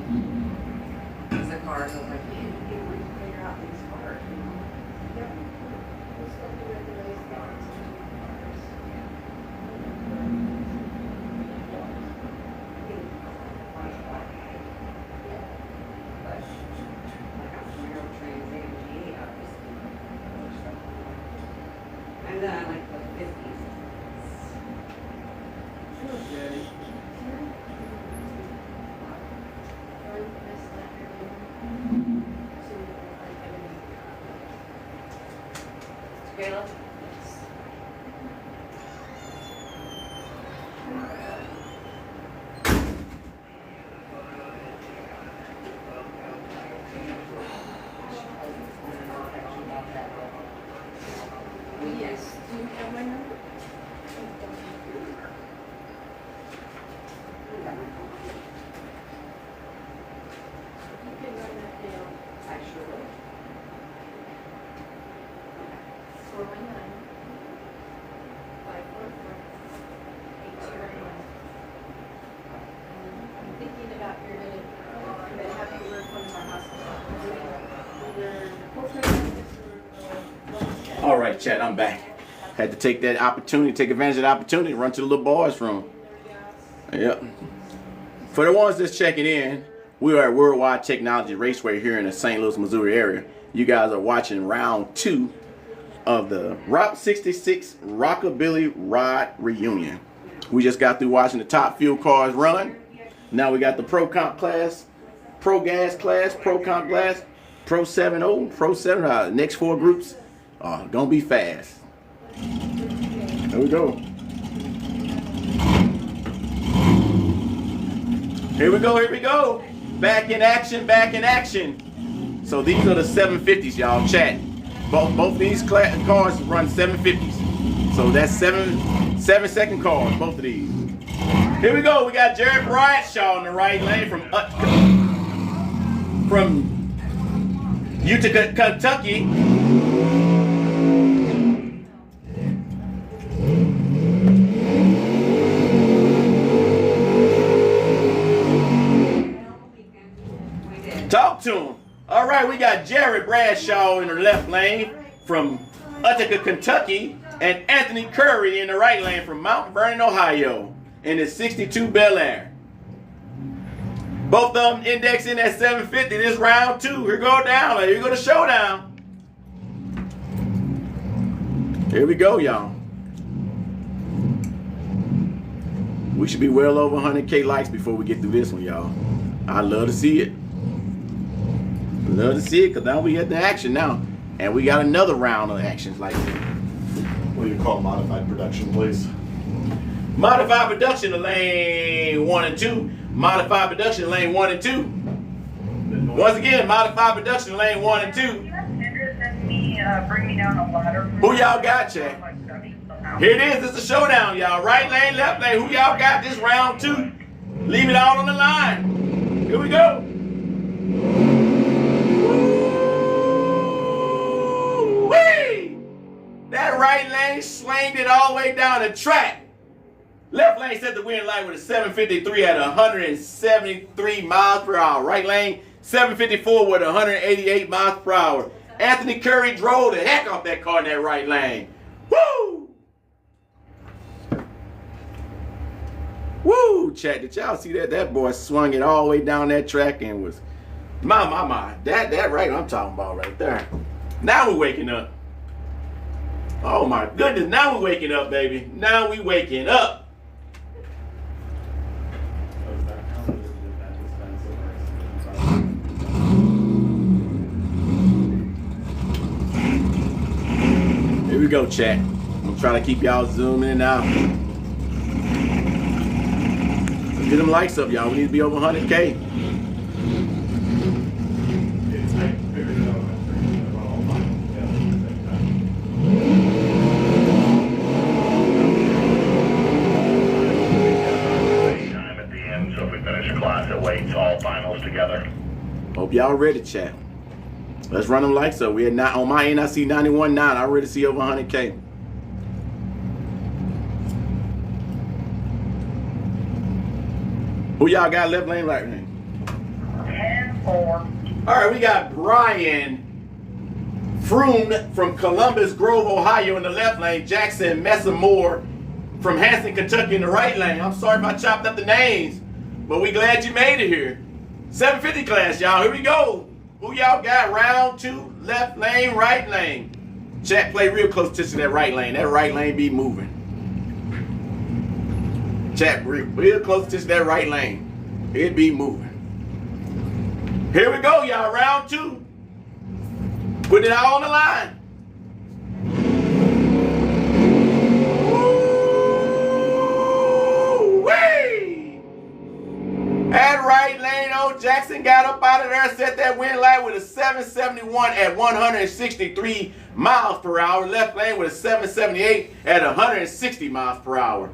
Is the cars. I was like, man, you can't really figure out these cars. Yep. We'll still do it the way it's cars. And then like the 50s. Kayla? Yes. Do you have my number? You can write that down. I sure will. 419 544 8291. I'm thinking about you're gonna have to work on our hospital. All right, chat, I'm back. Had to take that opportunity, take advantage of the opportunity, run to the little boys' room. Yep. For the ones that's checking in, we are at Worldwide Technology Raceway here in the St. Louis, Missouri area. You guys are watching round 2 of the Route 66 Rockabilly Ride Reunion. We just got through watching the top fuel cars run. Now we got the Pro Comp class, Pro Gas class, Pro Comp class, Pro 7.0, Pro 7. Next 4 groups are gonna be fast. There we go. Here we go, here we go. Back in action, back in action. So these are the 750s, y'all. Chat. Both these cars run 750s. So that's 7-second cars, both of these. Here we go. We got Jared Bradshaw in the right lane from Utica, Kentucky. Talk to him. All right, we got Jared Bradshaw in the left lane from Utica, Kentucky, and Anthony Curry in the right lane from Mount Vernon, Ohio, in the 62 Bel Air. Both of them indexing at 750. This round 2. Here go down. Here go the showdown. Here we go, y'all. We should be well over 100K likes before we get through this one, y'all. I'd love to see it. Love to see it, because now we get the action now. And we got another round of actions like this. What do you call modified production, please? Modified production to lane 1 and 2. Modified production to lane 1 and 2. Once again, modified production to lane 1 and 2. Bring me down a ladder. Who y'all got, Chad? Here it is. It's a showdown, y'all. Right lane, left lane. Who y'all got this round 2? Leave it all on the line. Here we go. Woo-wee! That right lane slanged it all the way down the track. Left lane set the win light with a 753 at 173 miles per hour. Right lane 754 with 188 miles per hour. Anthony Curry drove the heck off that car in that right lane. Woo! Woo! Chat, did y'all see that? That boy swung it all the way down that track and was my. That right I'm talking about right there. Now we're waking up. Oh my goodness, now we're waking up, baby. Now we waking up. Here we go, chat. I'm trying to keep y'all zooming in out. Let's get them likes up, y'all. We need to be over 100K. Time at the end, so if we finish class, it waits all finals together. Hope y'all ready, chat. Let's run them likes up. We at on my end, I see 91.9. I already see over 100K. Who y'all got left lane, right lane? 10-4. All right, we got Brian Froome from Columbus Grove, Ohio in the left lane. Jackson Messamore from Hanson, Kentucky in the right lane. I'm sorry if I chopped up the names, but we glad you made it here. 750 class, y'all. Here we go. Who y'all got? Round 2, left lane, right lane. Chat, play real close attention to that right lane. That right lane be moving. Chat, real close attention to that right lane. It be moving. Here we go, y'all. Round 2. Put it all on the line. Woo-wee! That right lane, old Jackson got up out of there and set that wind light with a 771 at 163 miles per hour. Left lane with a 778 at 160 miles per hour.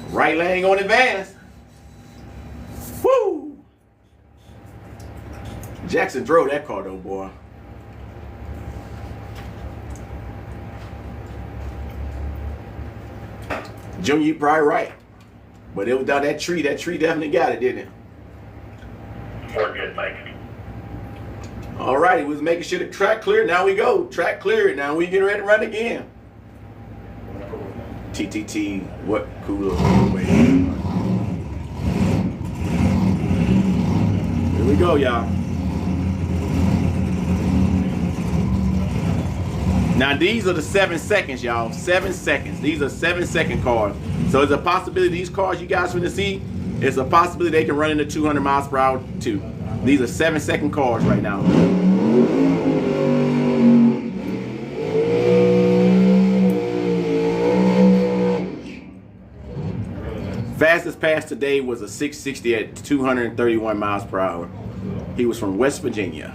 Right lane on advance. Woo! Jackson drove that car though, boy. Junior, you probably right. But it was down that tree definitely got it, didn't it? We're good, Mike. All right, we was making sure the track clear. Now we go. Track clear. Now we get ready to run again. TTT, what cooler? Wait. Here we go, y'all. Now these are the 7 seconds, y'all. 7 seconds. These are 7-second cars. So there's a possibility these cars you guys finna see, it's a possibility they can run into 200 miles per hour too. These are 7-second cars right now. Fastest pass today was a 660 at 231 miles per hour. He was from West Virginia.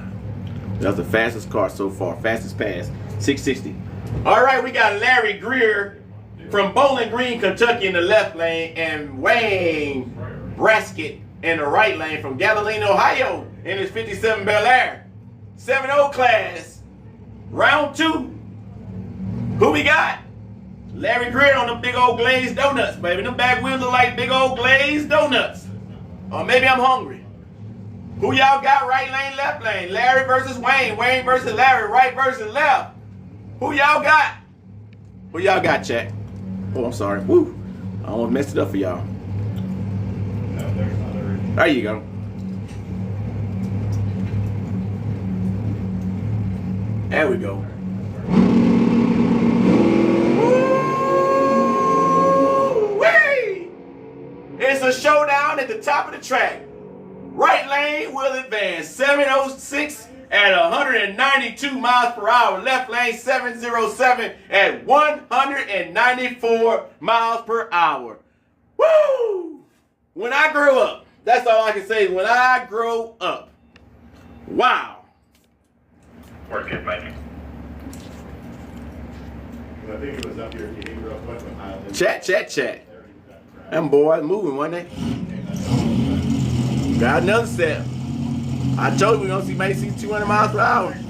That was the fastest car so far. Fastest pass, 660. All right, we got Larry Greer from Bowling Green, Kentucky in the left lane, and Wayne Braskett in the right lane from Galilee, Ohio in his 57 Bel Air. 7-0 class, round 2. Who we got? Larry Greer on them big old glazed donuts, baby. Them back wheels look like big old glazed donuts. Or maybe I'm hungry. Who y'all got right lane, left lane? Larry versus Wayne. Wayne versus Larry. Right versus left. Who y'all got? Who y'all got, chat? Oh, I'm sorry. Woo. I almost messed it up for y'all. There you go. There we go. Woo-wee! It's a showdown at the top of the track. Right lane will advance 706 at 192 miles per hour. Left lane 707 at 194 miles per hour. Woo! When I grew up, that's all I can say. When I grow up. Wow. Work it, Mike. I think it was up here. He real quick with Highland. Chat. Them boys moving, wasn't they? Got another step. I told you we're going to see maybe 200 miles per hour. And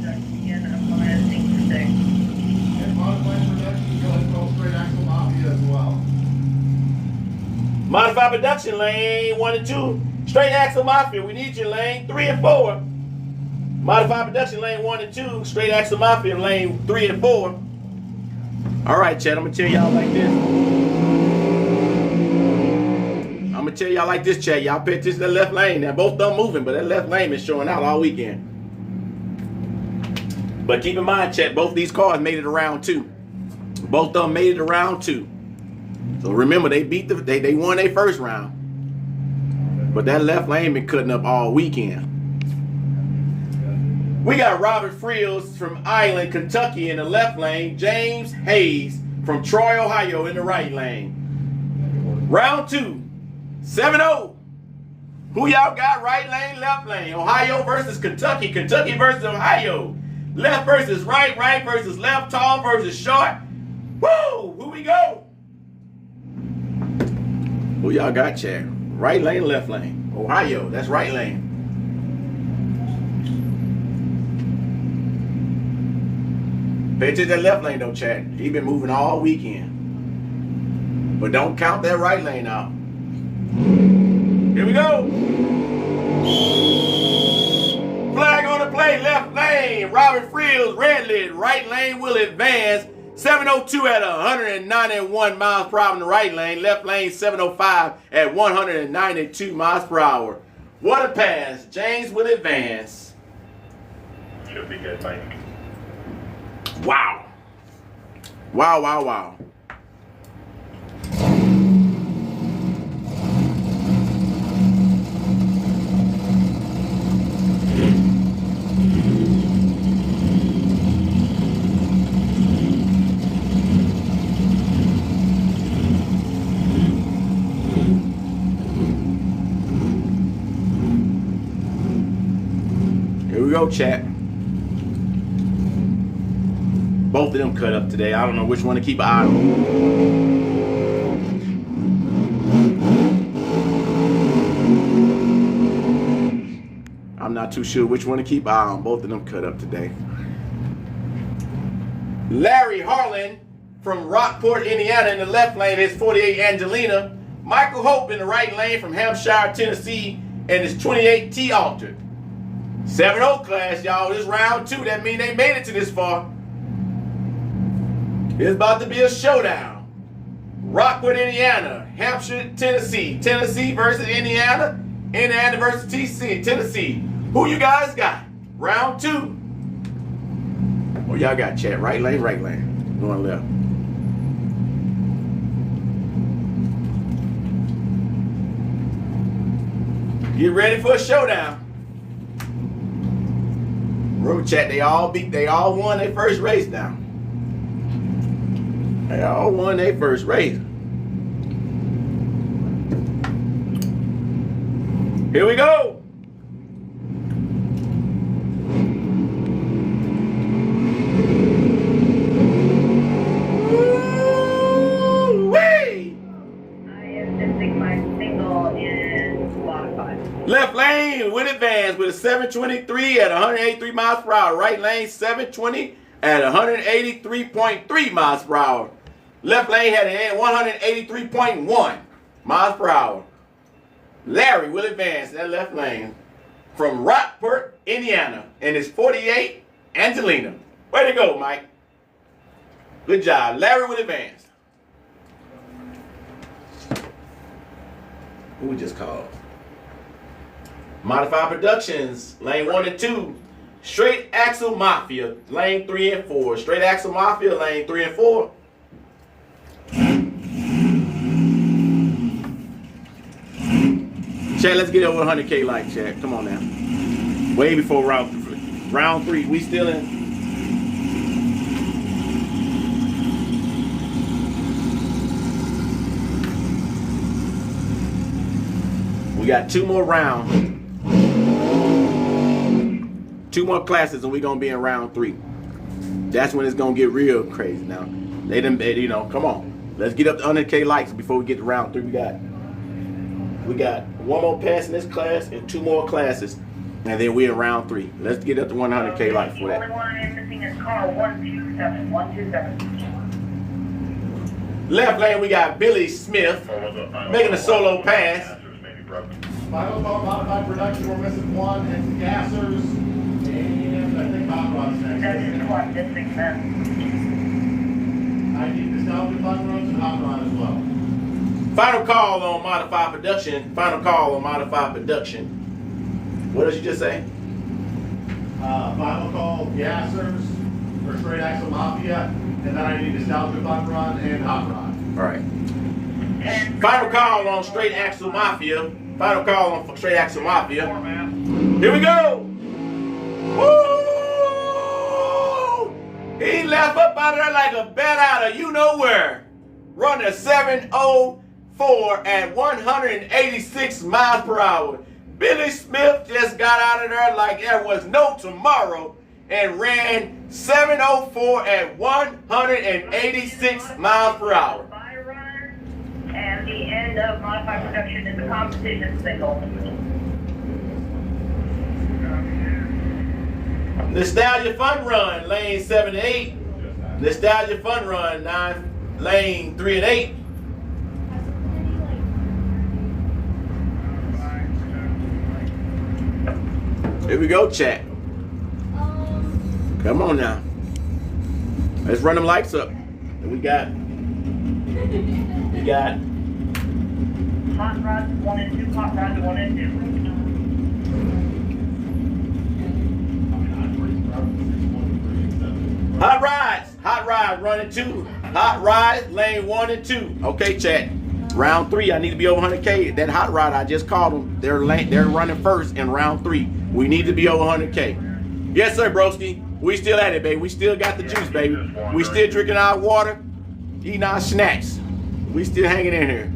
Modified Production go straight axle mafia as well. Modified Production lane 1 and 2. Straight axle mafia. We need you lane 3 and 4. Modified Production lane 1 and 2. Straight axle mafia lane 3 and 4. All right, Chad. I'm gonna tell y'all like this. I'm gonna tell y'all like this, Chad. Y'all pay attention to the left lane. Now both of them moving, but that left lane is showing out all weekend. But keep in mind, Chad, both these cars made it around 2. Both of them made it around 2. So remember, they beat they won their first round. But that left lane been cutting up all weekend. We got Robert Friels from Island, Kentucky in the left lane. James Hayes from Troy, Ohio in the right lane. Round 2, 7-0. Who y'all got right lane, left lane? Ohio versus Kentucky. Kentucky versus Ohio. Left versus right, right versus left, tall versus short. Woo! Who we go? Who y'all got, Chad? Right lane, left lane. Ohio, that's right lane. Pay attention to that left lane though, Chad. He been moving all weekend. But don't count that right lane out. Here we go. Flag on the play, left lane. Robert Friels, red lit. Right lane will advance. 702 at 191 miles per hour in the right lane. Left lane 705 at 192 miles per hour. What a pass. James will advance. Should be good, Mike. Wow. Wow, wow, wow. Here we go, chat. Both of them cut up today. I don't know which one to keep an eye on. I'm not too sure which one to keep an eye on. Both of them cut up today. Larry Harlan from Rockport, Indiana in the left lane is 48 Angelina. Michael Hope in the right lane from Hampshire, Tennessee, and his 28 T altered. 7-0 class, y'all. This round 2. That means they made it to this far. It's about to be a showdown. Rockwood, Indiana. Hampshire, Tennessee. Tennessee versus Indiana. Indiana versus Tennessee. Who you guys got? Round 2. Oh, y'all got chat. Right lane, right lane. Going left. Get ready for a showdown. Remember, chat, they all won their first race now. They all won their first race. Here we go. Left lane with advance with a 723 at 183 miles per hour. Right lane 720 at 183.3 miles per hour. Left lane had an 183.1 miles per hour. Larry will advance that left lane from Rockport, Indiana, and it's 48 Angelina. Way to go, Mike. Good job. Larry will advance. Who we just called? Modified Productions, lane 1 and 2. Straight Axle Mafia, lane 3 and 4. Straight Axle Mafia, lane 3 and 4. Chat, let's get over 100K like, chat. Come on now. Way before round 3. We still in. We got 2 more rounds. 2 more classes and we're gonna be in round 3. That's when it's gonna get real crazy now. They come on. Let's get up to 100K likes before we get to round 3. We got 1 more pass in this class and 2 more classes, and then we're in round 3. Let's get up to 100K likes for that. The only one I'm missing is car 127. 127. Left lane, we got Billy Smith making a solo pass. Final call, Modified Production, we're missing 1, and Gassers, and I think Hot Rod's next. That is what missing then. I need Nostalgia Fun Runs and Hot Rod as well. Final call on Modified Production. Final call on Modified Production. What did you just say? Final call, Gassers, or Straight Axle Mafia, and then I need Nostalgia Fun Run and Hot Rod. All right. Final call on Straight Axle Mafia. Final call on Straight Axle Mafia. Here we go. Woo! He left up out of there like a bat out of you know where. Running a 704 at 186 miles per hour. Billy Smith just got out of there like there was no tomorrow and ran 704 at 186 miles per hour. And the end of Modified Production is the competition single. Nostalgia Fun Run, lane 7 and 8. Nostalgia Fun Run, lane 3 and 8. Here we go, chat. Come on now. Let's run them lights up. We got Hot rods 1 and 2, hot rods 1 and 2. Hot rides, running 2. Hot rides, lane 1 and 2. Okay, chat. Round 3, I need to be over 100K. That hot rod, I just called them. They're running first in round 3. We need to be over 100K. Yes, sir, broski. We still at it, baby. We still got the juice, baby. We still drinking our water, eating our snacks. We still hanging in here.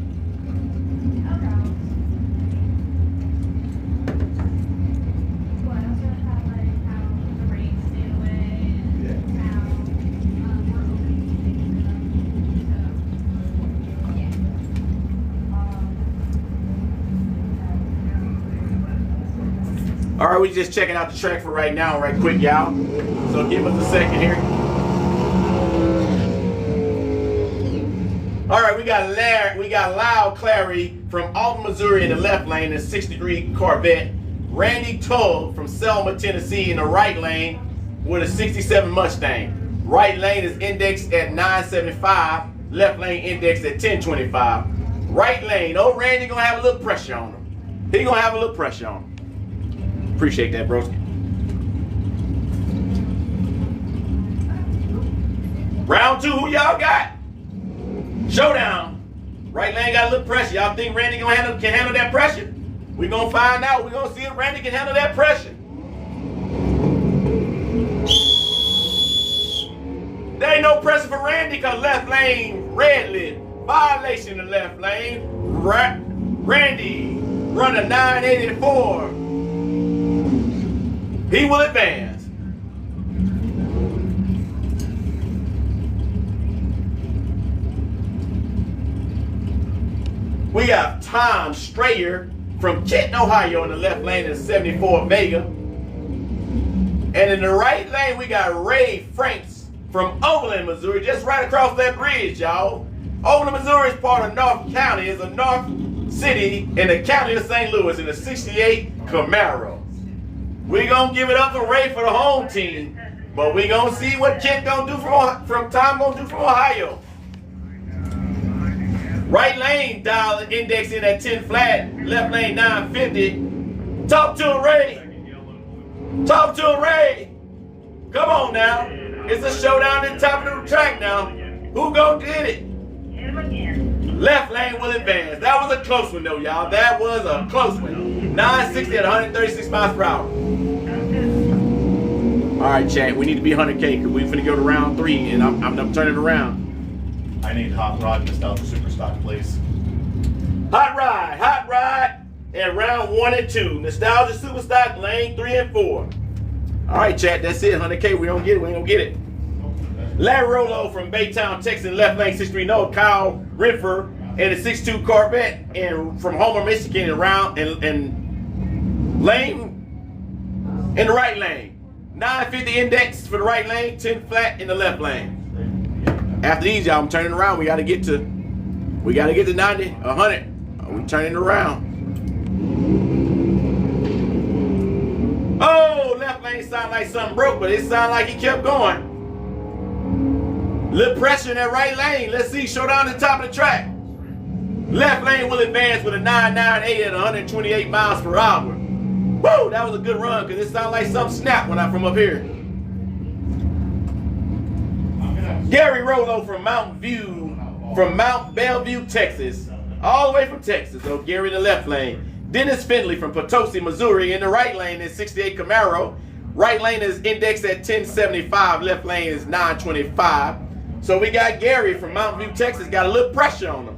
All right, we just checking out the track for right now, right quick, y'all. So give us a second here. All right, we got Lyle Clary from Alton, Missouri in the left lane, a 6-degree Corvette. Randy Tull from Selma, Tennessee in the right lane with a 67 Mustang. Right lane is indexed at 975. Left lane indexed at 1025. Right lane, old Randy gonna have a little pressure on him. He gonna have a little pressure on him. Appreciate that, broski. Round 2, who y'all got? Showdown. Right lane got a little pressure. Y'all think Randy can handle that pressure? We're gonna find out. We're gonna see if Randy can handle that pressure. There ain't no pressure for Randy because left lane, red lit. Violation in the left lane. Randy run a 984. He will advance. We have Tom Strayer from Kenton, Ohio in the left lane in 74 Vega. And in the right lane, we got Ray Franks from Overland, Missouri, just right across that bridge, y'all. Overland, Missouri is part of North County. It's a North City in the county of St. Louis in a 68 Camaro. We're going to give it up for Ray for the home team, but we're going to see what Kent going to do from Tom going to do from Ohio. Right lane dial index in at 10 flat, left lane 950. Talk to him, Ray. Talk to him, Ray. Come on now. It's a showdown at the top of the track now. Who gon' get it? Left lane will advance. That was a close one though, y'all. That was a close one. 960 at 136 miles per hour. All right, chat. We need to be 100K because we finna go to round 3 and I'm turning around. I need Hot Rod Nostalgia Superstock, please. Hot ride, and round 1 and 2. Nostalgia Superstock, lane 3 and 4. All right, chat, that's it. 100K, we don't get it, we ain't gonna get it. Larry Rolo from Baytown, Texas, left lane 630. Kyle Rinfer in a 6'2 Corvette, and from Homer, Michigan, and lane in the right lane. 950 index for the right lane, 10 flat in the left lane. After these, y'all, I'm turning around. We gotta get to 90, 100. We turning around. Oh, left lane sound like something broke, but it sounded like he kept going. Little pressure in that right lane. Let's see, showdown at the top of the track. Left lane will advance with a 998 at 128 miles per hour. Woo, that was a good run because it sounded like something snapped when I'm from up here. Gary Rolo from Mount Bellevue, Texas. All the way from Texas. So Gary in the left lane. Dennis Findley from Potosi, Missouri in the right lane is 68 Camaro. Right lane is indexed at 1075. Left lane is 925. So we got Gary from Mountain View, Texas. Got a little pressure on him.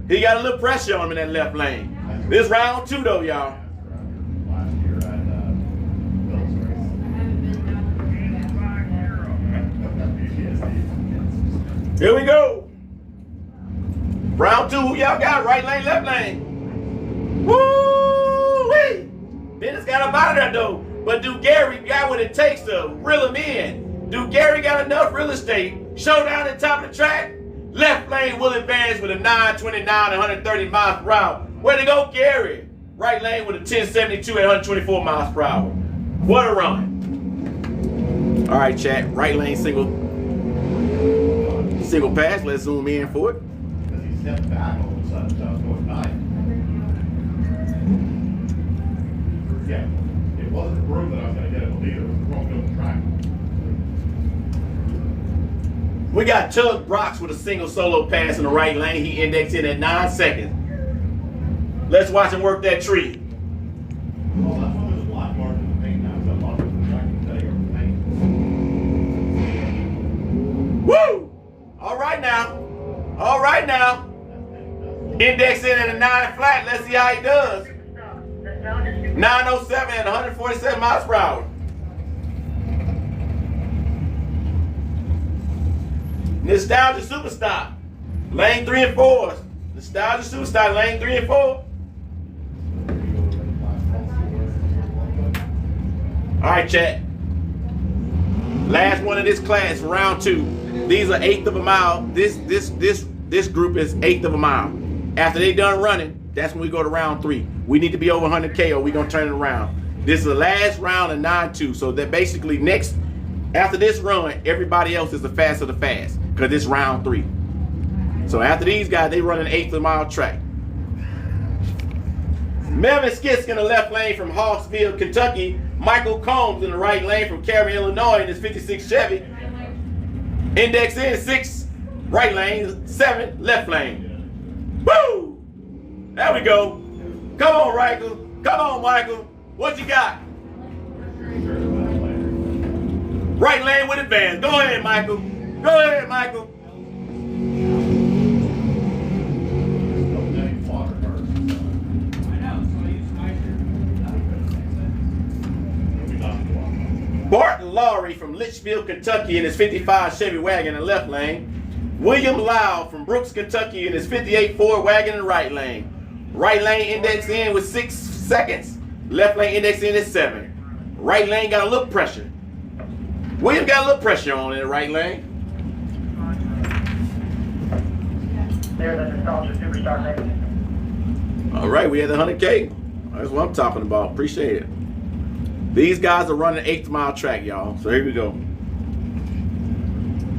He got a little pressure on him in that left lane. This round 2 though, y'all. Here we go. Round 2, who y'all got? Right lane, left lane. Woo-wee! Dennis got up out of there though. But do Gary got what it takes to reel him in? Do Gary got enough real estate? Showdown at the top of the track. Left lane will advance with a 929 at 130 miles per hour. Where to go, Gary? Right lane with a 1072 at 124 miles per hour. What a run. All right, chat. Right lane single pass. Let's zoom in for it. Because he stepped back all of a sudden, so I was going by. Yeah, it wasn't the broom that I was going to get it with either. It was the wrong field track. We got Tug Brox with a single solo pass in the right lane. He indexed in at 9 seconds. Let's watch him work that tree. Well, that's why there's a lot more in the paint now. There's a lot of the track today over the paint. Woo! All right now. All right now. Index in at a 9 flat. Let's see how he does. 907 at 147 miles per hour. Nostalgia Superstar. Lane 3 and 4. Nostalgia Superstar, lane 3 and 4. All right, chat. Last one of this class, round 2. These are 1/8 of a mile. This group is 1/8 of a mile. After they done running, that's when we go to round 3. We need to be over 100K or we gonna turn it around. This is the last round of 9-2. So that basically after this run, everybody else is the fast of the fast because it's round 3. So after these guys, they run an 1/8 mile track. Melvin Skisk in the left lane from Hawksville, Kentucky. Michael Combs in the right lane from Cary, Illinois in his 56 Chevy. Index in 6, right lane, 7, left lane. Woo! There we go. Come on, Michael. Come on, Michael. What you got? Right lane with advance. Go ahead, Michael. Go ahead, Michael. Bart Lowry from Litchfield, Kentucky in his 55 Chevy wagon in the left lane. William Lau from Brooks, Kentucky in his 58 Ford wagon in the right lane. Right lane index in with 6 seconds. Left lane index in is 7. Right lane got a little pressure. William got a little pressure on in the right lane. There's a nostalgia superstar next. All right, we had the 100K. That's what I'm talking about. Appreciate it. These guys are running 1/8 mile track, y'all. So here we go.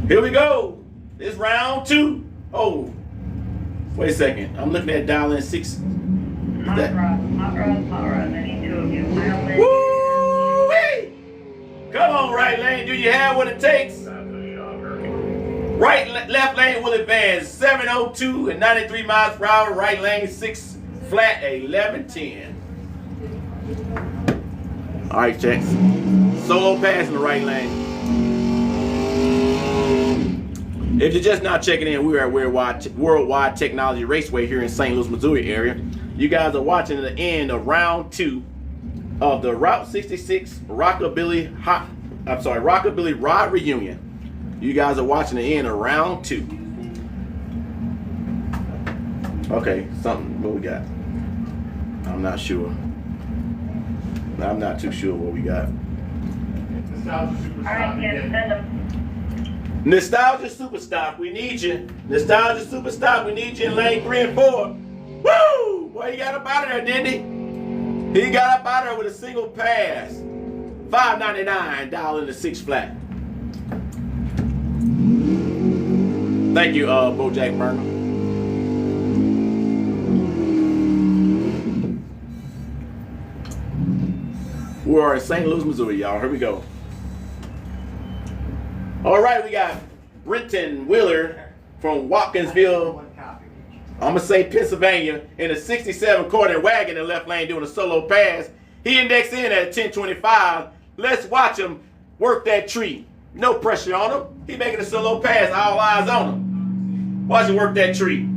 Here we go. It's round 2. Oh, wait a second. I'm looking at dial in 6. Hot rod. I need 2 of you. Woo-wee! Come on, right lane. Do you have what it takes? Left lane will advance 702 and 93 miles per hour. Right lane 6 flat 1110. All right, checks. Solo pass in the right lane. If you're just not checking in, we are at Worldwide Technology Raceway here in St. Louis, Missouri area. You guys are watching the end of round 2 of the Route 66 Rockabilly Rod Reunion. You guys are watching the end of round 2. Okay, what we got? I'm not sure. I'm not too sure what we got. Nostalgia Superstop, we need you. Nostalgia Superstop, we need you in lane 3 and 4. Woo! Boy, he got up out of there, didn't he? He got up out of there with a single pass. $5.99 dial in the 6 flat. Thank you, Bojack Burner. We are in St. Louis, Missouri, y'all. Here we go. All right, we got Brenton Wheeler from Watkinsville, I'm going to say Pennsylvania, in a 67 Cornet wagon in the left lane doing a solo pass. He indexed in at 1025. Let's watch him work that tree. No pressure on him. He making a solo pass. All eyes on him. Watch him work that tree.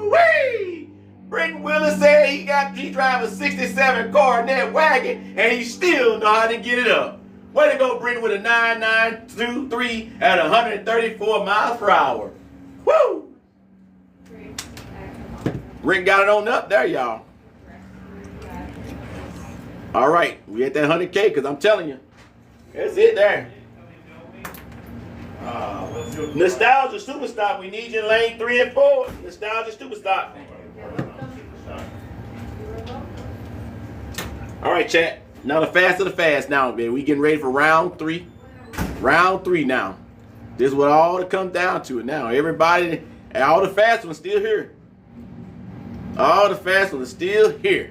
Woo-wee! Brenton Wheeler said he drive a 67 Cornet wagon and he still know how to get it up. Way to go, Brenton, with a 9923 at 134 miles per hour. Woo! Brenton got it on up there, y'all. All right, we at that 100K because I'm telling you, that's it there. Nostalgia Superstop, we need you in lane 3 and 4. Nostalgia Superstop. All right, chat. Now the fast of the fast now, man. We getting ready for round 3. Round 3 now. This is what all it comes down to now. Everybody, all the fast ones still here. All the fast ones are still here.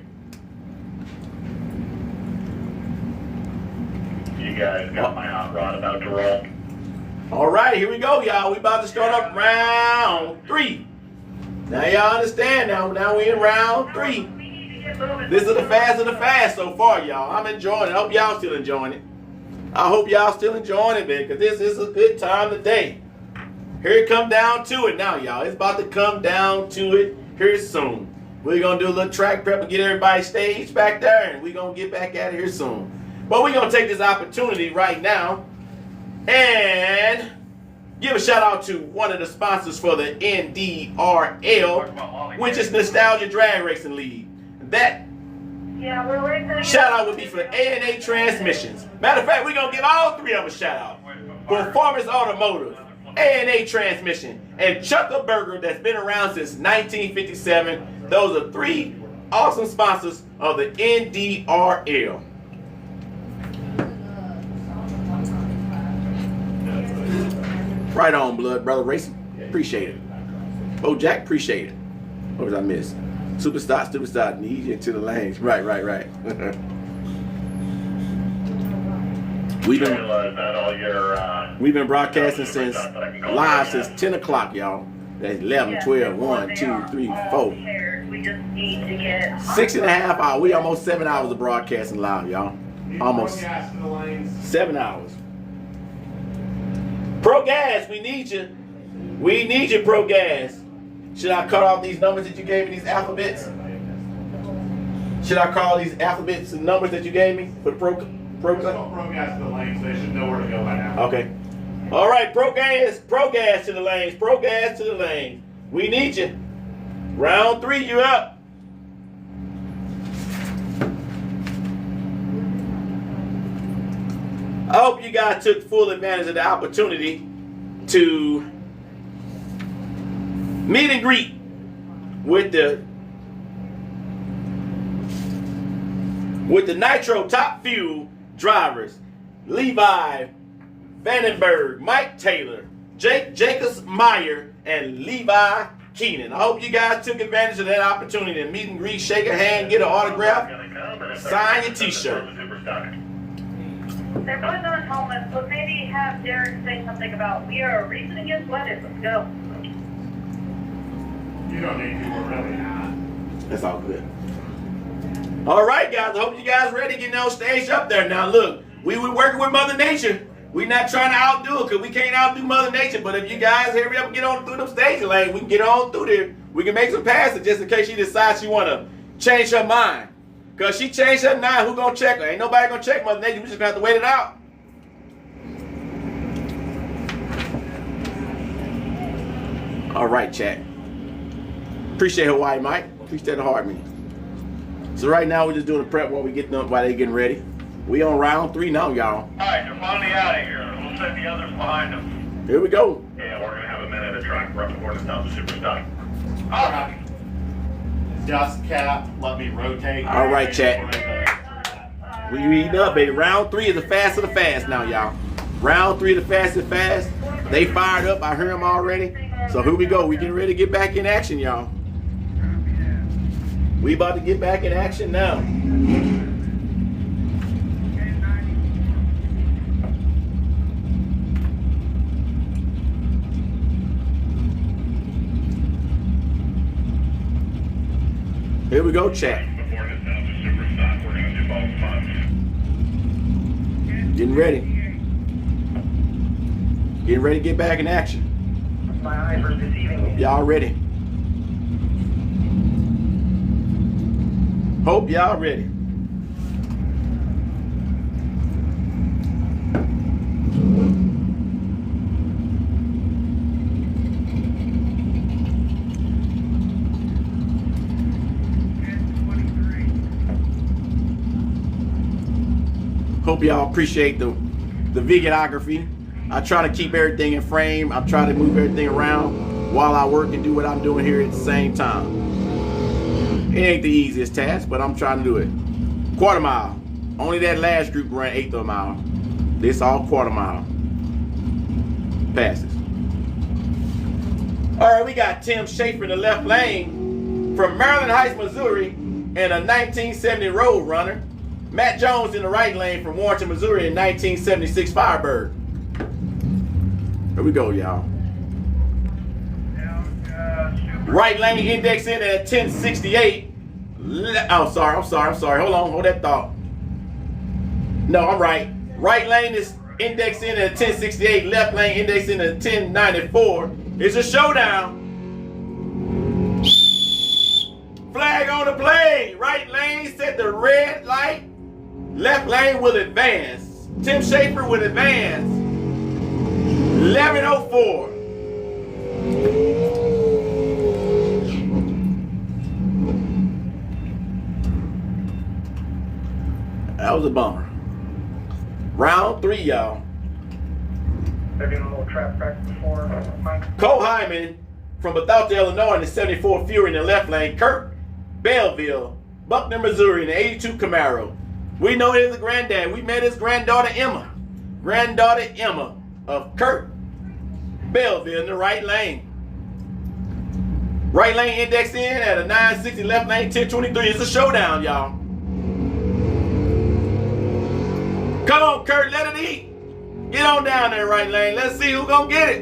You guys got my hot rod about to roll. All right, here we go, y'all. We about to start up round 3. Now y'all understand now. Now we in round 3. This is the fast of the fast so far, y'all. I'm enjoying it. I hope y'all still enjoying it. I hope y'all still enjoying it, man, because this is a good time today. Here it come down to it now, y'all. It's about to come down to it here soon. We're going to do a little track prep and get everybody staged back there, and we're going to get back at it here soon. But we're going to take this opportunity right now and give a shout out to one of the sponsors for the NDRL, which is Nostalgia Drag Racing League. That shout out would be for A&A Transmissions. Matter of fact, we're going to give all 3 of them a shout out. Performance Automotive, A&A transmission, and Chucker Burger that's been around since 1957. Those are 3 awesome sponsors of the NDRL. Right on, blood brother racing. Appreciate it. Oh, Jack, appreciate it. What was I miss? Superstar, need you into the lanes. Right. We've been broadcasting since 10 o'clock, y'all. That's 11, 12, 1, 2, 3, 4. We just need to get 6.5 hours. We almost 7 hours of broadcasting live, y'all. Almost 7 hours. Pro Gas, we need you. We need you, Pro Gas. Should I cut off these numbers that you gave me, these alphabets? Should I call these alphabets the numbers that you gave me for the Pro Gas? Pro Gas to the lanes. They should know where to go by now. Okay. All right, Pro Gas to the lanes. Pro Gas to the lanes. We need you. Round 3, you up. I hope you guys took full advantage of the opportunity to meet and greet with the Nitro Top Fuel drivers. Levi Vandenberg, Mike Taylor, Jake Jacobs Meyer, and Levi Keenan. I hope you guys took advantage of that opportunity to meet and greet, shake a hand, get an autograph, sign your t-shirt. They're both on helmets, but maybe have Derek say something about we are racing against weather. Let's go. You don't need to, we're ready. That's all good. All right, guys. I hope you guys ready to get on stage up there. Now, look, we were working with Mother Nature. We're not trying to outdo it because we can't outdo Mother Nature. But if you guys hurry up and get on through them stage lanes, we can get on through there. We can make some passes just in case she decides she want to change her mind. Because she changed her mind, who going to check her? Ain't nobody going to check Mother Nature. We just have to wait it out. All right, chat. Appreciate Hawaii, Mike. Appreciate the hard man. So right now we're just doing the prep while we get them, while they getting ready. We on round 3 now, y'all. All right, they're finally out of here. We'll set the others behind them. Here we go. Yeah, we're gonna have a minute of track prep before it's down to super stock. All right. Dust cap, let me rotate. All right, chat. We eating up, baby. Round 3 is the fast of the fast now, y'all. Round 3 of the fast of the fast. They fired up. I heard them already. So here we go. We getting ready to get back in action, y'all. We about to get back in action now. Here we go, chat. Before it's down to super stock, we're gonna do both spots. Getting ready. Getting ready to get back in action. My eyes are deceiving me. Y'all ready? Hope y'all ready. Hope y'all appreciate the videography. I try to keep everything in frame. I try to move everything around while I work and do what I'm doing here at the same time. It ain't the easiest task, but I'm trying to do it. Quarter mile. Only that last group ran 1/8 of a mile. This all quarter mile passes. All right, we got Tim Schaefer in the left lane from Maryland Heights, Missouri, and a 1970 Road Runner. Matt Jones in the right lane from Warrenton, Missouri in 1976 Firebird. Here we go, y'all. Right lane index in at 1068. I'm sorry. Hold on, hold that thought. No, I'm right. Right lane is indexed in at 1068. Left lane indexed in at 1094. It's a showdown. Flag on the play. Right lane set the red light. Left lane will advance. Tim Schaefer will advance. 11:04. That was a bummer. Round 3, y'all. They're doing a little trap practice before Mike. Cole Hyman from Bethesda, Illinois in the 74 Fury in the left lane. Kurt Belleville, Buckner, Missouri in the 82 Camaro. We know he's a granddad. We met his granddaughter Emma. Granddaughter Emma of Kurt Belleville in the right lane. Right lane index in at a 960, left lane 1023. It's a showdown, y'all. Come on, Kurt, let it eat. Get on down there, right lane. Let's see who's gonna get it.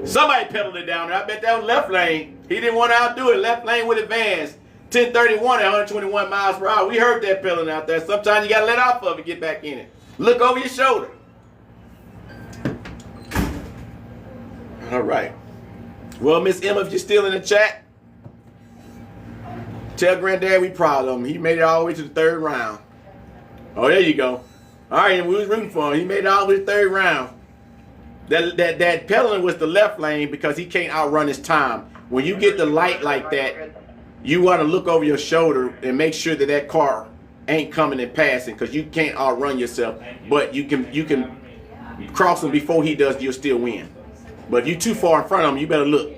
Somebody pedaled it down there. I bet that was left lane. He didn't want to outdo it. Left lane with advance. 1031 at 121 miles per hour. We heard that pedaling out there. Sometimes you gotta let off of it, get back in it. Look over your shoulder. All right. Well, Miss Emma, if you're still in the chat, tell Granddad we proud of him. He made it all the way to the third round. Oh, there you go. All right, and we was rooting for him. He made it all the way to the third round. That pedaling was the left lane because he can't outrun his time. When you get the light like that, you want to look over your shoulder and make sure that that car ain't coming and passing, because you can't outrun yourself. But you can cross him before he does. You'll still win. But if you're too far in front of him, you better look.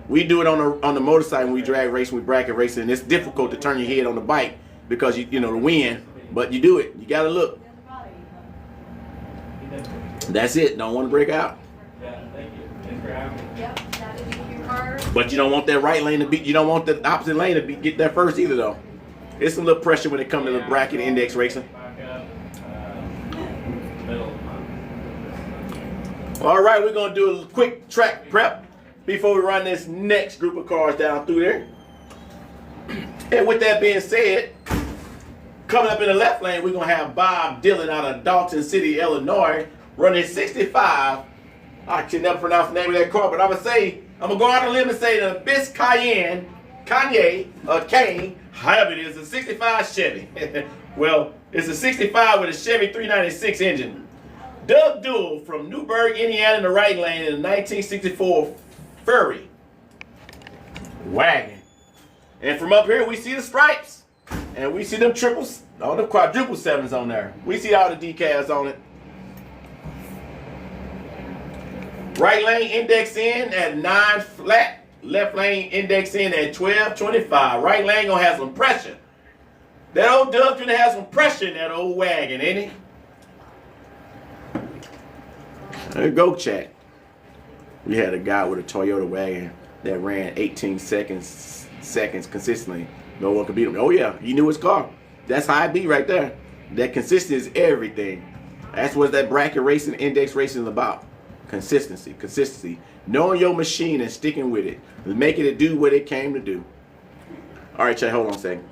We do it on the motorcycle when we drag racing, we bracket racing, and it's difficult to turn your head on the bike because you know the wind. But you do it. You gotta look. That's it. Don't want to break out. But you don't want that right lane to beat. You don't want the opposite lane to get there first either, though. It's some little pressure when it comes to the bracket index racing. All right, we're gonna do a quick track prep before we run this next group of cars down through there. And with that being said, coming up in the left lane, we're gonna have Bob Dillon out of Dalton City, Illinois, running 65. I can never pronounce the name of that car, but I'm gonna go out on a limb and say the Biscayne, Kane, however it is, a 65 Chevy. Well, it's a 65 with a Chevy 396 engine. Doug Duell from Newburgh, Indiana in the right lane in the 1964 Fury wagon. And from up here, we see the stripes. And we see them triples, all the quadruple sevens on there. We see all the decals on it. Right lane index in at 9 flat. Left lane index in at 1225. Right lane gonna have some pressure. That old Doug's gonna have some pressure in that old wagon, ain't he? There you go, chat. We had a guy with a Toyota wagon that ran 18 seconds consistently. No one could beat him. Oh yeah, he knew his car. That's how it be right there. That consistency is everything. That's what that bracket racing, index racing is about. Consistency. Knowing your machine and sticking with it. Making it do what it came to do. All right, chat, hold on a second.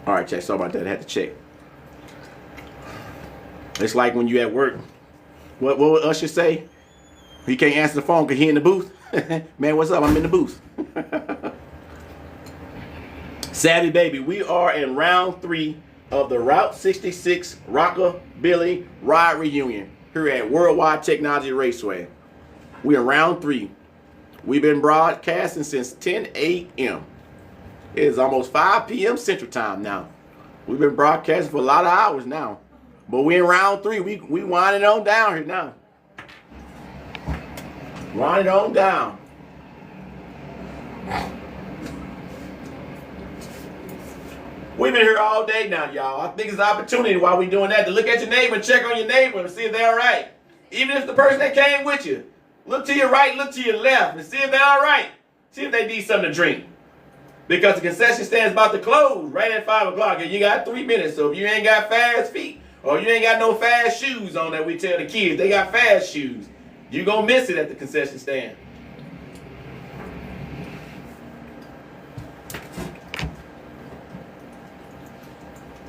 All right, chat, sorry about that. I had to check. It's like when you at work. What would Usher say? He can't answer the phone because he in the booth. Man, what's up? I'm in the booth. Savvy baby, we are in round 3 of the Route 66 Rockabilly Ride Reunion here at Worldwide Technology Raceway. We're in round 3. We've been broadcasting since 10 a.m. It is almost 5 p.m. Central Time now. We've been broadcasting for a lot of hours now. But we're in round 3. We winding on down here now. Winding on down. We've been here all day now, y'all. I think it's an opportunity while we're doing that to look at your neighbor and check on your neighbor and see if they're all right. Even if it's the person that came with you. Look to your right, look to your left, and see if they're all right. See if they need something to drink. Because the concession stand is about to close right at 5 o'clock, and you got 3 minutes. So if you ain't got fast feet, or you ain't got no fast shoes on that, we tell the kids they got fast shoes. You're going to miss it at the concession stand.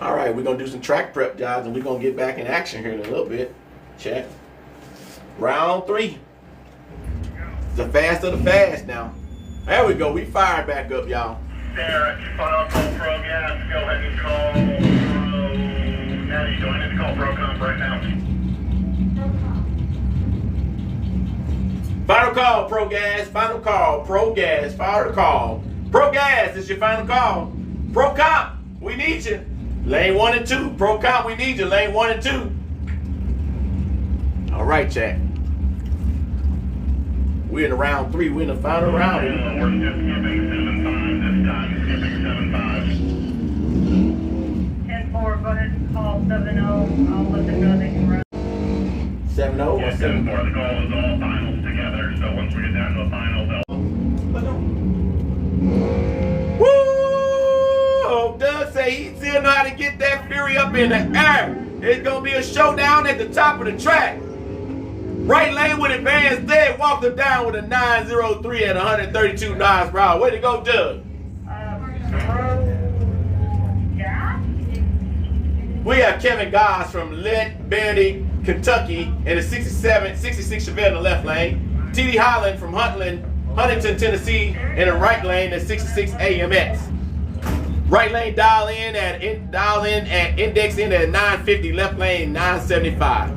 All right, we're going to do some track prep jobs, and we're going to get back in action here in a little bit. Check. Round 3. The fast of the fast now. There we go. We fired back up, y'all. Derek, final call pro gas. Go ahead and call pro. Now you go ahead and call pro comp right now. Final call, Pro Gas. Final call, Pro Gas. Final call. Pro Gas, it's your final call. Pro Comp, we need you. Lane 1 and 2. Pro Comp, we need you. Lane 1 and 2. All right, chat. We're in round 3. We're in the final round. We're just skipping 7-5 this time. Skipping 7-5. 10-4, go ahead and call 7-0. I'll let them know they can run. 7-0 or Yeah, 7? 10-4. The goal is all finals together. So once we get down to a final, they'll. Woo! Doug say he still know how to get that fury up in the air. It's gonna be a showdown at the top of the track. Right lane with advance dead, walked him down with a 903 at 132 miles per hour. Way to go, Doug. Yeah? We have Kevin Goss from Leadberry, Kentucky, in the 66 Chevelle in the left lane. T.D. Holland from Huntington, Tennessee, in the right lane, the 66 AMX. Right lane dial in at index in at 950, left lane 975.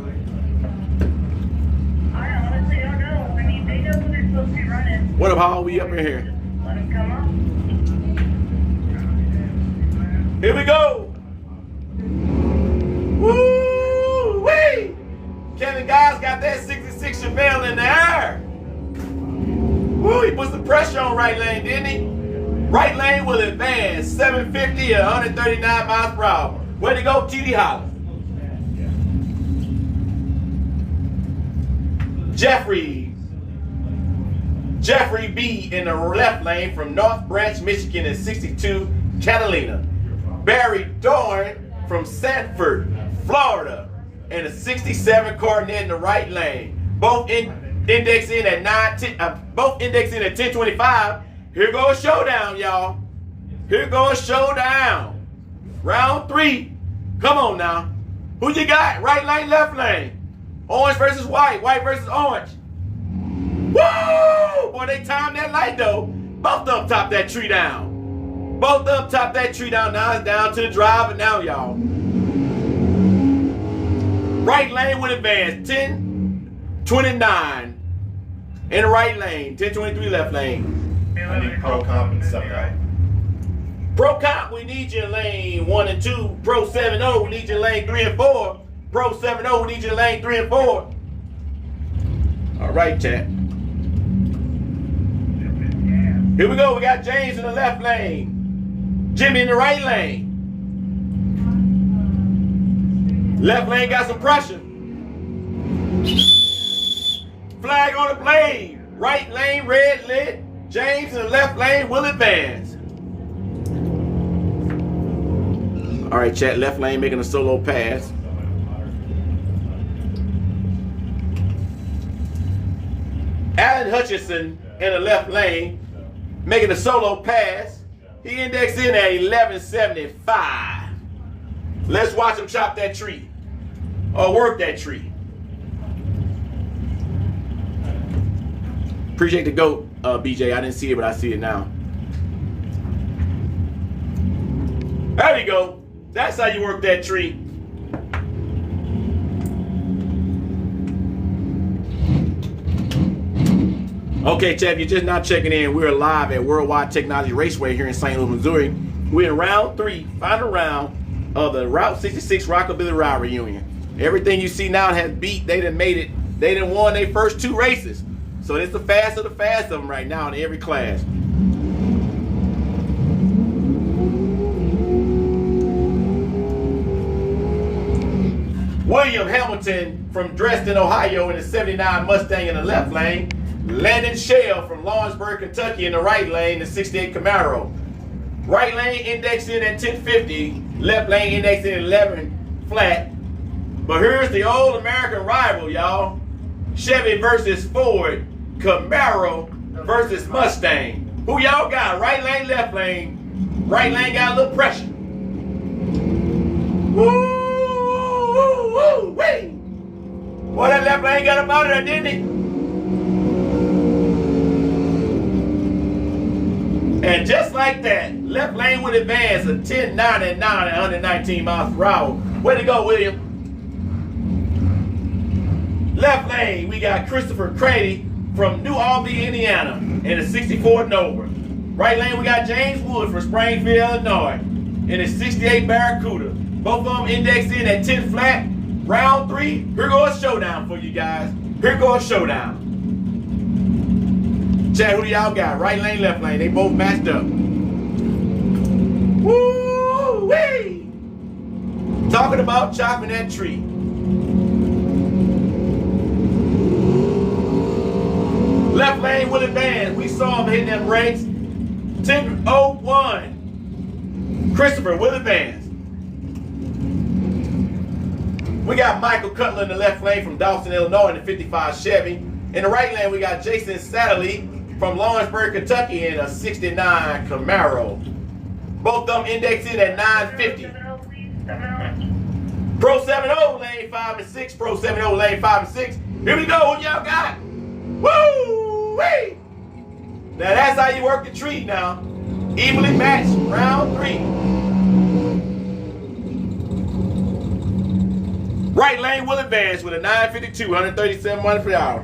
I honestly don't know. I mean, they know who they're supposed to be running. What about we up in here? Let them come up. Here we go. Woo-wee! Kevin Goss got that 66 Chevelle in the air. Woo, he put some pressure on right lane, didn't he? Right lane will advance 750 at 139 miles per hour. Way to go, T.D. Holland. Jeffrey B in the left lane from North Branch, Michigan in 62 Catalina. Barry Dorn from Sanford, Florida in a 67 Coronet in the right lane. Both indexing at 1025. Here goes showdown, y'all. Here goes showdown. Round 3. Come on now. Who you got? Right lane, left lane. Orange versus white. White versus orange. Woo! Boy, they timed that light though. Both of them top that tree down. Both of them top that tree down. Now it's down to the driver now, y'all. Right lane with advance. 1029 in the right lane. 1023 left lane. I need Pro Comp and 7-0. Pro Comp, we need you in lane 1 and 2. Pro 7-0, we need you in lane 3 and 4. Pro 7-0, we need you in lane 3 and 4. All right, chat. Here we go. We got James in the left lane. Jimmy in the right lane. Left lane got some pressure. Flag on the blade. Right lane, red lit. James in the left lane will advance. All right, chat. Left lane making a solo pass. Alan Hutchinson in the left lane making a solo pass. He indexed in at 1175. Let's watch him chop that tree or work that tree. Appreciate the GOAT, BJ. I didn't see it, but I see it now. There you go. That's how you work that tree. Okay, chat, if you're just not checking in, we're live at Worldwide Technology Raceway here in St. Louis, Missouri. We're in round 3, final round of the Route 66 Rockabilly Ride Reunion. Everything you see now has beat. They done made it. They done won their first 2 races. So it's the fast of them right now in every class. William Hamilton from Dresden, Ohio in the 79 Mustang in the left lane. Landon Shell from Lawrenceburg, Kentucky in the right lane, the 68 Camaro. Right lane indexed in at 1050, left lane indexed in at 11 flat. But here's the old American rival, y'all. Chevy versus Ford, Camaro versus Mustang. Who y'all got? Right lane, left lane. Right lane got a little pressure. Woo! Woo! Woo! Wait! Boy, that left lane got up out of there, didn't it? And just like that, left lane would advance a 1099 at 119 miles per hour. Way to go, William. Left lane, we got Christopher Craney from New Albany, Indiana, in a 64 Nova. Right lane, we got James Wood from Springfield, Illinois, in a 68 Barracuda. Both of them indexed in at 10 flat. Round 3, here goes a showdown for you guys. Here goes a showdown. Chat, who do y'all got? Right lane, left lane. They both matched up. Woo-wee! Talking about chopping that tree. Left lane will advance. We saw him hitting them brakes. 10:01. Christopher will advance. We got Michael Cutler in the left lane from Dawson, Illinois in the 55 Chevy. In the right lane, we got Jason Satterley from Lawrenceburg, Kentucky in a 69 Camaro. Both of them indexed in at 950. Pro 7-0 lane 5 and 6. Pro 7-0 lane 5 and 6. Here we go. Who y'all got? Woo-wee! Now that's how you work the tree now. Evenly matched, round 3. Right lane will advance with a 952, 137 miles per hour.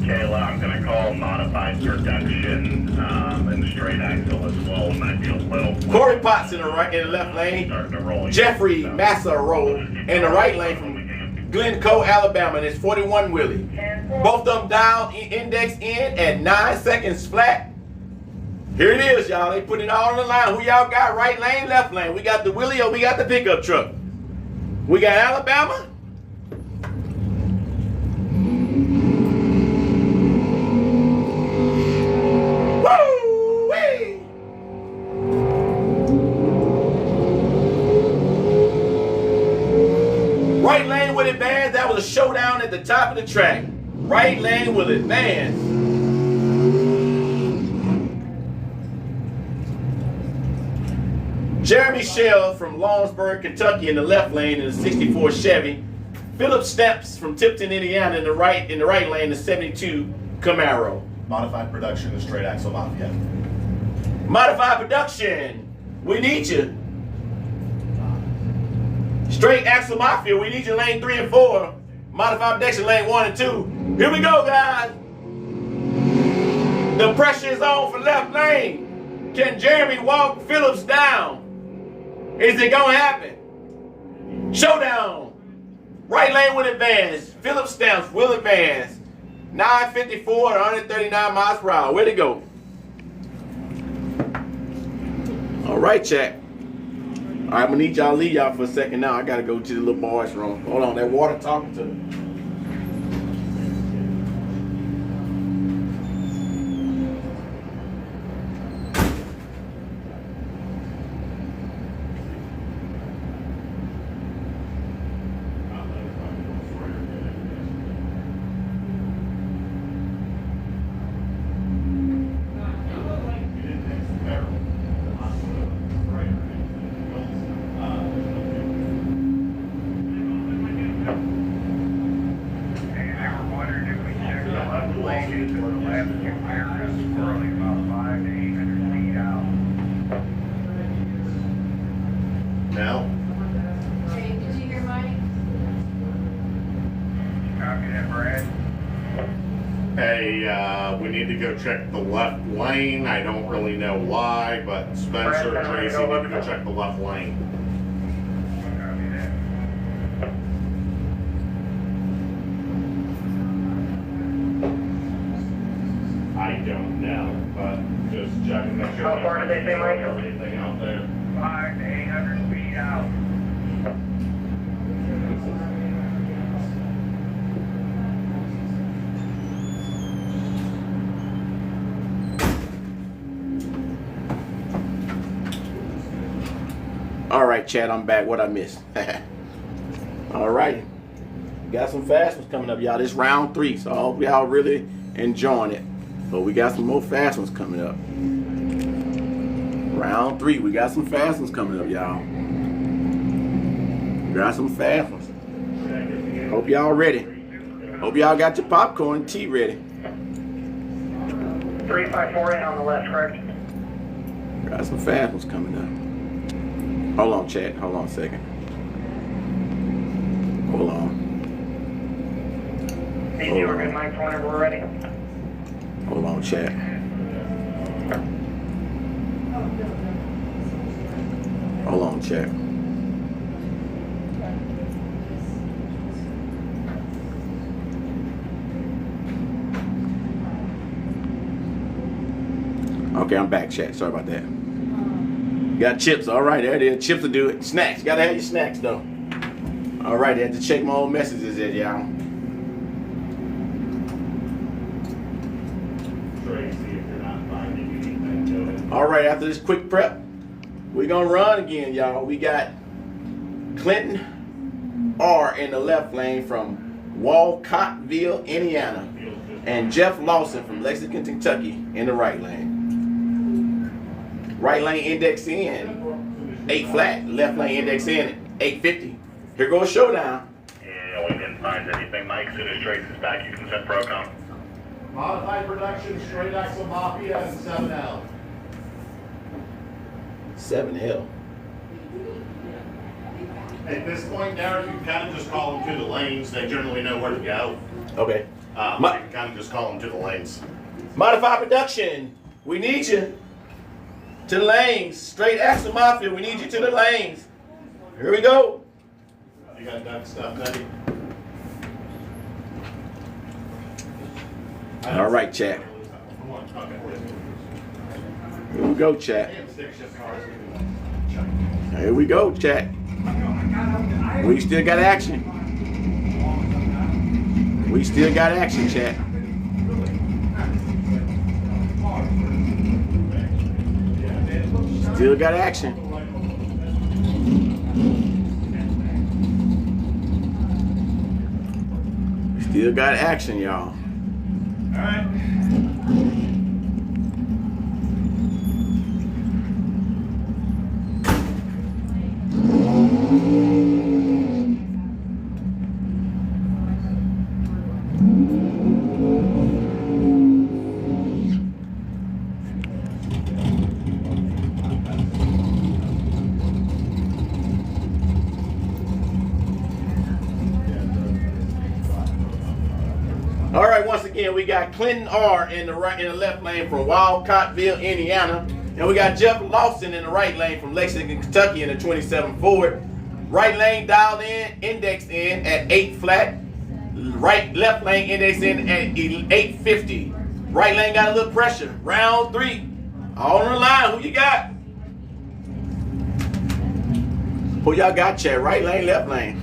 Kayla, I'm going to call modified production in the straight axle as well. Might be a little. Corey Potts in the left lane. Jeffrey Massaro in the right lane from Glencoe, Alabama, and it's 41 Willie. Both of them dial index in at 9 seconds flat. Here it is, y'all. They put it all on the line. Who y'all got? Right lane, left lane. We got the Willie or we got the pickup truck. We got Alabama. Woo-wee! Right lane will advance. That was a showdown at the top of the track. Right lane will advance. Jeremy Shell from Lawrenceburg, Kentucky in the left lane in the 64 Chevy. Philip Stamps from Tipton, Indiana in the right lane, the 72 Camaro. Modified production and straight axle mafia. Modified production, we need you. Straight axle mafia, we need you lane 3 and 4. Modified production lane 1 and 2. Here we go, guys. The pressure is on for left lane. Can Jeremy walk Phillips down? Is it gonna happen? Showdown. Right lane will advance. Phillips Stamps will advance. 954 to 139 miles per hour. Where'd it go? All right, chat. All right, I'm gonna need y'all to leave y'all for a second now. I gotta go to the little boys' room. Hold on, that water talking to me. Now, Okay, did you hear Mike? Copy that, Brad. hey, we need to go check the left lane. I don't really know why, but Spencer and Tracy need to go check the left lane. Copy that. I don't know, but just checking the How far did they say, Michael? Anything out there? 5 to 800 feet out. All right, Chad, I'm back. What I missed? All right. Got some fast ones coming up, y'all. This round 3, so I hope y'all really enjoying it. But we got some more fast ones coming up. Round 3, we got some fast ones coming up, y'all. We got some fast ones. Hope y'all ready. Hope y'all got your popcorn and tea ready. 354 in on the left, correct? Got some fast ones coming up. Hold on, Chad. Hold on a second. Hold on. Hey, you are good, Mike, whenever we're ready. Hold on, chat. Hold on, chat. Okay, I'm back, chat. Sorry about that. Got chips. All right, there it is. Chips will do it. Snacks. Gotta have your snacks, though. All right, I had to check my old messages there, y'all. All right, after this quick prep, we're gonna run again, y'all. We got Clinton R in the left lane from Walcottville, Indiana, and Jeff Lawson from Lexington, Kentucky in the right lane. Right lane index in 8 flat, left lane index in 850. Here goes showdown. Yeah, we didn't find anything, Mike. As soon as Trace is back, you can send Procom. Modified production, straight axle Mafia and 7L. 7L. At this point, Derek, you can kind of just call them to the lanes. They generally know where to go. Okay. You can kind of just call them to the lanes. Modified production. We need you to the lanes. Straight axle Mafia. We need you to the lanes. Here we go. You got that stuff, Betty? All right, chat. Here we go, chat. Here we go, chat. We still got action. We still got action, chat. Still got action. Still got action, y'all. All right. All right, once again, we got Clinton R in the left lane from Walcottville, Indiana, and we got Jeff Lawson in the right lane from Lexington, Kentucky in the 27 Ford. Right lane dialed in, indexed in at 8 flat. Left lane indexed in at 850. Right lane got a little pressure. Round 3. All on the line. Who you got? Who y'all got, chat? Right lane, left lane.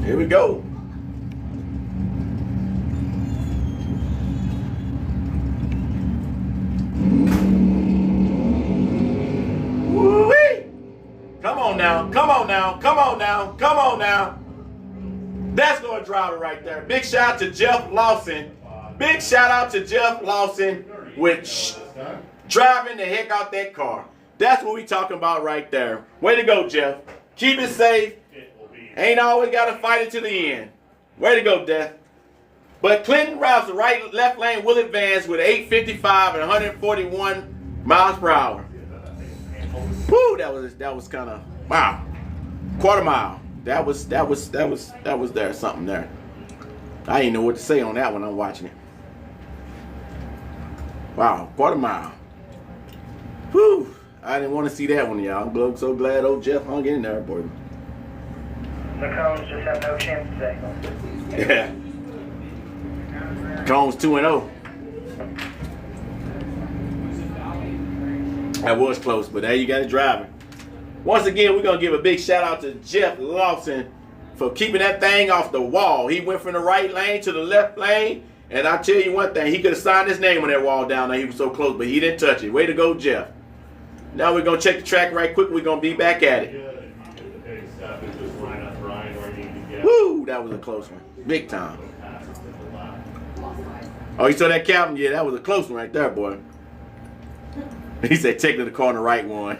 Here we go. Woo-wee. Come on now, come on now, come on now, come on now. That's going to drive it right there. Big shout out to Jeff Lawson. Big shout out to Jeff Lawson with driving the heck out that car. That's what we talking about right there. Way to go, Jeff. Keep it safe. Ain't always got to fight it to the end. Way to go, Death. But Clinton routes the left lane will advance with 855 and 141 miles per hour. Woo, that was kind of wow. Quarter mile. That was there something there. I didn't know what to say on that when I'm watching it. Wow, quarter mile. Whew. I didn't want to see that one, y'all. I'm so glad old Jeff hung in there, boy. The cones just have no chance today. Yeah. Combs 2-0. That was close, but there you got it driving. Once again, we're going to give a big shout out to Jeff Lawson for keeping that thing off the wall. He went from the right lane to the left lane, and I'll tell you one thing, he could have signed his name on that wall down there. He was so close, but he didn't touch it. Way to go, Jeff. Now we're going to check the track right quick. We're going to be back at it. Woo, that was a close one. Big time. Oh, you saw that, Captain? Yeah, that was a close one right there, boy. He said, take to the corner right one.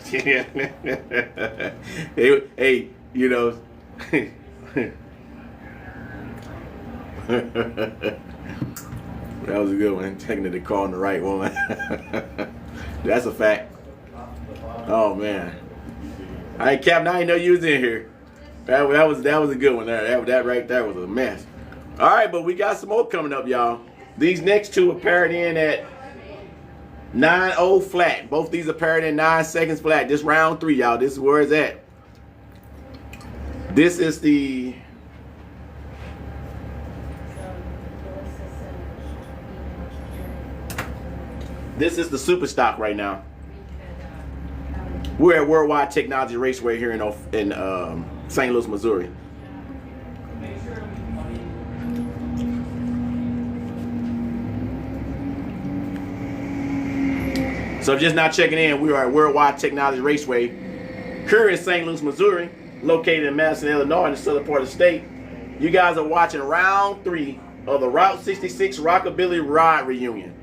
Hey, you know. That was a good one. Technically calling the right one. That's a fact. Oh man. Hey Captain, I didn't know you was in here. That was a good one there. That right there was a mess. All right, but we got some more coming up, y'all. These next two are paired in at 9:0 flat. Both these are paired in 9 seconds flat. This round 3, y'all. This is where it's at. This is the super stock right now. We're at Worldwide Technology Raceway here in St. Louis, Missouri. So if just not checking in, we are at Worldwide Technology Raceway here in St. Louis, Missouri, located in Madison, Illinois, in the southern part of the state. You guys are watching round 3 of the Route 66 Rockabilly Ride Reunion.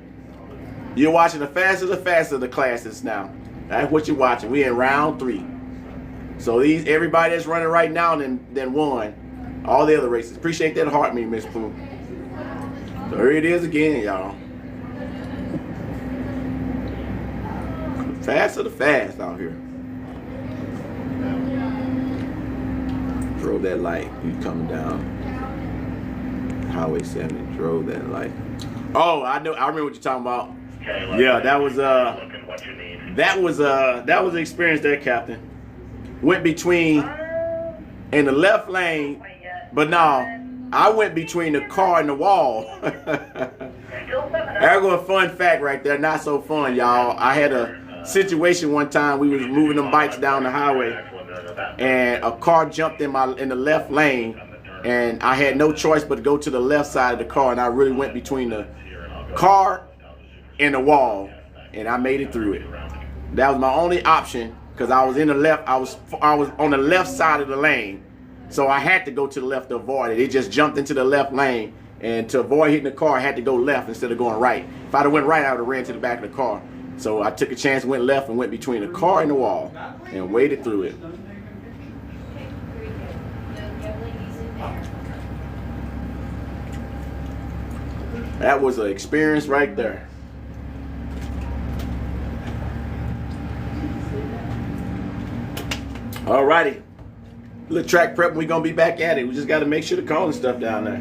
You're watching the fastest of the classes now. That's what you're watching. We're in round 3. So everybody that's running right now then won all the other races. Appreciate that heart, me, Miss Pooh. So here it is again, y'all. Fast of the fast out here. Drove that light. You coming down Highway 70. Drove that light. Oh, I know. I remember what you're talking about. Okay, Yeah, that was look at what you need. that was an experience there, Captain. Went between in the left lane, but no, I went between the car and the wall. There go a fun fact right there. Not so fun, y'all. I had a situation one time. We was moving them bikes down the highway, and a car jumped in the left lane, and I had no choice but to go to the left side of the car, and I really went between the car and the wall, and I made it through it. That was my only option because I was in the left. I was on the left side of the lane, so I had to go to the left to avoid it. It just jumped into the left lane, and to avoid hitting the car, I had to go left instead of going right. If I'd have went right, I would have ran to the back of the car. So I took a chance, went left, and went between the car and the wall, and waded through it. That was an experience right there. Alrighty, little track prep. We're gonna be back at it. We just got to make sure to call and stuff down there.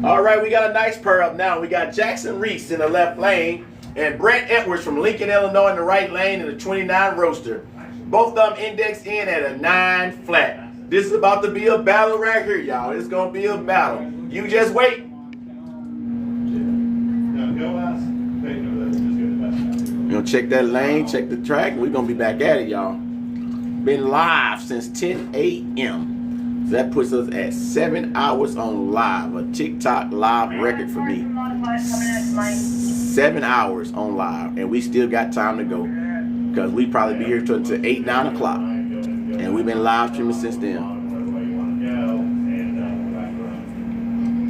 All right, we got a nice pair up now. We got Jackson Reese in the left lane and Brent Edwards from Lincoln, Illinois in the right lane in the 29 Roadster. Both of them indexed in at a 9 flat. This is about to be a battle right here, y'all. It's gonna be a battle. You just wait. We're gonna check that lane, check the track, and we're gonna be back at it, y'all. Been live since 10 a.m. So that puts us at 7 hours on live, a TikTok live record for me. 7 hours on live, and we still got time to go because we probably be here till 8, 9 o'clock, and we've been live streaming since then.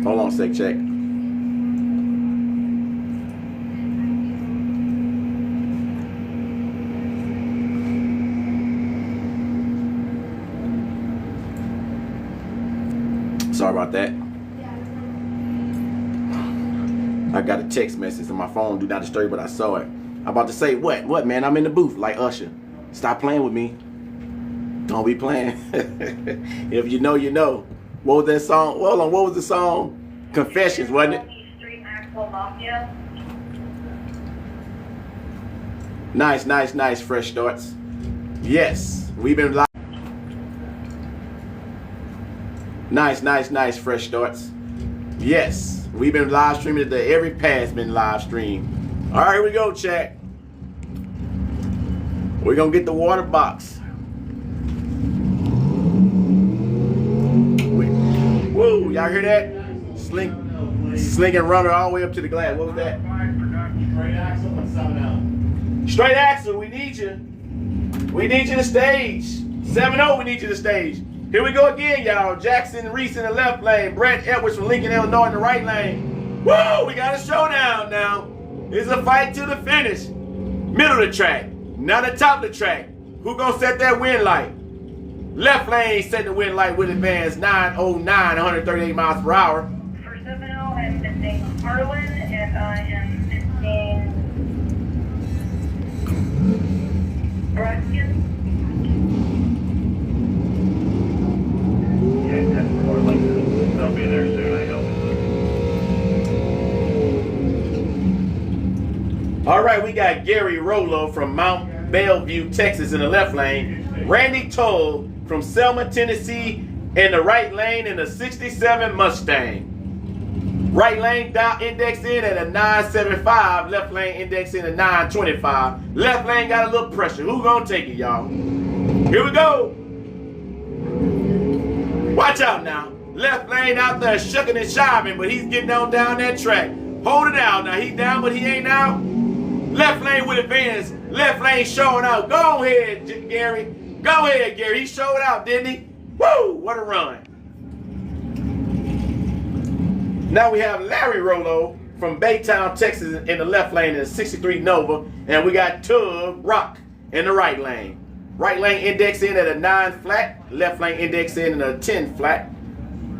Hold on a sec, check. Sorry about that. I got a text message on my phone, do not disturb, but I saw it. I'm about to say, what, man? I'm in the booth like Usher. Stop playing with me. Don't be playing. If you know, you know. What was that song? Well, hold on, what was the song? Confessions, wasn't it? Nice, fresh starts. Yes, we've been live. Nice, fresh starts. Yes, we've been live streaming today. Every pass been live streamed. All right, here we go, chat. We're gonna get the water box. Woo, y'all hear that? Slinging runner all the way up to the glass. What was that? Straight axle and 7-0. Straight axle, we need you. We need you to stage. 7-0, we need you to stage. Here we go again, y'all. Jackson Reese in the left lane. Brent Edwards from Lincoln, Illinois in the right lane. Woo, we got a showdown now. It's a fight to the finish. Middle of the track, not the top of the track. Who gonna set that win light? Left lane setting the wind light with advance 909, 138 miles per hour. For 7-0, I'm missing Harlan, and I am missing Ruskin. Yeah, 10 for Harlan. They'll be there soon, I hope. All right, we got Gary Rollo from Mount Bellevue, Texas in the left lane. Randy Toll from Selma, Tennessee in the right lane in a 67 Mustang. Right lane down index in at a 975. Left lane index in at 925. Left lane got a little pressure. Who gonna take it, y'all? Here we go. Watch out now. Left lane out there shucking and shiving, but he's getting on down that track. Hold it out. Now he down, but he ain't out. Left lane with advance. Left lane showing out. Go ahead, Gary. Go ahead, Gary. He showed out, didn't he? Woo! What a run. Now we have Larry Rollo from Baytown, Texas in the left lane in a 63 Nova. And we got Tug Rock in the right lane. Right lane index in at a 9 flat. Left lane index in at a 10 flat.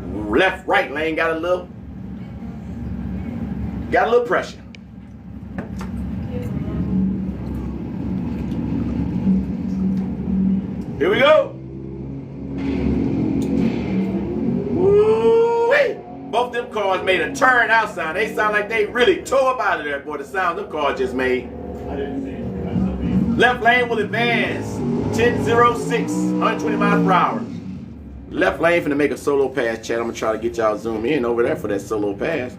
Right lane got a little pressure. Here we go. Woo-wee. Both them cars made a turn outside. They sound like they really tore up out of there, boy. The sound them cars just made. Left lane will advance 1006, 120 miles per hour. Left lane finna make a solo pass, Chad. I'm gonna try to get y'all zoom in over there for that solo pass.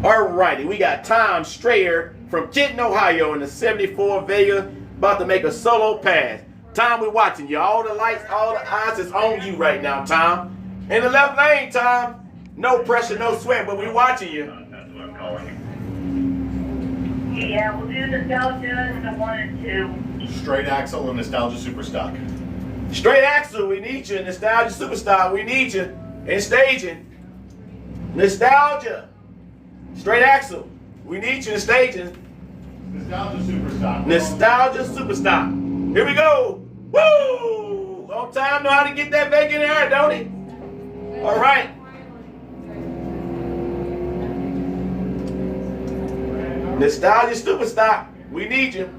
Alrighty, we got Tom Strayer from Kenton, Ohio in the 74 Vega, about to make a solo pass. Tom, we're watching you. All the lights, all the eyes is on you right now, Tom. In the left lane, Tom. No pressure, no sweat, but we're watching you. That's what I'm calling you. Yeah, we'll do Nostalgia in the 1 and 2. Straight axle and Nostalgia Super Stock. Straight axle, we need you. Nostalgia Superstar, we need you. And staging. Nostalgia. Straight axle, we need you in staging. Nostalgia Super Stock. Nostalgia Superstar. Here we go. Woo! Long time know how to get that back in there, don't he? All right. Nostalgia Superstar, we need you.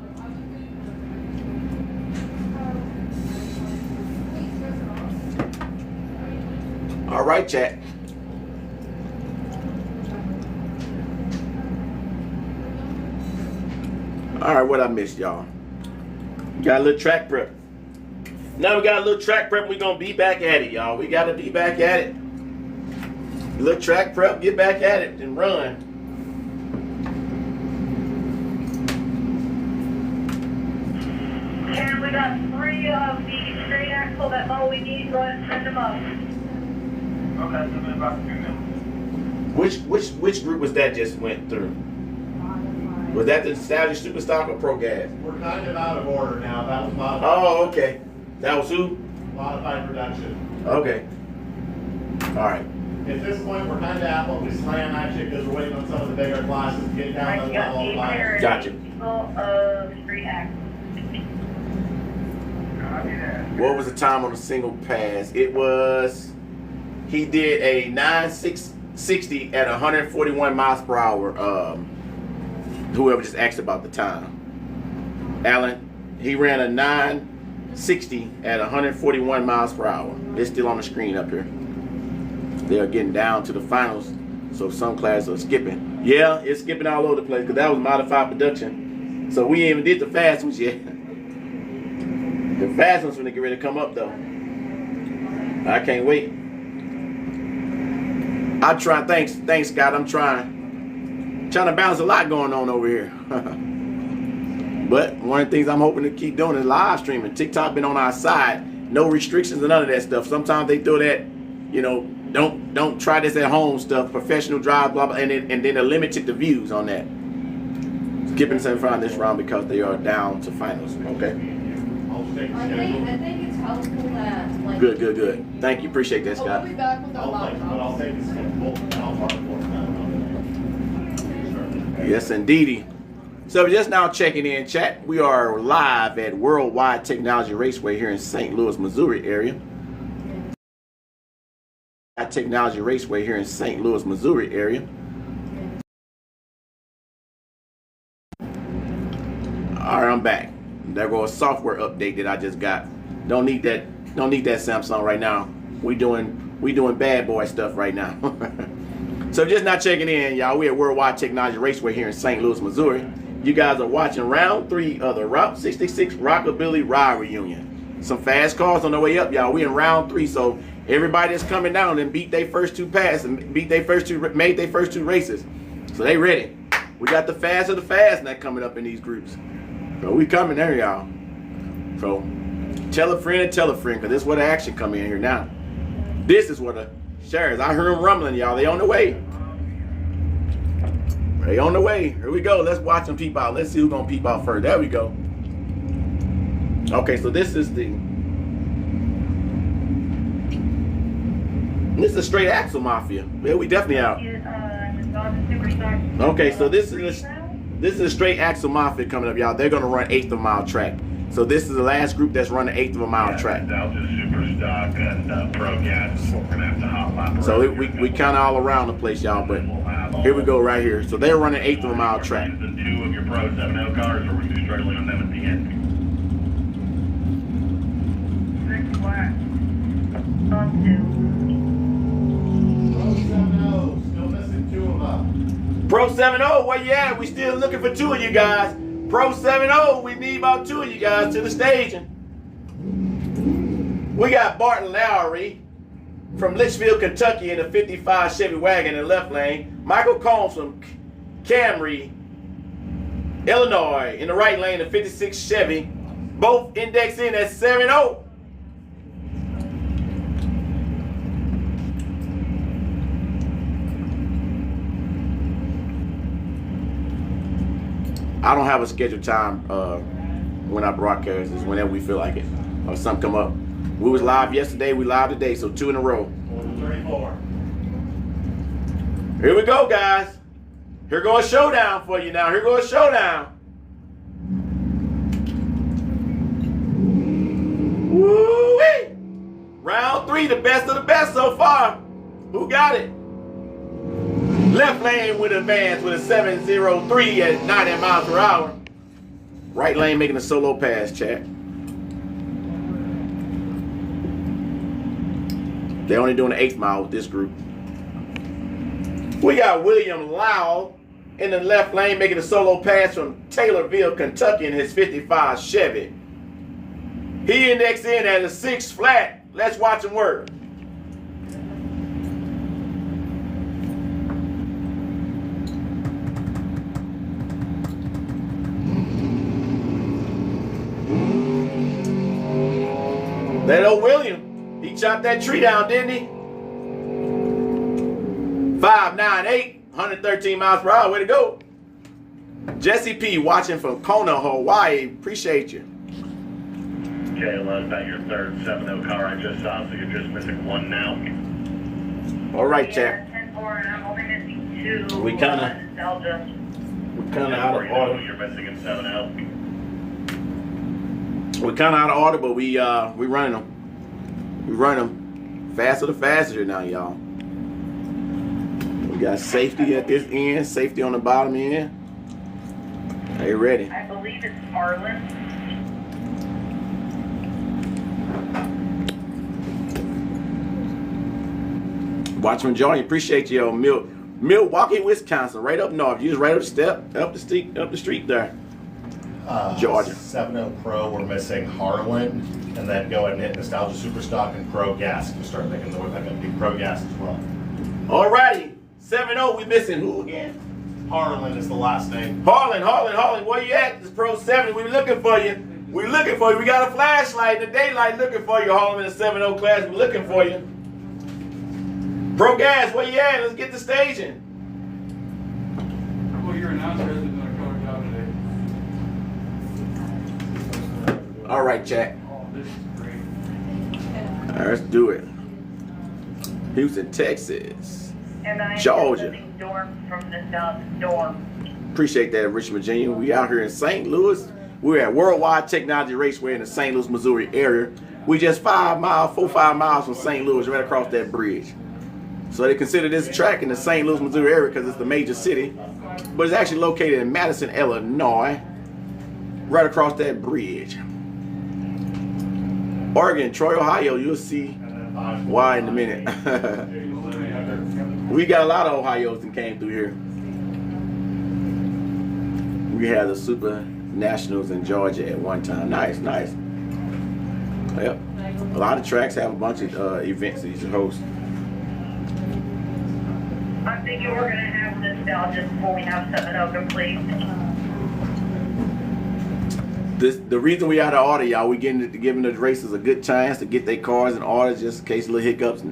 All right, chat. All right, what I missed, y'all? Got a little track prep. Now we got a little track prep. We're going to be back at it, y'all. We got to be back at it. A little track prep, get back at it and run. And we got 3 of the straight axle. That's all we need. Go ahead and send them up. Okay, so in about 2 minutes. Which group was that just went through? Was that the Nostalgia Superstock or Pro Gas? We're kind of out of order now. That was modified. Oh, okay. That was who? Modified production. Okay. All right. At this point, we're kind of at what we slam actually because we're waiting on some of the bigger classes to get down to the level of fire. Gotcha. Of straight axle. What was the time on the single pass? It was, he did a 9.660 at 141 miles per hour. Whoever just asked about the time. Alan, he ran a 9.60 at 141 miles per hour. It's still on the screen up here. They are getting down to the finals, so some classes are skipping. Yeah, it's skipping all over the place because that was modified production. So we ain't even did the fast ones yet. The fast ones when they get ready to come up though. I can't wait. I'm trying. Thanks, Scott. I'm trying to balance a lot going on over here. But one of the things I'm hoping to keep doing is live streaming. TikTok been on our side. No restrictions and none of that stuff. Sometimes they throw that, you know, don't try this at home stuff, professional drive, blah, blah, and then they're limited to views on that. Skipping the semifinal this round because they are down to finals. Okay. I think it's helpful that, like... Good. Thank you. Appreciate that, Scott. We'll be back with our I'll take the skip. I'll mark for it. Yes, indeedy. So just now checking in, chat. We are live at Worldwide Technology Raceway here in St. Louis, Missouri area. Technology Raceway here in St. Louis, Missouri area. All right, I'm back. There goes a software update that I just got. Don't need that Samsung right now. We doing bad boy stuff right now. So just not checking in, y'all. We at Worldwide Technology Raceway here in St. Louis, Missouri. You guys are watching round 3 of the Route 66 Rockabilly Ride Reunion. Some fast cars on the way up, y'all. We in round 3, so everybody that's coming down and beat their first 2 passes and made their first 2 races. So they ready. We got the fast of the fast now coming up in these groups. So we coming there, y'all. So tell a friend, because this is where the action come in here now. This is where the shares. I heard them rumbling, y'all. They on the way. They on the way. Here we go. Let's watch them peep out. Let's see who's gonna peep out first. There we go. Okay, so this is a straight axle mafia. Yeah, we definitely out. Okay, so this is a straight axle mafia coming up, y'all. They're gonna run 1/8 of a mile track. So this is the last group that's running 1/8 of a mile track. Superstock and Pro Gas. We're gonna have to hop lap So we kind of all around the place, y'all. But here we go right here. So they're running 1/8 of a mile track. The 2 of your Pro 7.0 cars, or we're gonna be struggling on them at the end. 6 flat. On 2. Still missing 2 of them. Pro 7.0, where you at? We still looking for 2 of you guys. Pro 7.0, we need about 2 of you guys to the staging. We got Barton Lowry from Litchfield, Kentucky in the 55 Chevy wagon in the left lane. Michael Combs from Camry, Illinois in the right lane, the 56 Chevy. Both index in at 7.0. I don't have a scheduled time when I broadcast. It's whenever we feel like it or something come up. We was live yesterday, we live today, so 2 in a row. 34. Here we go, guys. Here goes a showdown for you now. Here goes a showdown. Woo-wee! Round 3, the best of the best so far. Who got it? Left lane with advance with a 703 at 90 miles per hour. Right lane making a solo pass, chat. They're only doing the 1/8 mile with this group. We got William Lau in the left lane making a solo pass from Taylorville, Kentucky in his 55 Chevy. He indexed in at a 6 flat. Let's watch him work. That old William, he chopped that tree down, didn't he? 598, 113 miles per hour. Way to go. Jesse P. watching from Kona, Hawaii. Appreciate you. Jayla, is that your third 7.0 car I just saw? So you're just missing 1 now. All right, Yeah, chat. 10-4, and I'm only missing 2. We kinda- Nostalgia. We're kind of out of order. You're missing in 7.0. We're kind of out of order, but we running them. We run them faster to faster now, y'all. We got safety at this end, safety on the bottom end. Are you ready? I believe it's Harlan. Watch from Johnny. Appreciate you, Milwaukee, Wisconsin, right up north. You just right up the street there. Georgia. 7.0 Pro, we're missing Harlan, and then go ahead and hit Nostalgia Superstock and Pro Gas to start making the way back up. Do Pro Gas as well. Alrighty, 7-0. We missing who again? Harlan is the last name. Harlan. Where you at? This Pro 7. We looking for you. We looking for you. We got a flashlight in the daylight looking for you, Harlan, in the 7-0 class. We looking for you. Pro Gas, where you at? Let's get the staging. Well, your announcer hasn't done a color job today. All right, chat. Oh, this is great. All right, let's do it. Houston, Texas. And I am Georgia. missing Dorm from Nostalgia. Dorm. Appreciate that, Richmond, Virginia. We out here in St. Louis. We're at Worldwide Technology Raceway in the St. Louis, Missouri area. We just 5 miles from St. Louis, right across that bridge. So they consider this track in the St. Louis, Missouri area because it's the major city. But it's actually located in Madison, Illinois, right across that bridge. Oregon, Troy, Ohio, you'll see why in a minute. We got a lot of Ohio's that came through here. We had the Super Nationals in Georgia at one time. Nice, nice. Yep. A lot of tracks have a bunch of events that you should host. I think we're going to have nostalgia before we have 7-0 complete. The reason we out of order, y'all, we giving the racers a good chance to get their cars in order just in case of little hiccups.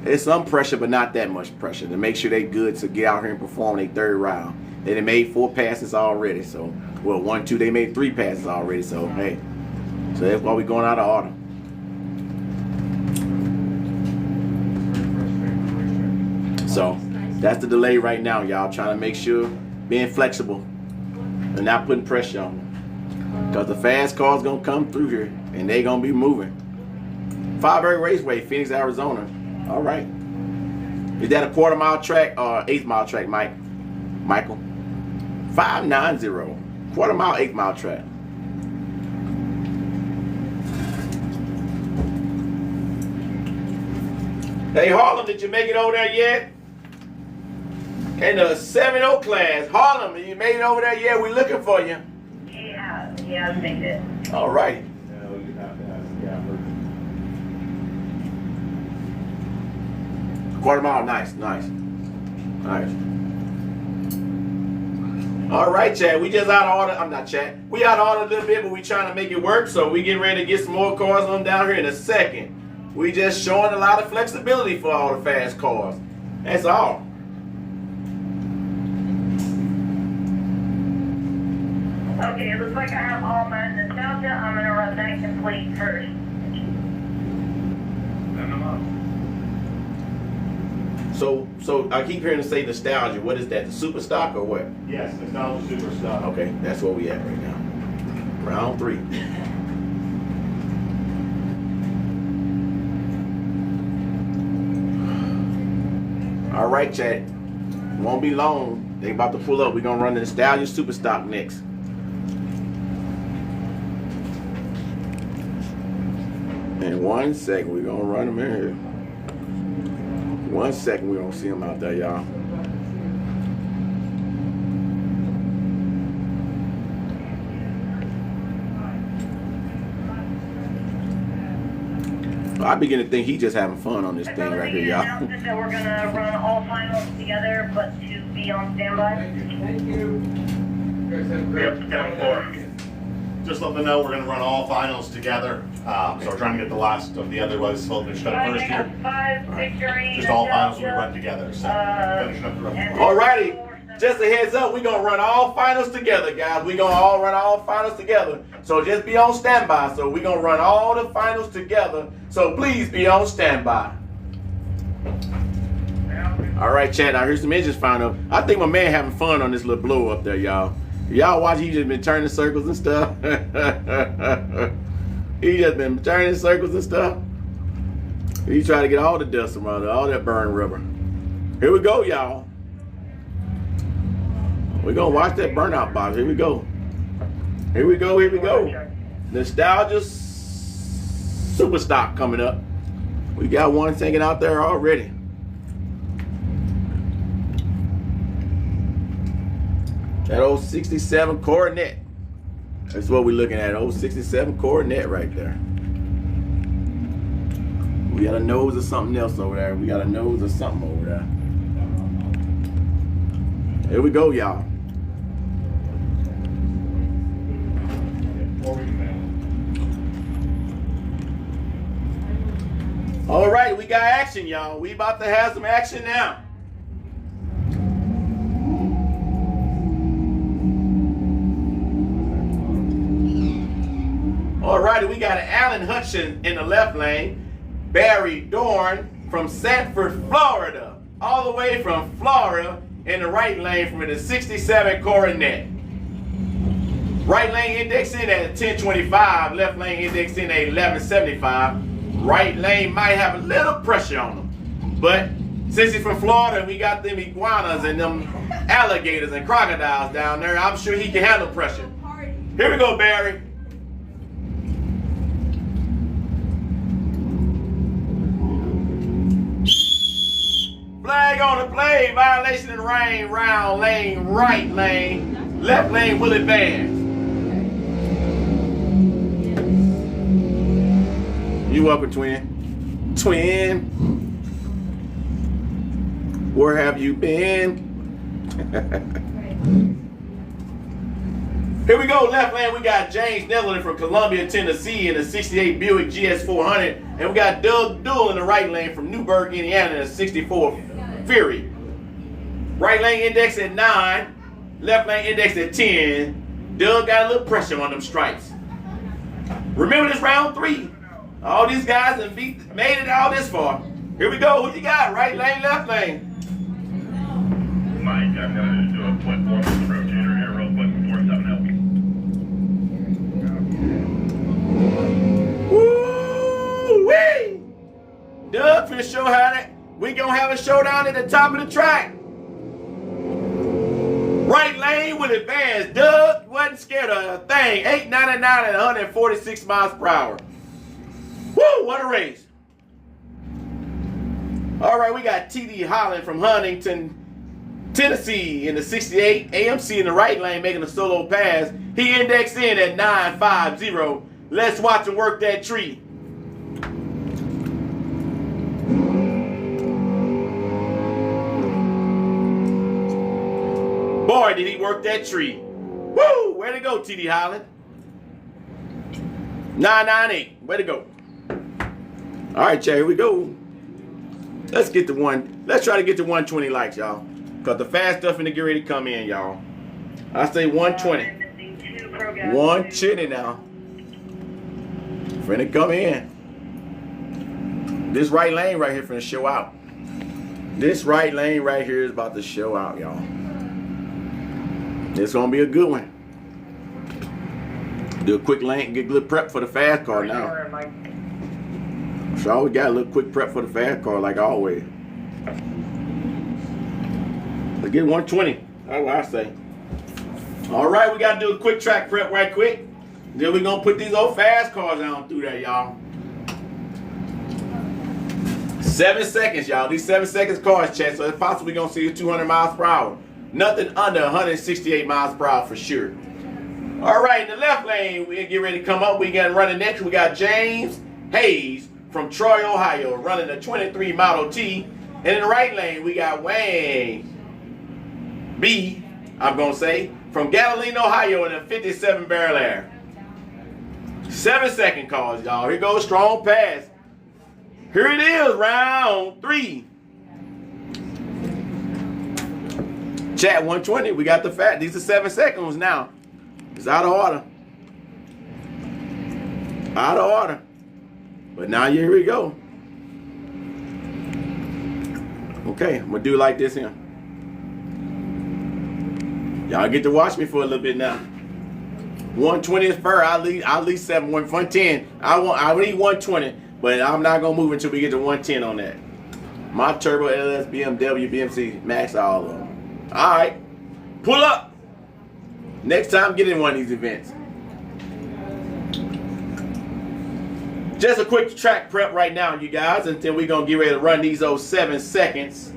It's some pressure, but not that much pressure to make sure they good to get out here and perform their third round. They done made 4 passes already, so well 1, 2, they made 3 passes already. So hey, so that's why we going out of order. So that's the delay right now, y'all. Trying to make sure being flexible and not putting pressure on them. Because the fast cars gonna come through here and they gonna be moving. Fireberry Raceway, Phoenix, Arizona. All right. Is that a 1/4 mile track or 1/8 mile track, Michael? 590. 1/4 mile, 1/8 mile track. Hey Harlem, did you make it over there yet? In the 7-0 class, Harlem, you made it over there yet? We looking for you. Yeah, I think it. All right. Quarter mile, nice. All right, Chad. We just out of order. I'm not Chad. We out of order a little bit, but we trying to make it work. So we getting ready to get some more cars on down here in a second. We just showing a lot of flexibility for all the fast cars. That's all. Okay, it looks like I have all my nostalgia. I'm going to run that complete first. So I keep hearing to say nostalgia. What is that? The super stock or what? Yes, nostalgia super stock. Okay, that's where we at right now. Round 3. All right, chat. Won't be long. They about to pull up. We're gonna run the nostalgia super stock next. In 1 second, we're gonna run them in here. 1 second, we're gonna see them out there, y'all. I begin to think he just having fun on this thing right here, y'all. That we're going to run all finals together, but to be on standby. Thank you. You guys have a great Yep, 10-4. Just let them know we're going to run all finals together. So we're trying to get the last of the other ones finished up first here. Just all finals we run together. So finishing up the rest. Alrighty. Just a heads up, we're gonna run all finals together, guys. We're gonna all run all finals together. So just be on standby. So we're gonna run all the finals together. So please be on standby. Alright, chat. Now here's some engines found up. I think my man having fun on this little blow up there, y'all. Y'all watch, he just been turning circles and stuff. He just been turning circles and stuff. He trying to get all the dust from out of all that burn rubber. Here we go, y'all. We're gonna watch that burnout box. Here we go. Here we go, here we go. Nostalgia super stock coming up. We got one thinking out there already. That old 67 Coronet. That's what we're looking at. Old 67 Coronet right there. We got a nose of something else over there. We got a nose of something over there. Here we go, y'all. All right, we got action, y'all. We about to have some action now. All righty, we got Alan Hutchin in the left lane. Barry Dorn from Sanford, Florida. All the way from Florida in the right lane from the 67 Coronet. Right lane indexed in at 1025, left lane indexed in at 1175. Right lane might have a little pressure on him, but since he's from Florida, we got them iguanas and them alligators and crocodiles down there, I'm sure he can handle pressure. Here we go, Barry. Flag on the play, violation in the rain, round lane, right lane, left lane will advance. You welcome, twin. Twin, where have you been? Here we go, left lane, we got James Netherland from Columbia, Tennessee in the 68 Buick GS400. And we got Doug Duell in the right lane from Newburgh, Indiana in the 64 Fury. Right lane index at 9, left lane index at 10. Doug got a little pressure on them stripes. Remember this round 3. All these guys have made it all this far. Here we go, who you got? Right lane, left lane. Mike, I'm going to do a quick warm on the rotator here real quick before 7 Woo-wee! Doug finna show how that we gonna have a showdown at the top of the track. Right lane will advance. Doug wasn't scared of a thing. 899 at 146 miles per hour. Woo! What a race. All right, we got TD Holland from Huntington, Tennessee in the 68 AMC in the right lane making a solo pass. He indexed in at 950. Let's watch him work that tree. Boy, did he work that tree. Woo! Way to go, TD Holland. 998. Way to go. All right, Jay, here we go. Let's get to one. Let's try to get to 120 likes, y'all. Because the fast stuff finna get ready to come in, y'all. I say 120. 120 now. Finna come in. This right lane right here finna show out. This right lane right here is about to show out, y'all. It's gonna be a good one. Do a quick lane, get a little prep for the fast car now. So we got a little quick prep for the fast car like always. Let's get 120. That's what I say. All right, we got to do a quick track prep right quick. Then we're going to put these old fast cars on through there, y'all. 7 seconds, y'all. These 7 seconds cars check, so it's possibly going to see 200 miles per hour. Nothing under 168 miles per hour for sure. All right, in the left lane, we get ready to come up. We got running next. We got James Hayes from Troy, Ohio, running a 23 Model T. And in the right lane, we got Wayne B, I'm going to say, from Gallatin, Ohio in a 57 Barrel Air. 7 second calls, y'all. Here goes strong pass. Here it is, round 3. Chat 120, we got the fat. These are 7 seconds now. It's out of order. Out of order. But now here we go. Okay, I'm going to do like this here. Y'all get to watch me for a little bit now. 120 is fair. I'll leave 7, 110. I need 120, but I'm not gonna move until we get to 110 on that. My turbo, LS, BMW, BMC, max all of them. All right, pull up. Next time, get in one of these events. Just a quick track prep right now, you guys, and then we're gonna get ready to run these old 7 seconds.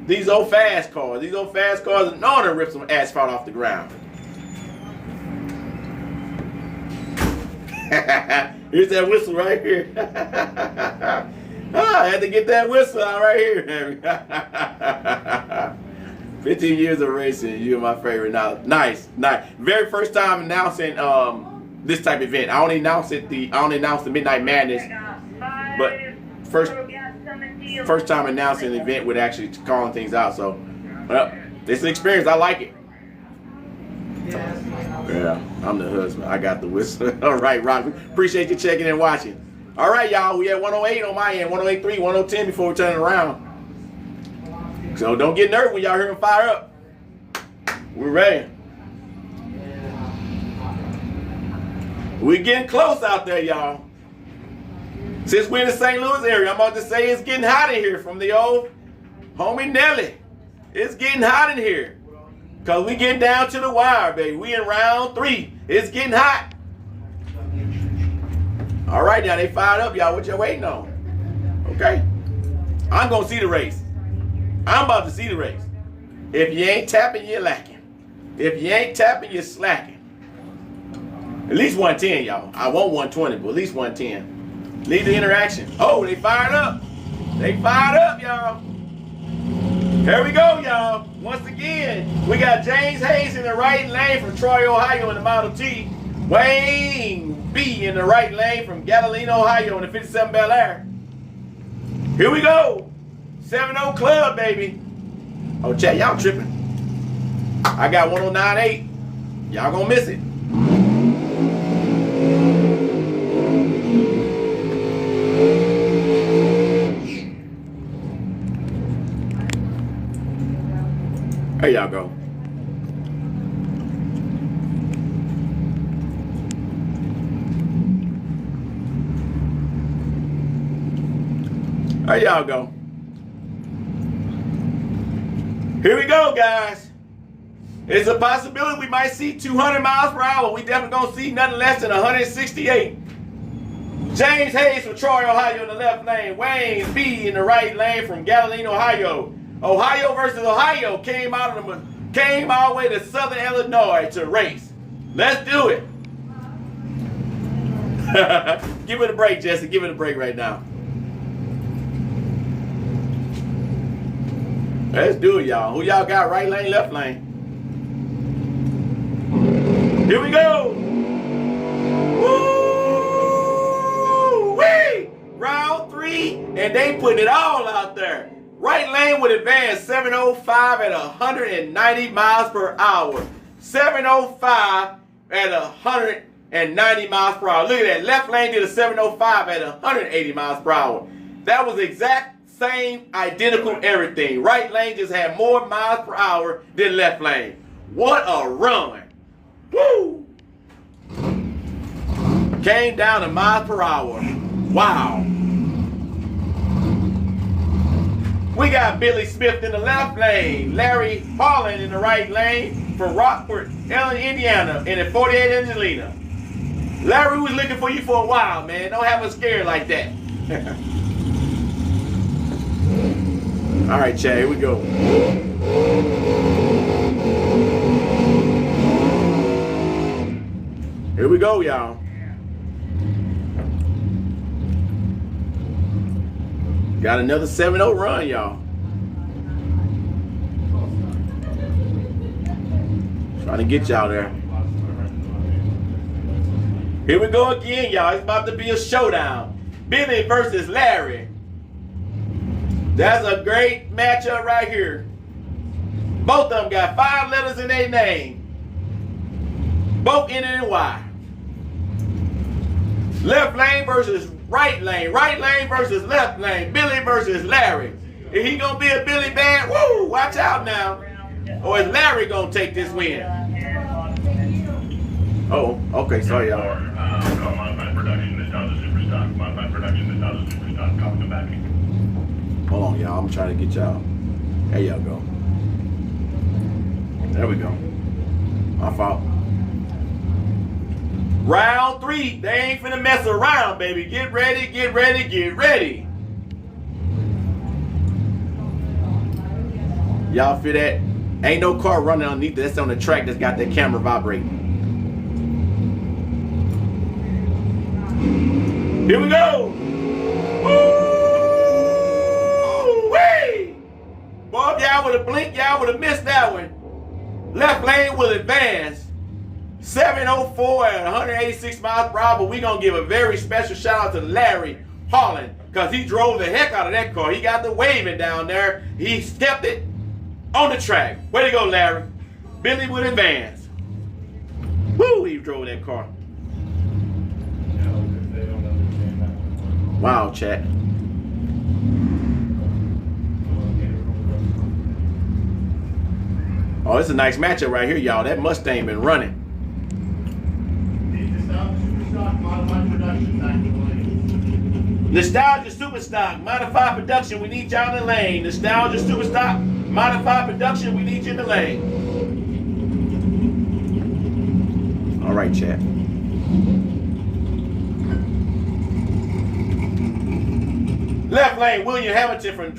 These old fast cars. These old fast cars are known to rip some asphalt off the ground. Here's that whistle right here. I had to get that whistle out right here. 15 years of racing. You're my favorite. Now, nice, nice. Very first time announcing this type of event. I only announced the Midnight Madness, but first time announcing an event with actually calling things out. So, well, it's an experience. I like it. Yeah, I'm the husband. I got the whistle. All right, Rock. Appreciate you checking and watching. All right, y'all. We at 108 on my end, 108.3, 110 before we turn it around. So don't get nervous when y'all hear him fire up. We're ready. We're getting close out there, y'all. Since we're in the St. Louis area, I'm about to say it's getting hot in here from the old homie Nelly. It's getting hot in here. Because we getting down to the wire, baby. We in round 3. It's getting hot. All right, now they fired up, y'all. What y'all waiting on? Okay. I'm going to see the race. I'm about to see the race. If you ain't tapping, you're lacking. If you ain't tapping, you're slacking. At least 110, y'all. I want 120, but at least 110. Need the interaction. Oh, they fired up. They fired up, y'all. Here we go, y'all. Once again, we got James Hayes in the right lane from Troy, Ohio in the Model T. Wayne B in the right lane from Galilee, Ohio in the 57 Bel Air. Here we go. 7-0 Club, baby. Oh, chat, y'all tripping. I got 109.8. Y'all gonna miss it. There y'all go. There y'all go. Here we go, guys. It's a possibility we might see 200 miles per hour. We definitely gonna see nothing less than 168. James Hayes from Troy, Ohio in the left lane. Wayne B in the right lane from Galilee, Ohio. Ohio versus Ohio came all the way to Southern Illinois to race. Let's do it. Give it a break, Jesse. Give it a break right now. Let's do it, y'all. Who y'all got? Right lane, left lane. Here we go. Woo-wee! Round 3, and they putting it all out there. Right lane would advance 705 at 190 miles per hour. 705 at 190 miles per hour. Look at that. Left lane did a 705 at 180 miles per hour. That was exact same, identical everything. Right lane just had more miles per hour than left lane. What a run. Woo! Came down to miles per hour. Wow. We got Billy Smith in the left lane, Larry Holland in the right lane from Rockford, Indiana, in the 48 Angelina. Larry was looking for you for a while, man. Don't have us scared like that. All right, Chad, here we go. Here we go, y'all. Got another 7-0 run, y'all. Trying to get y'all there. Here we go again, y'all. It's about to be a showdown. Billy versus Larry. That's a great matchup right here. Both of them got 5 letters in their name. Both ending in Y. Left lane versus right lane. Right lane versus left lane. Billy versus Larry. Is he going to be a Billy bad? Woo! Watch out now. Or is Larry going to take this win? Oh, okay. Sorry, y'all. Modified production is down to super stock. Modified production is down to super stock. Copy the backing. Hold on, y'all. I'm trying to get y'all. There y'all go. There we go. My fault. Round 3. They ain't finna mess around, baby. Get ready, get ready, get ready. Y'all feel that? Ain't no car running underneath. That's on the track that's got that camera vibrating. Here we go. Woo-wee! Boy, if y'all would have blinked, y'all would have missed that one. Left lane will advance. 704 at 186 miles per hour, but we're going to give a very special shout out to Larry Holland because he drove the heck out of that car. He got the waving down there. He stepped it on the track. Way to go, Larry. Billy would advance. Woo, he drove that car. Wow, chat. Oh, it's a nice matchup right here, y'all. That Mustang been running. Nostalgia Superstock, modified production, we need y'all in the lane. Nostalgia Superstock, modified production, we need you in the lane. All right, chat. Left lane, William Hamilton from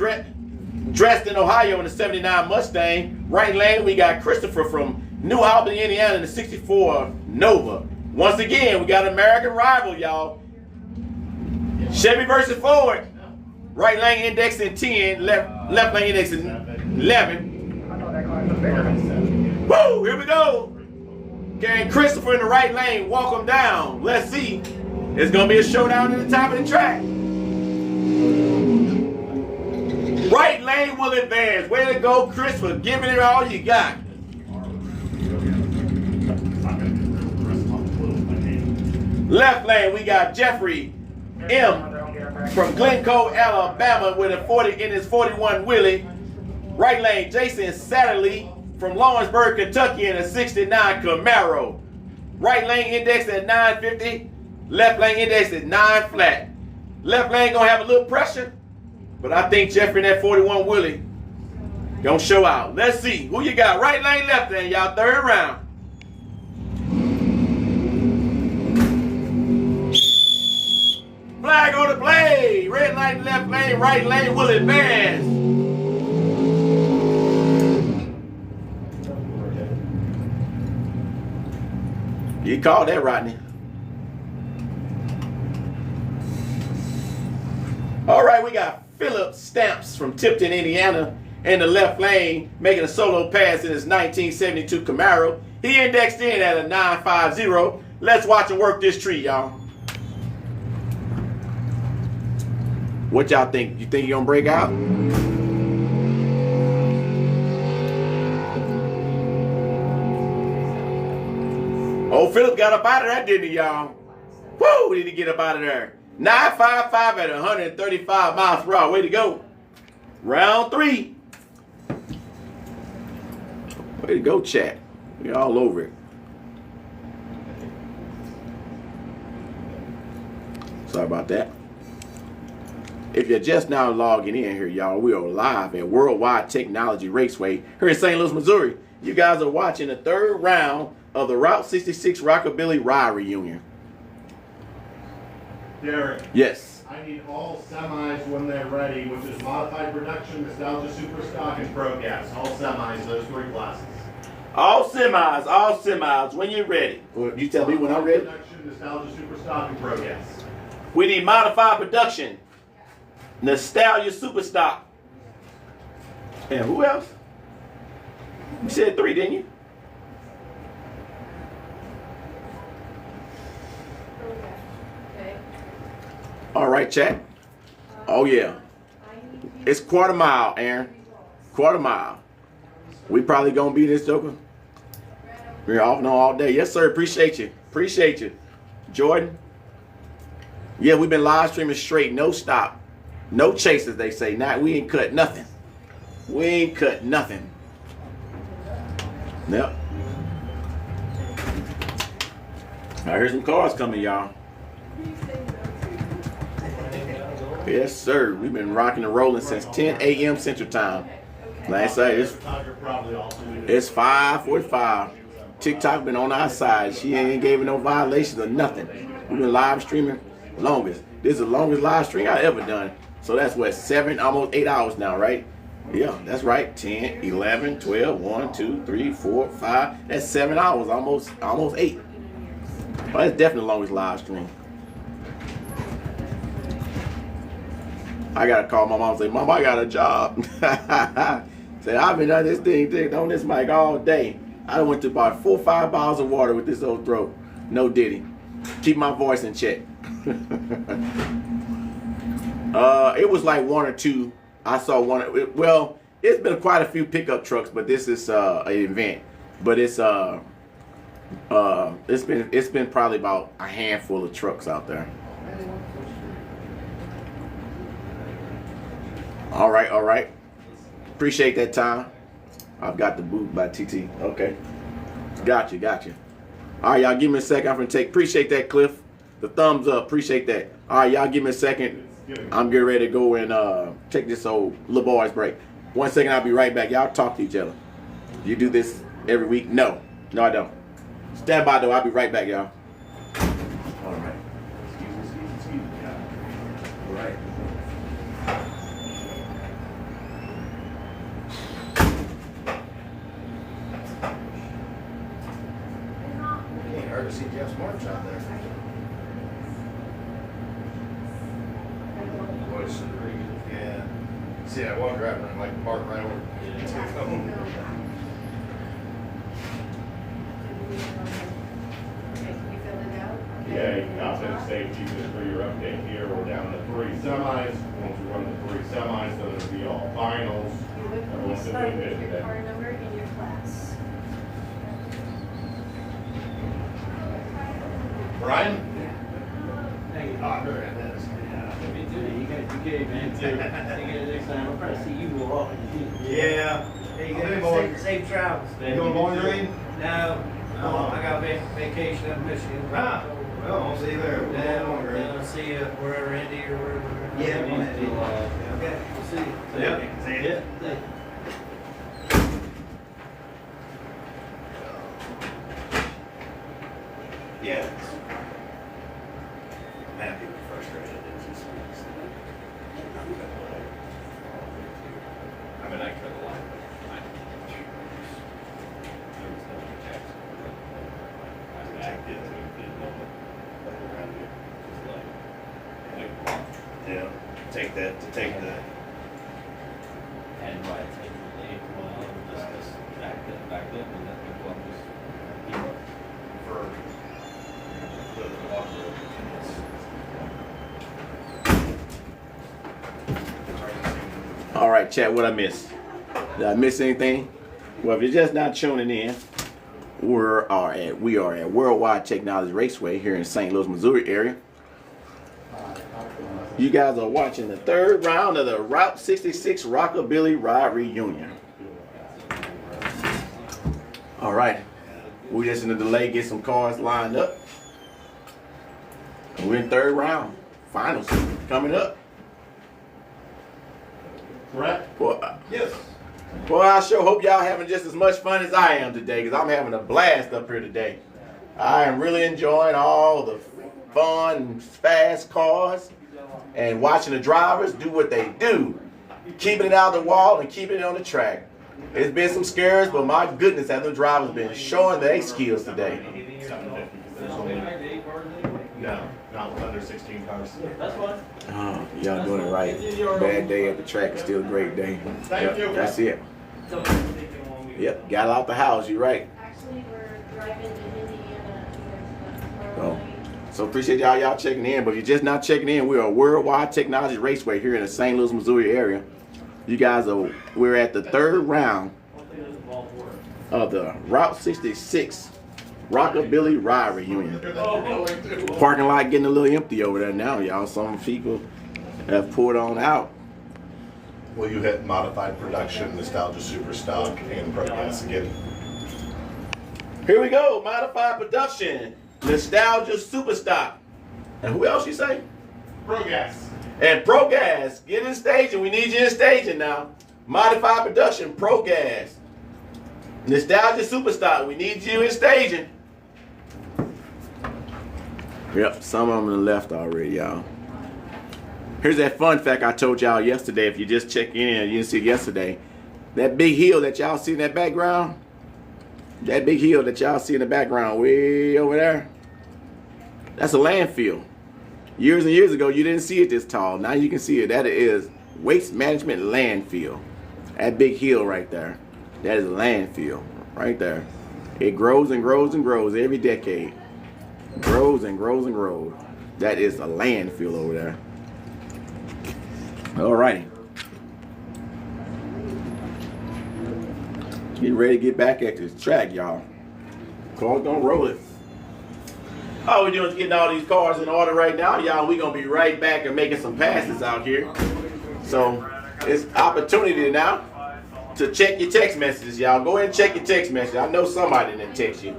Dresden, Ohio in the 79 Mustang. Right lane, we got Christopher from New Albany, Indiana in the 64 Nova. Once again, we got American rival, y'all. Chevy versus Ford. Right lane index in 10, left lane index in 11. Woo, here we go. Can Christopher in the right lane walk him down? Let's see. It's going to be a showdown at the top of the track. Right lane will advance. Way to go, Christopher. Giving it all you got. Left lane, we got Jeffrey M. from Glencoe, Alabama with a 40 in his 41 Willie. Right lane, Jason Satterley from Lawrenceburg, Kentucky in a 69 Camaro. Right lane index at 950. Left lane index at 9 flat. Left lane gonna have a little pressure, but I think Jeffrey in that 41 Willie gonna show out. Let's see who you got. Right lane, left lane, y'all. Third round. Flag on the play. Red light, left lane, right lane will advance. You called that, Rodney. All right, we got Philip Stamps from Tipton, Indiana in the left lane making a solo pass in his 1972 Camaro. He indexed in at a 950. Let's watch him work this tree, y'all. What y'all think? You think he gonna break out? Oh, Philip got up out of that, didn't he, y'all? Woo, did he get up out of there? 955 at 135 miles per hour. Way to go. Round 3. Way to go, chat. We all over it. Sorry about that. If you're just now logging in here, y'all, we are live at Worldwide Technology Raceway here in St. Louis, Missouri. You guys are watching the third round of the Route 66 Rockabilly Ride Reunion. Derek. Yes. I need all semis when they're ready, which is modified production, nostalgia, super stock, and pro gas. All semis, those 3 classes. All semis, when you're ready. You tell me when I'm ready. Production, nostalgia, super stock, and pro gas. We need modified production, nostalgia, super stock. And who else? You said 3, didn't you? All right, chat. Oh, yeah. It's quarter mile, Aaron. Quarter mile. We probably going to be this joker. We're off and on all day. Yes, sir. Appreciate you. Appreciate you. Jordan. Yeah, we've been live streaming straight. No stop. No chases, they say. Nah, we ain't cut nothing. We ain't cut nothing. Yep. I hear some cars coming, y'all. Yes, sir. We've been rocking and rolling since 10 a.m. Central Time. Like I say, it's 5:45. TikTok been on our side. She ain't gave no violations or nothing. We've been live streaming longest. This is the longest live stream I ever done. So that's what, 7, almost 8 hours now, right? Yeah, that's right. 10, 11, 12, 1, 2, 3, 4, 5. That's 7 hours, almost 8. Well, that's definitely the longest live stream. I gotta call my mom and say, Mom, I got a job. Say, I've been on this thing on this mic all day. I went to about 4 or 5 bottles of water with this old throat. No diddy. Keep my voice in check. It was like 1 or 2. I saw one. Well, it's been quite a few pickup trucks, but this is an event. But it's been probably about a handful of trucks out there. All right. Appreciate that time. I've got the boot by TT. Okay. Gotcha. All right, y'all, give me a second. I'm gonna appreciate that, Cliff. The thumbs up, appreciate that. All right, y'all, give me a second. I'm getting ready to go and take this old little boy's break. 1 second, I'll be right back. Y'all talk to each other. You do this every week? No, I don't. Stand by though. I'll be right back, y'all. All right. Excuse me. All right. Ain't hard to see Jeff March out there. Voice of the ring. Yeah. See that one driver and like park right over. Yeah, confidence safety, just for your update here, we're down to 3 semis. Once we run the 3 semis, then it'll be all finals. Everyone's Your gonna be good today. car number and your class. Brian? Hey, Oh, good at this. me too. You gave man too. Think of next time. I'll probably see you more often. Yeah. Hey, you Okay, guys, boy. safe travels. You going bowling green? No, I got vacation in Michigan. Ah, well, I'll see you there. We'll go bowling green. Then I'll see you wherever, Indy or wherever. Yeah, Me still, Okay, we'll see you. Yep. See you. yeah. Thank you. Yeah. I'm happy with frustrated. I mean, I could have liked Yeah. Take the. And why it takes a day for a while, just back up and let the club just keep up. For the walk All right, chat, what I missed? Did I miss anything? Well, if you're just not tuning in, we are at Worldwide Technology Raceway here in St. Louis, Missouri area. You guys are watching the 3rd round of the Route 66 Rockabilly Ride Reunion. All right, we're just in the delay, get some cars lined up. And we're in 3rd round, finals coming up. Correct? Well, Yes. Well, I sure hope y'all having just as much fun as I am today, because I'm having a blast up here today. I am really enjoying all the fun, fast cars and watching the drivers do what they do. Keeping it out of the wall and keeping it on the track. It's been some scares, but my goodness, have the drivers been showing their skills today. 750. There's only, no, not with under 16 cars. That's fine. Oh, y'all doing it right. Bad day at the track is still a great day. Thank you. That's it. Yep, got out the house, you're right. Actually, we're driving to Indiana. Oh. So appreciate y'all checking in. But if you're just not checking in, we're a Worldwide Technology Raceway here in the St. Louis, Missouri area. You guys we're at the 3rd round of the Route 66 Rockabilly Ride Reunion. Parking lot getting a little empty over there now, y'all. Some people have poured on out. Will you hit modified production, nostalgia super stock, and pro gas again? Here we go, modified production, nostalgia super stock. And who else you say? Pro gas. And Pro Gas, get in staging. We need you in staging now. Modified production, Pro Gas. Nostalgia Superstar, we need you in staging. Yep, some of them left already, y'all. Here's that fun fact I told y'all yesterday. If you just check in, you didn't see it yesterday. That big hill that y'all see in that background, that big hill that y'all see in the background way over there, that's a landfill. Years and years ago, you didn't see it this tall. Now you can see it. That is waste management landfill. That big hill right there, that is a landfill right there. It grows and grows and grows every decade. Grows and grows and grows. That is a landfill over there. Alrighty. Get ready to get back at this track, y'all. Cars gonna roll it. All we're doing is getting all these cars in order right now, y'all. We're gonna be right back and making some passes out here. So it's opportunity now. to check your text messages, y'all. Go ahead and check your text messages. I know somebody didn't text you.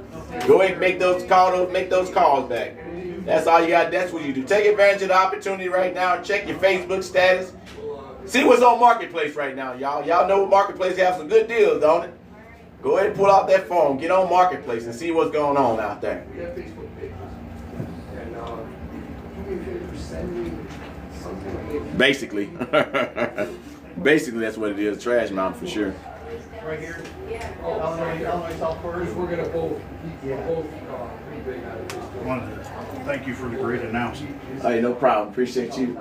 Go ahead and make those calls back. That's all you got. That's what you do. Take advantage of the opportunity right now. Check your Facebook status. See what's on Marketplace right now, y'all. Y'all know Marketplace have some good deals, don't it? Go ahead and pull out that phone. Get on Marketplace and see what's going on out there. We have Facebook pages. And do me a favor, send me something. Basically. Basically, that's what it is. Trash mountain for sure. Right here? Illinois South Quarters, we're gonna both pretty big out of this. I wanted to thank you for the great announcement. Hey, no problem. Appreciate you.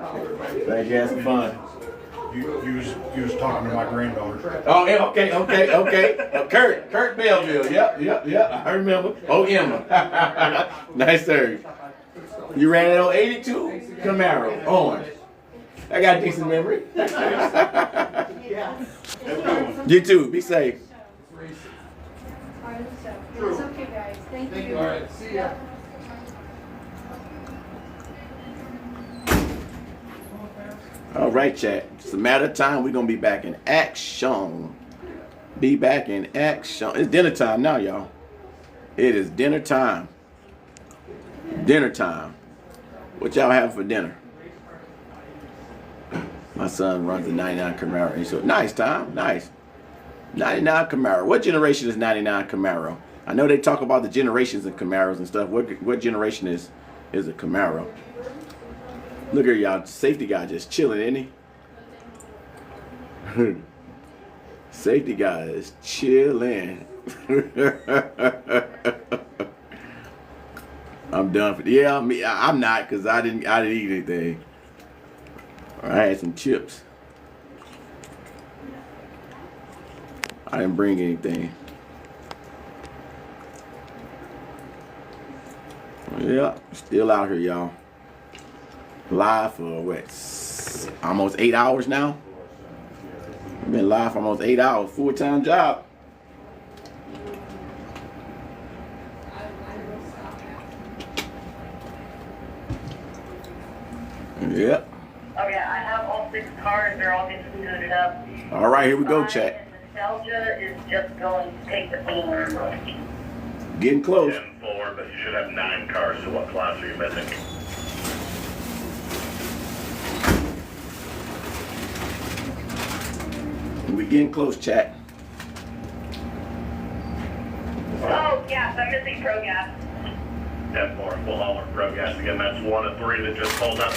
Glad you had some fun. You was talking to my granddaughter. Oh, yeah, okay. Kurt Belleville. Yep. I remember. Oh, Emma. Nice serve. You ran it on 82 Camaro, orange. I got a decent memory. You too. Be safe. It's okay, guys. Thank you. All right, see ya. All right, chat. It's a matter of time. We're going to be back in action. Be back in action. It's dinner time now, y'all. It is dinner time. Dinner time. What y'all having for dinner? My son runs a 99 Camaro. He said, nice, Tom. Nice. 99 Camaro. What generation is 99 Camaro? I know they talk about the generations of Camaros and stuff. What generation is a Camaro? Look here, y'all. Safety guy just chilling, isn't he? Safety guy is chilling. I'm done for. Yeah, I'm not, because I didn't eat anything. I had some chips. I didn't bring anything. Yeah, still out here, y'all. Live for what? Almost 8 hours now. I've been live for almost 8 hours. Full-time job. Yep. Oh yeah, I have all 6 cars. They're all getting suited up. All right, here we go, chat. Nostalgia is just going to take the beam. Getting close. 10-4, but you should have 9 cars. So what class are you missing? We getting close, chat. Oh, gas. I'm missing pro gas. 10-4. We'll haul our pro gas again. That's 1 of 3 that just pulled up.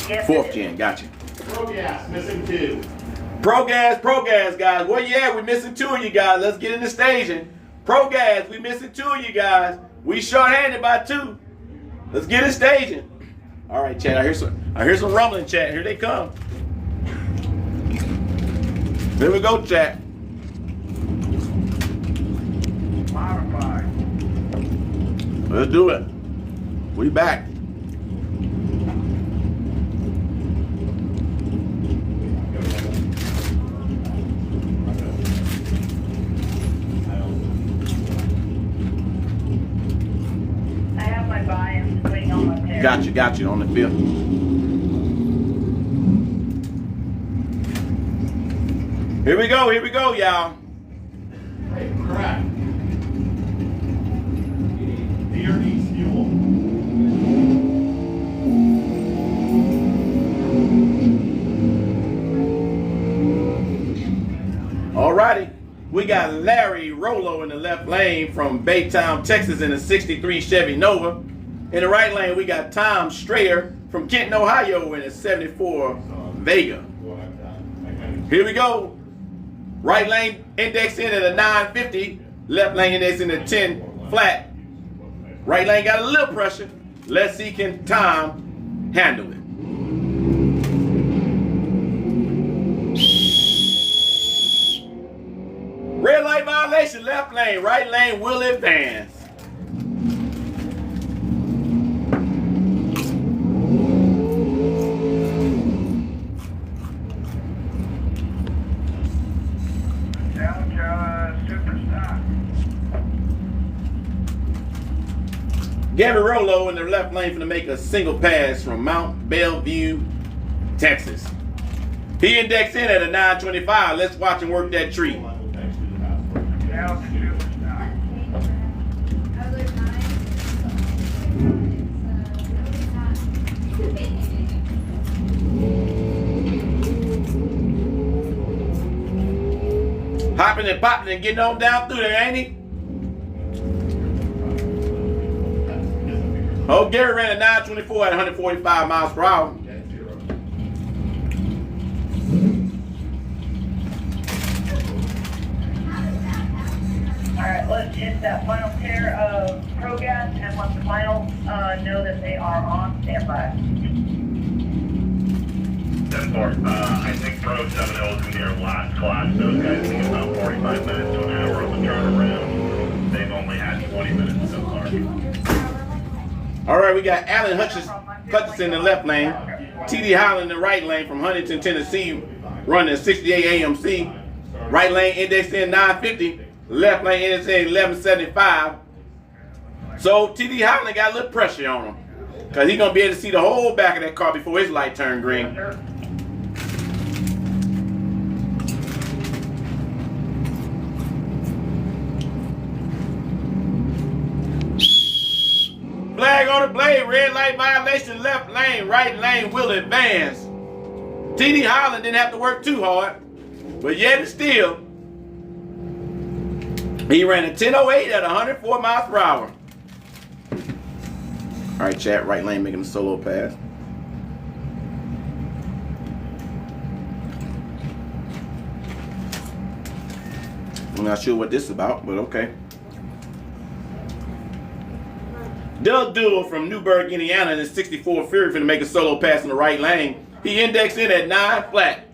Yes, Fourth gen, gotcha. Pro gas, missing 2. Pro gas, guys. Where you at? We missing 2 of you guys. Let's get in the staging. Pro gas, we missing 2 of you guys. We short-handed by 2. Let's get in staging. All right, chat. I hear some rumbling, chat. Here they come. Here we go, chat. Modified. Let's do it. We back. I have my buy. I'm just waiting on my pair. Got you on the field. Here we go, y'all. Hey, correct. Deer needs fuel. Alrighty. We got Larry Rollo in the left lane from Baytown, Texas in a 63 Chevy Nova. In the right lane, we got Tom Strayer from Kenton, Ohio in a 74 Vega. Here we go. Right lane index in at a 950. Left lane index in at 10 flat. Right lane got a little pressure. Let's see, can Tom handle it. Red light violation, left lane. Right lane will advance. Gabby Rollo in the left lane for to make a single pass from Mount Bellevue, Texas. He indexed in at a 925. Let's watch him work that tree. Hopping and popping and getting on down through there, ain't he? Oh, Gary ran a 924 at 145 miles per hour. Alright, let's hit that final pair of Pro Gas and let the finals know that they are on standby. 10-4. I think Pro 7-0 is going to be our last class. Those guys think about 45 minutes to an hour on the turnaround. They've only had 20 minutes so far. All right, we got Allen Hutchinson in the left lane, T.D. Holland in the right lane from Huntington, Tennessee, running 68 AMC. Right lane indexed in 950, left lane indexed in 1175. So T.D. Holland got a little pressure on him because he's going to be able to see the whole back of that car before his light turned green. Flag on the blade, red light violation, left lane, right lane will advance. T.D. Holland didn't have to work too hard, but yet and still, he ran a 1008 at 104 miles per hour. All right, chat, right lane making a solo pass. I'm not sure what this is about, but okay. Doug Duell from Newburgh, Indiana, in his 64 Fury finna make a solo pass in the right lane. He indexed in at 9 flat.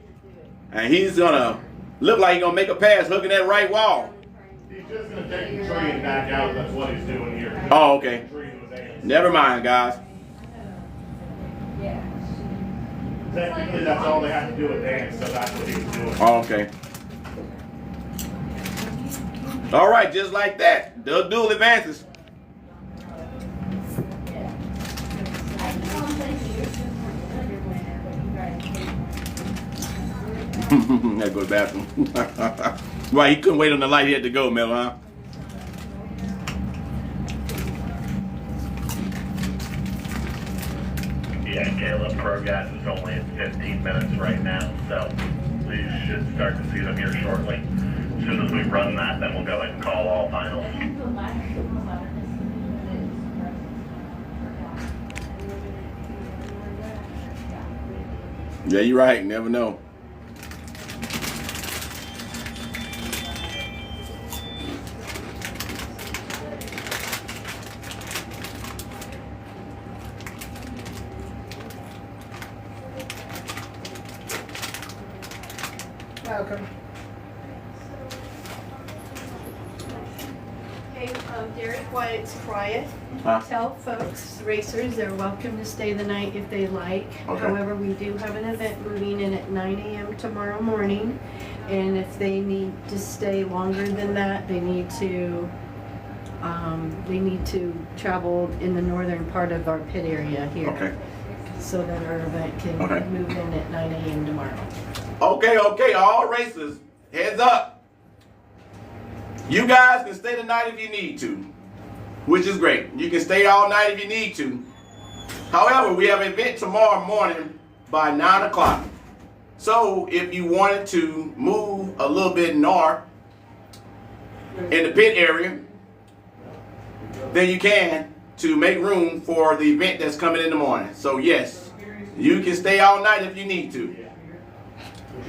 And he's gonna look like he's gonna make a pass hooking that right wall. He's just going to take the tree and back out. That's what he's doing here. Oh, okay. Never mind, guys. Technically, that's all they have to do with dance, so that's what he's doing. Oh, okay. All right, just like that. Doug Duell advances. Gotta go to the bathroom. Why, he couldn't wait on the light, he had to go, Mel, huh? Yeah, Caleb, Pro Gas is only at 15 minutes right now, so we should start to see them here shortly. As soon as we run that, then we'll go ahead and call all finals. Yeah, you're right, never know. Welcome. Okay, Derek, while it's quiet, tell folks, racers, they're welcome to stay the night if they like. Okay. However, we do have an event moving in at 9 a.m. tomorrow morning. And if they need to stay longer than that, they need to travel in the northern part of our pit area here. Okay. So that our event can move in at 9 a.m. tomorrow. Okay, all racers, heads up. You guys can stay the night if you need to, which is great. You can stay all night if you need to. However, we have an event tomorrow morning by 9 o'clock. So if you wanted to move a little bit north in the pit area, then you can, to make room for the event that's coming in the morning. So yes, you can stay all night if you need to.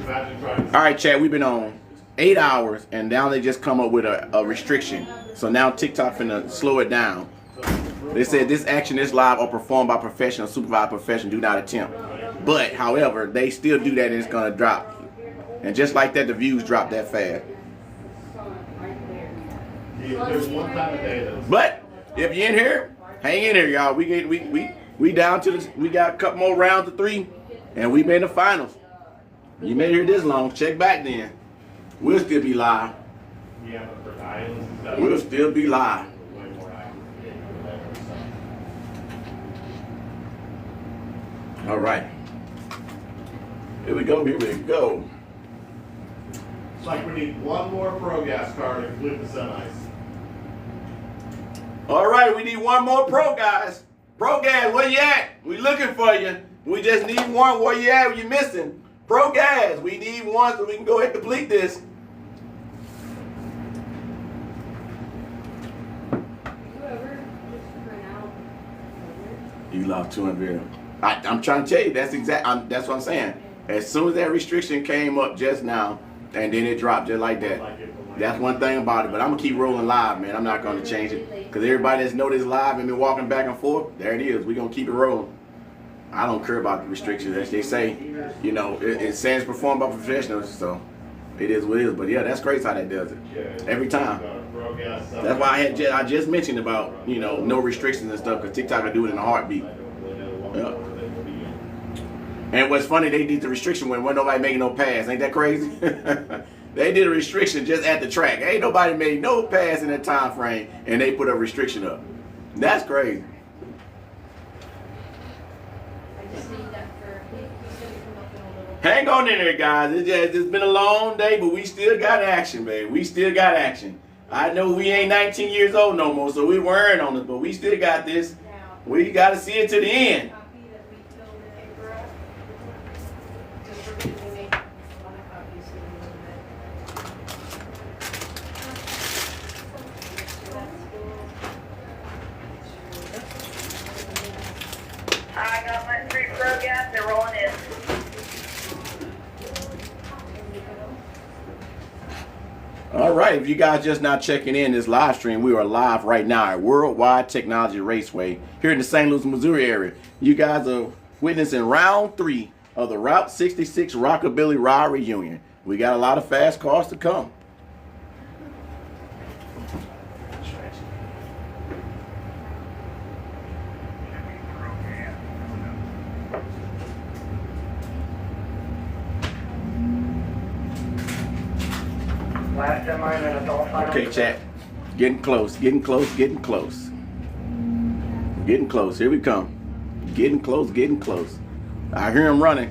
All right, Chad, we've been on 8 hours, and now they just come up with a restriction. So now TikTok finna slow it down. They said this action is live or performed by professional, supervised professional, do not attempt. But, however, they still do that and it's gonna drop. And just like that, the views drop that fast. But if you're in here, hang in here, y'all. We down to this. We got a couple more rounds of 3, and we made the finals. You made it here this long. Check back then. We'll still be live. We'll still be live. All right. Here we go, here we go. It's like we need one more Pro Gas car to complete the semis. All right, we need one more pro, guys. Pro Gas, where you at? We looking for you. We just need one. Where you at? You missing? Pro Gas, we need one so we can go ahead and complete this. You lost 200. I'm trying to tell you, that's what I'm saying. As soon as that restriction came up just now, and then it dropped just like that. That's one thing about it, but I'm gonna keep rolling live, man. I'm not gonna change it. Because everybody that's noticed live and been walking back and forth, there it is. We're gonna keep it rolling. I don't care about the restrictions, as they say. You know, it says performed by professionals, so it is what it is. But yeah, that's crazy how that does it. Every time. That's why I just mentioned about, you know, no restrictions and stuff, because TikTok will do it in a heartbeat. Yeah. And what's funny, they did the restriction when nobody making no pass. Ain't that crazy? They did a restriction just at the track. Ain't nobody made no pass in that time frame, and they put a restriction up. That's crazy. Hang on in there, guys. It's been a long day, but we still got action, baby. We still got action. I know we ain't 19 years old no more, so we worrying on this, but we still got this. We got to see it to the end. I got my 3 Pro Gas, they're rolling in. All right, if you guys just now checking in this live stream, we are live right now at Worldwide Technology Raceway here in the St. Louis, Missouri area. You guys are witnessing round 3 of the Route 66 Rockabilly Ride Reunion. We got a lot of fast cars to come. Okay, chat. Getting close, getting close, getting close. Getting close. Here we come. Getting close, getting close. I hear him running.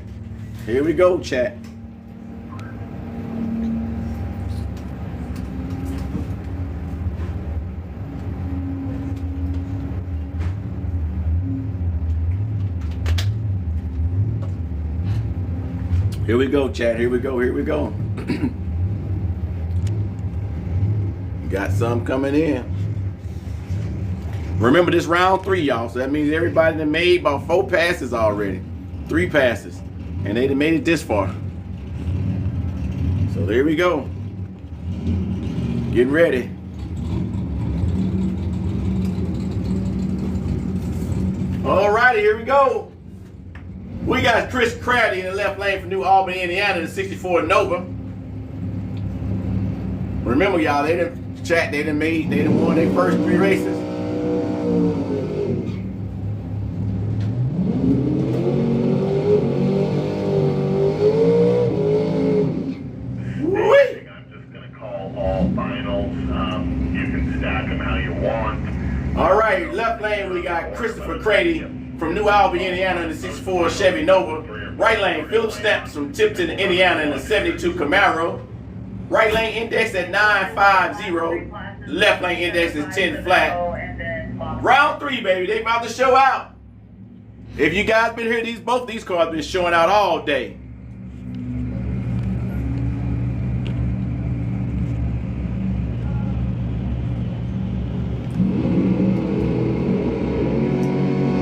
Here we go, chat. Here we go, chat. Here we go. Here we go. Got some coming in. Remember, this round 3, y'all. So that means everybody that made about 4 passes already. 3 passes. And they done made it this far. So there we go. Getting ready. All righty, here we go. We got Chris Craddy in the left lane from New Albany, Indiana, the 64 Nova. Remember, y'all, they done won their first 3 races. I'm just gonna call all finals. You can stack them how you want. All right, left lane we got Christopher Craddy from New Albany, Indiana, in the 64 Chevy Nova. Right lane, Philip Snapps from Tipton, Indiana, in the 72 Camaro. Right lane index at 950. Left lane index is 10 flat. Round 3, baby. They about to show out. If you guys been here, both these cars been showing out all day.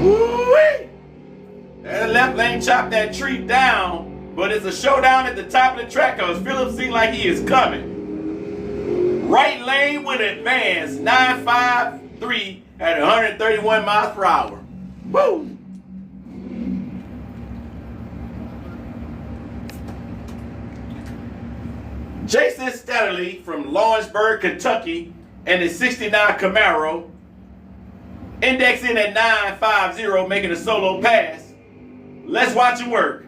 Woo-wee! And the left lane chopped that tree down. But it's a showdown at the top of the track because Philip seems like he is coming. Right lane with advance, 953 at 131 miles per hour. Woo! Jason Statterly from Lawrenceburg, Kentucky, and his 69 Camaro. Indexing at 950, making a solo pass. Let's watch it work.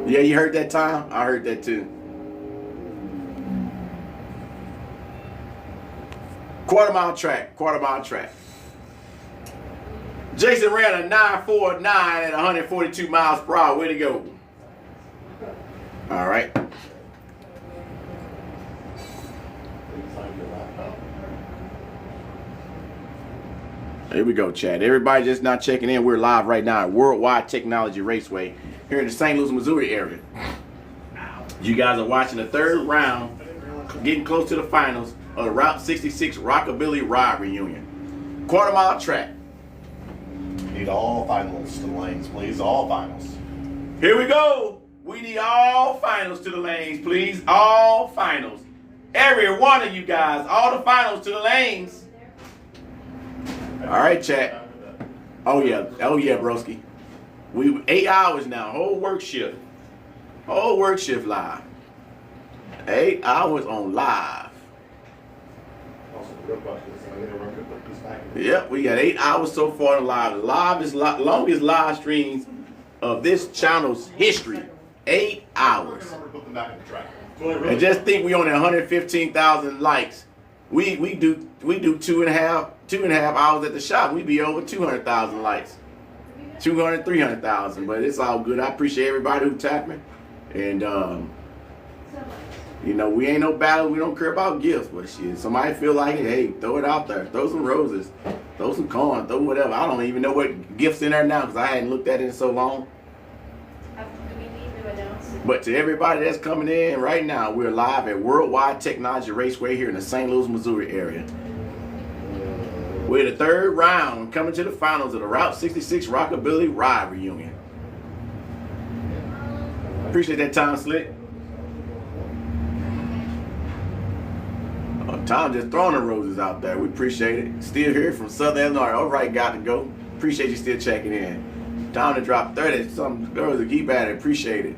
Yeah, you heard that time? I heard that too. Quarter mile track. Jason ran a 9.49 at 142 miles per hour. Way to go. All right. Here we go, Chad. Everybody just not checking in. We're live right now at Worldwide Technology Raceway here in the St. Louis, Missouri area. You guys are watching the third round, getting close to the finals of the Route 66 Rockabilly Ride Reunion. Quarter-mile track. Need all finals to the lanes, please. All finals. Here we go. We need all finals to the lanes, please. All finals. Every one of you guys, all the finals to the lanes. All right, chat. Oh yeah, broski. We 8 hours now, whole work shift live. 8 hours on live. Yep, we got 8 hours so far on live. Live is longest live streams of this channel's history. 8 hours. And just think we only 115,000 likes. We do 2.5 hours at the shop. We be over 200,000 likes. 200, 300,000, but it's all good. I appreciate everybody who tapping. And you know, we ain't no battle. We don't care about gifts, but shit, somebody feel like it, hey, throw it out there. Throw some roses, throw some corn, throw whatever. I don't even know what gifts in there now because I hadn't looked at it in so long. But to everybody that's coming in right now, we're live at Worldwide Technology Raceway here in the St. Louis, Missouri area. We're in the third round, coming to the finals of the Route 66 Rockabilly Ride Reunion. Appreciate that, Tom Slick. Oh, Tom just throwing the roses out there. We appreciate it. Still here from Southern Illinois. All right, got to go. Appreciate you still checking in. Time to drop 30. Some girls that keep at it. Appreciate it.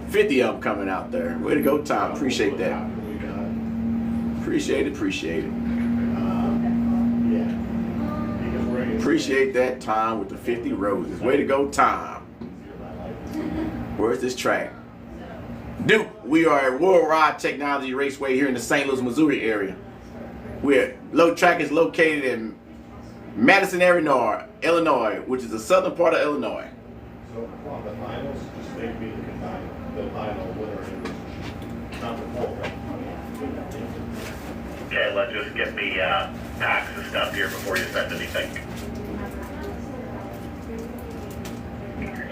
50 of them coming out there. Way to go, Tom. Appreciate that. Appreciate it. Appreciate that, Tom, with the 50 roses. Way to go, Tom. Where's this track? Duke, we are at Worldwide Technology Raceway here in the St. Louis, Missouri area. Track is located in Madison, Illinois, which is the southern part of Illinois. So on the finals, just make me the final winner in not the full. Okay, let's just get the packs and stuff here before you send anything.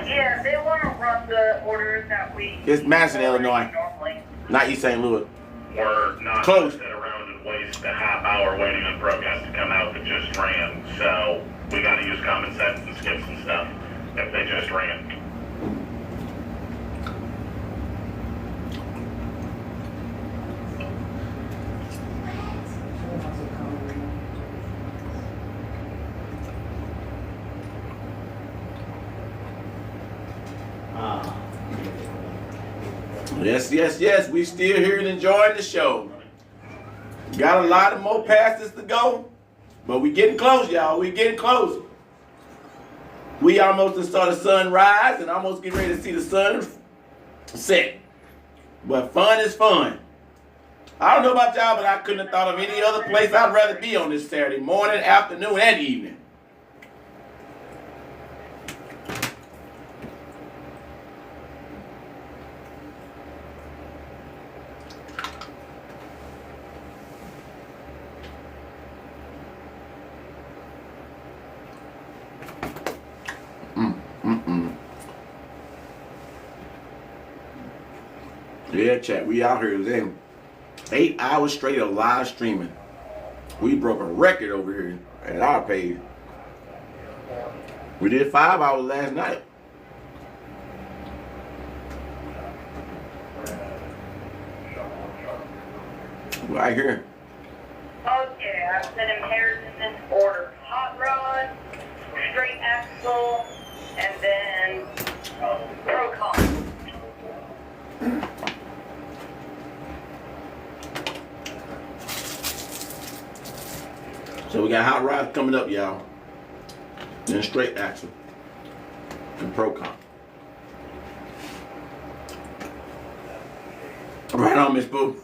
Yeah, they want to run the orders that we. It's Madison, Illinois, normally. not East St. Louis. We're not going to sit around and waste a half hour waiting on ProGuest to come out that just ran. So we got to use common sense and skip some stuff if they just ran. Yes. We still here and enjoying the show. Got a lot of more passes to go, but we getting close, y'all. We getting close. We almost saw the sun rise and almost getting ready to see the sun set. But fun is fun. I don't know about y'all, but I couldn't have thought of any other place I'd rather be on this Saturday morning, afternoon, and evening. Yeah, chat. We out here then. 8 hours straight of live streaming. We broke a record over here at our page. We did 5 hours last night. Right here. Okay, I've been impaired in this order. Hot rod, straight axle, and then pro con. So we got hot rods coming up, y'all. Then straight axle. And pro con. Right on, Miss Boo.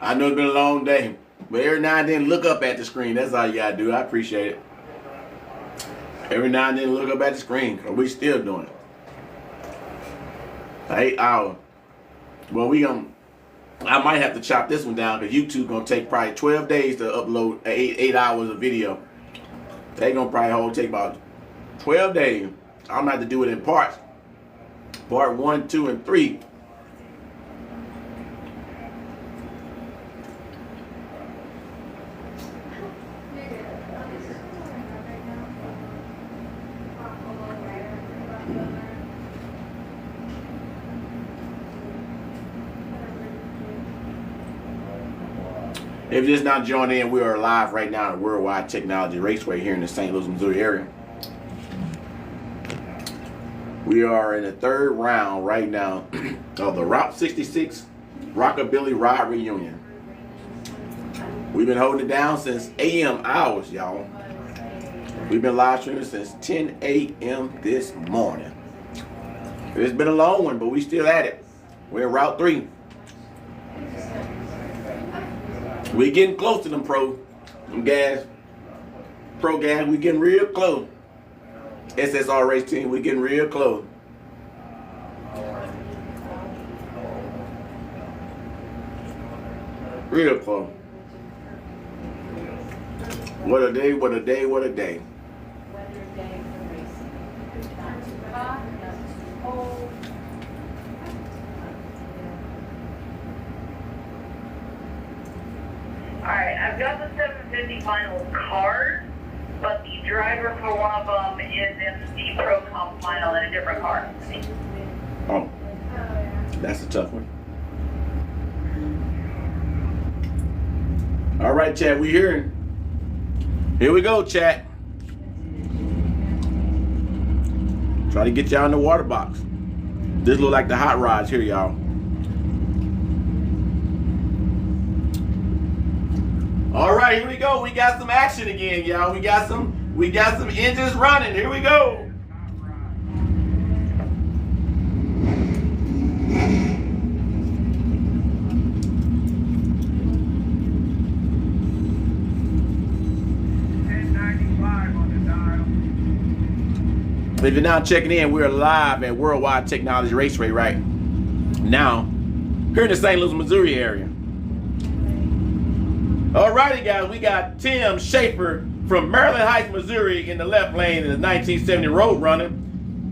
I know it's been a long day, but every now and then look up at the screen. That's all you gotta do. I appreciate it. Every now and then look up at the screen, because we still doing it. 8 hours. Well, I might have to chop this one down because YouTube gonna take probably 12 days to upload 8 hours of video. They gonna probably take about 12 days. I'm gonna have to do it in parts. Part 1, 2, and 3. If you're just not joining in, we are live right now at Worldwide Technology Raceway here in the St. Louis, Missouri area. We are in the 3rd round right now of the Route 66 Rockabilly Ride Reunion. We've been holding it down since AM hours, y'all. We've been live streaming since 10 a.m. this morning. It's been a long one, but we still at it. We're in Route 3. We getting close to them pro gas. We getting real close. SSR race team, we getting real close. Real close. What a day, what a day, what a day. Alright, I've got the 750 final card, but the driver for one of them is in the Pro Comp final in a different car. Oh, that's a tough one. All right, chat, we here. Here we go, chat. Try to get y'all in the water box. This look like the hot rods here, y'all. All right, here we go. We got some action again, y'all. We got some engines running. Here we go. If you're now checking in, we're live at Worldwide Technology Raceway right now, here in the St. Louis, Missouri area. Alrighty, guys, we got Tim Schaefer from Maryland Heights, Missouri in the left lane in the 1970 Road Runner.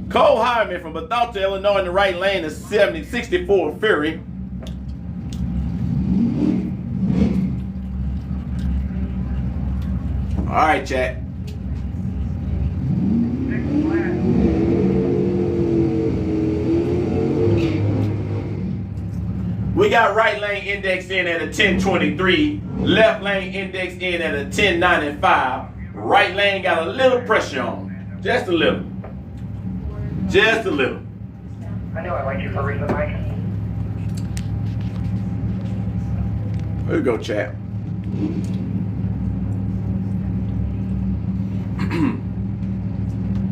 Cole Hyman from Bethesda, Illinois in the right lane, the 64 Fury. Alright, chat. We got right lane indexed in at a 1023, left lane indexed in at a 1095. Right lane got a little pressure on, just a little. Just a little. I know I like you for a reason, Mike. Here we go, chat.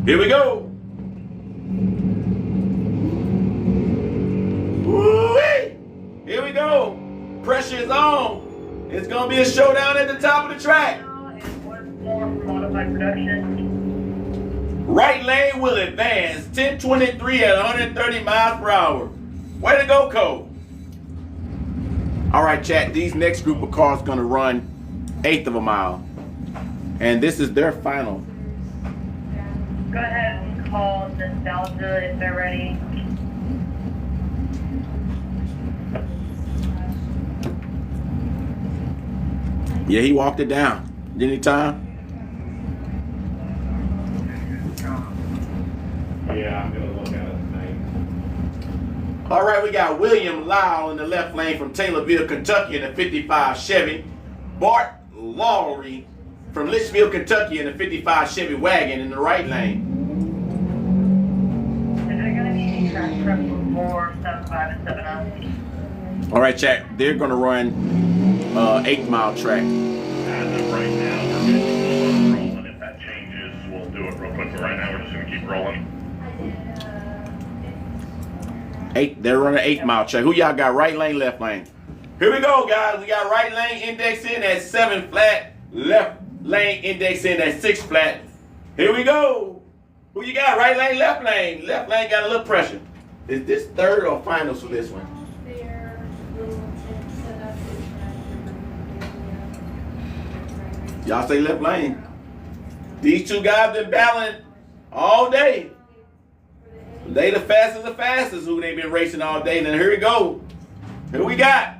Here we go. Woo-wee! Here we go. Pressure is on. It's gonna be a showdown at the top of the track. Modified production. Right lane will advance 1023 at 130 miles per hour. Way to go, Cole. All right, chat. These next group of cars gonna run 1/8 of a mile, and this is their final. Go ahead and call Nostalgia if they're ready. Yeah, he walked it down. Any time? Yeah, I'm gonna look at it tonight. All right, we got William Lyle in the left lane from Taylorville, Kentucky in the 55 Chevy. Bart Lowry from Litchfield, Kentucky in the 55 Chevy wagon in the right lane. Is there gonna be any track prep before 75 and 70? All right, chat. They're gonna run 8 mile track. As of right now, we're good to keep rolling. If that changes, we'll do it real quick. But right now, we're just gonna keep rolling. They're running 8 mile track. Who y'all got? Right lane, left lane. Here we go, guys. We got right lane index in at 7 flat, left lane index in at 6 flat. Here we go. Who you got? Right lane, left lane. Left lane got a little pressure. Is this third or finals for this one? Their little tent set up is Y'all say left lane. These two guys been battling all day. They the fastest who they been racing all day. Now here we go. Here we got.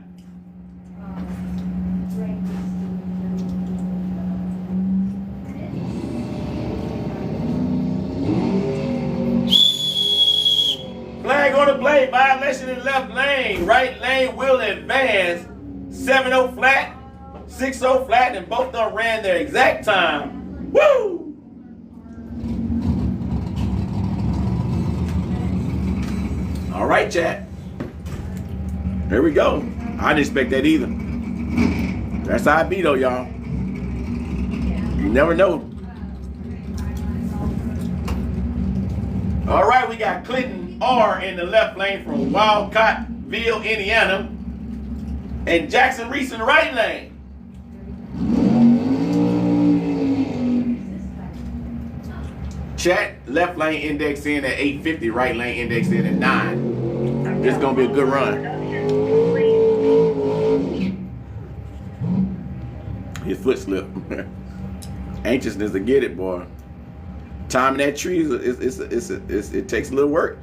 Flag on the plate, violation in left lane. Right lane will advance. 7-0 flat, 6-0 flat, and both of them ran their exact time. Woo! All right, chat. Here we go. I didn't expect that either. That's how it be though, y'all. You never know. All right, we got Clinton R in the left lane from Wildcattville, Indiana, and Jackson Reese in the right lane. Chat, left lane index in at 850, right lane index in at 9. This is gonna be a good run. His foot slipped. Anxiousness to get it, boy. Timing that tree it takes a little work.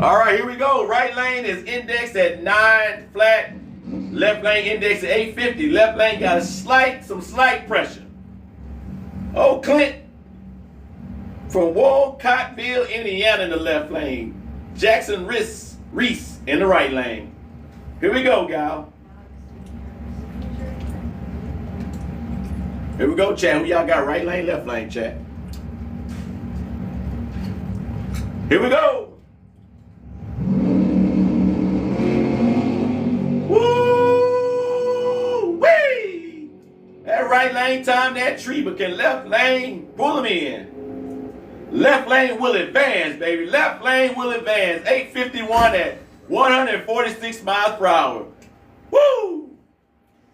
All right, here we go. Right lane is indexed at 9 flat. Left lane indexed at 850. Left lane got some slight pressure. Oh, Clint from Wildcattville, Indiana in the left lane. Jackson Reese in the right lane. Here we go, gal. Here we go, chat. Who y'all got? Right lane, left lane, chat. Here we go. Woo-wee! That right lane timed that tree, but can left lane pull him in? Left lane will advance, baby. Left lane will advance. 851 at 146 miles per hour. Woo!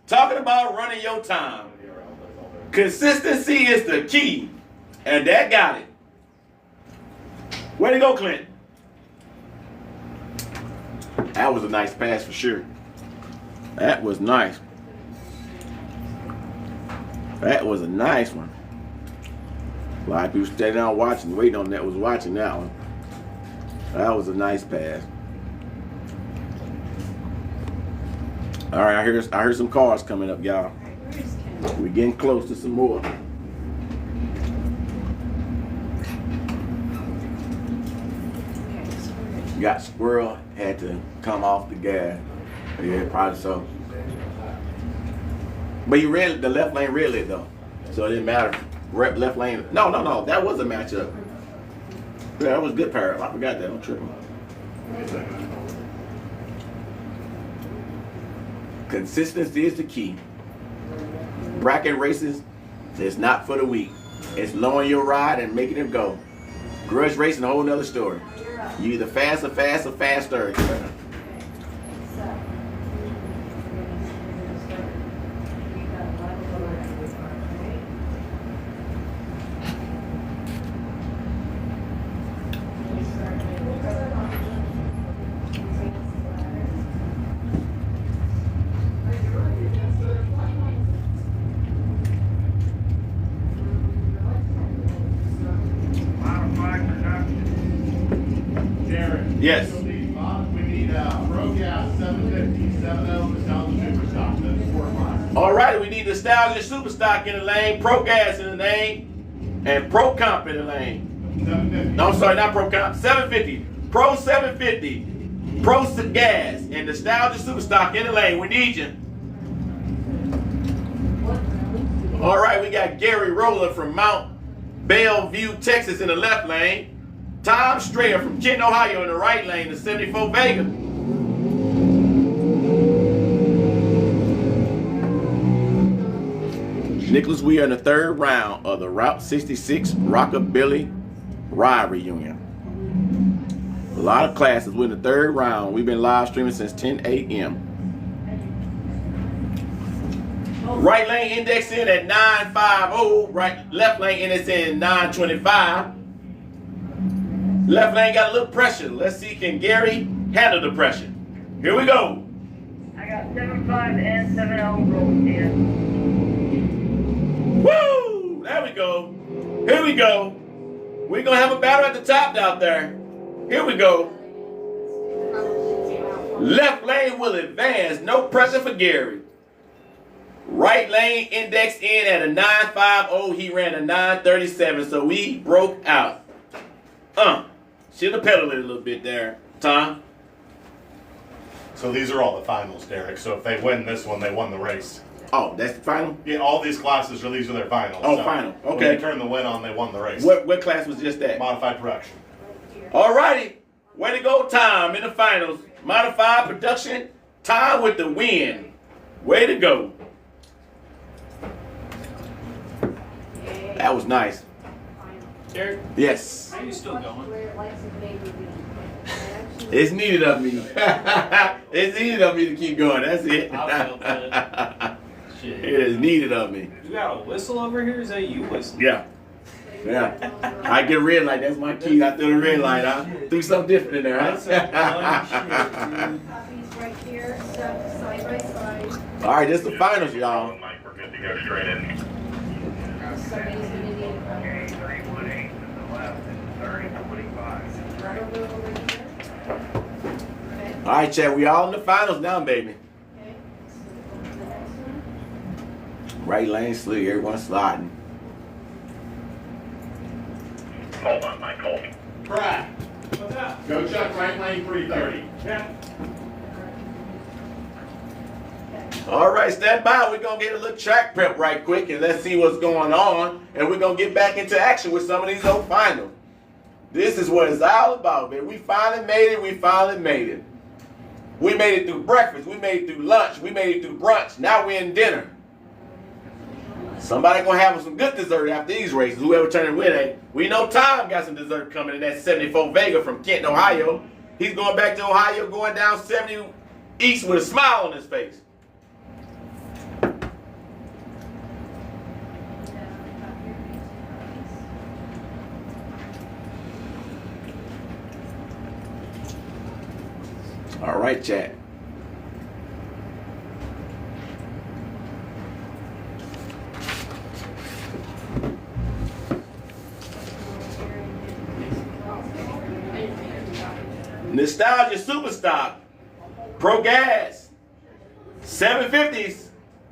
Talking about running your time. Consistency is the key, and that got it. Way to go, Clint. That was a nice pass for sure. That was nice. That was a nice one. A lot of people standing out watching, waiting on that, was watching that one. That was a nice pass. All right, I heard some cars coming up, y'all. We're getting close to some more. Got squirrel, had to come off the gas. Yeah, probably so. But you ran the left lane red lit though, so it didn't matter. Left lane. No. That was a matchup. Yeah, that was good power. I forgot that. I'm tripping. Consistency is the key. Bracket races is not for the weak. It's lowering your ride and making it go. Grudge racing, a whole nother story. You either fast or faster. Yes. We need Pro Gas 750, 7.0 Nostalgia Superstock. That's 4 miles. All right, we need Nostalgia Superstock in the lane, Pro Gas in the lane, and Pro Comp in the lane. 750. No, I'm sorry, not Pro Comp. 750. Pro 750. Pro Gas and Nostalgia Superstock in the lane. We need you. All right, we got Gary Roller from Mount Bellevue, Texas in the left lane. Tom Strayer from Kenton, Ohio in the right lane, the 74 Vega. Nicholas, we are in the third round of the Route 66 Rockabilly Ride Reunion. A lot of classes. We're in the third round. We've been live streaming since 10 a.m. Right lane index in at 950. Left lane index in 925. Left lane got a little pressure. Let's see, can Gary handle the pressure? Here we go. I got 7.5 and 7.0 rolls in. Woo! There we go. Here we go. We're going to have a battle at the top out there. Here we go. Left lane will advance. No pressure for Gary. Right lane index in at a 950. He ran a 937, so we broke out. Should have pedaled it a little bit there, Tom. So these are all the finals, Derek. So if they win this one, they won the race. Oh, that's the final? Yeah, all these classes these are their finals. Oh, so final. When Okay. they turn the win on, they won the race. What class was just that? Modified production. All righty. Way to go, Tom, in the finals. Modified production, Tom with the win. Way to go. That was nice. Derek, Yes. are you still going? It's needed of me. It's needed of me to keep going. That's it. I felt that. Shit. It is needed of me. You got a whistle over here? Is that you whistling? Yeah. Yeah. I get red light. That's my key. I threw the red light. I threw something different in there. That's a Huh? funny shit, dude. Copies right here, stuff side by side. All right, this is the finals, y'all. Mike, we're good to go straight in. Somebody's gonna need a copy. Okay, 318 to the left, 3025. Right over here. Okay. All right, Chad. We all in the finals now, baby. Okay. So the next one. Right lane slick. Everyone sliding. Hold on, Mike, hold. Brad, What's up? go check right lane 330. Yeah. All right, stand by. We're going to get a little track prep right quick and let's see what's going on. And we're going to get back into action with some of these old finals. This is what it's all about, man. We finally made it. We finally made it. We made it through breakfast. We made it through lunch. We made it through brunch. Now we're in dinner. Somebody going to have some good dessert after these races. Whoever turning with it. We know Tom got some dessert coming in that 74 Vega from Kenton, Ohio. He's going back to Ohio, going down 70 East with a smile on his face. All right, chat. Nostalgia Superstock, Pro Gas, 750s.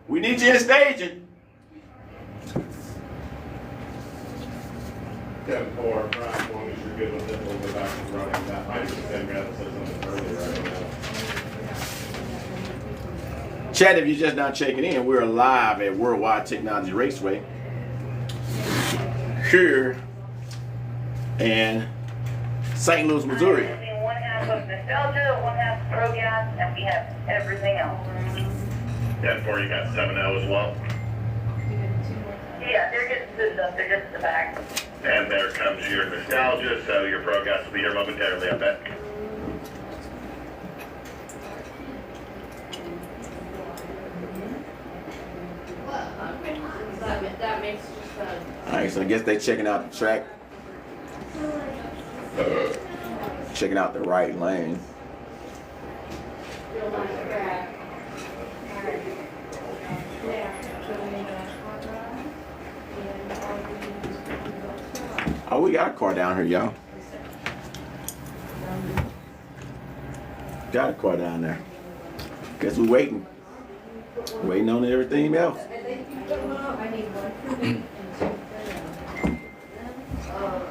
We need you in staging. 10-4, Brian, as long as you're good with it, we'll go back and running that. Might be the same guy that says something earlier right now. Chat, if you're just now checking in, we're live at Worldwide Technology Raceway here in St. Louis, Missouri. One half of Nostalgia, one half Pro Gas, and we have everything else. 10-4, you got 7-0 as well. Yeah, they're getting stood up, they're just in the back. And there comes your Nostalgia, so your Pro Gas will be here momentarily, I bet. That makes just All right, so I guess they're checking out the track, checking out the right lane. real nice track. Oh, we got a car down here, y'all. Got a car down there. Guess we're waiting. Waiting on everything else. I need one for me and two for them.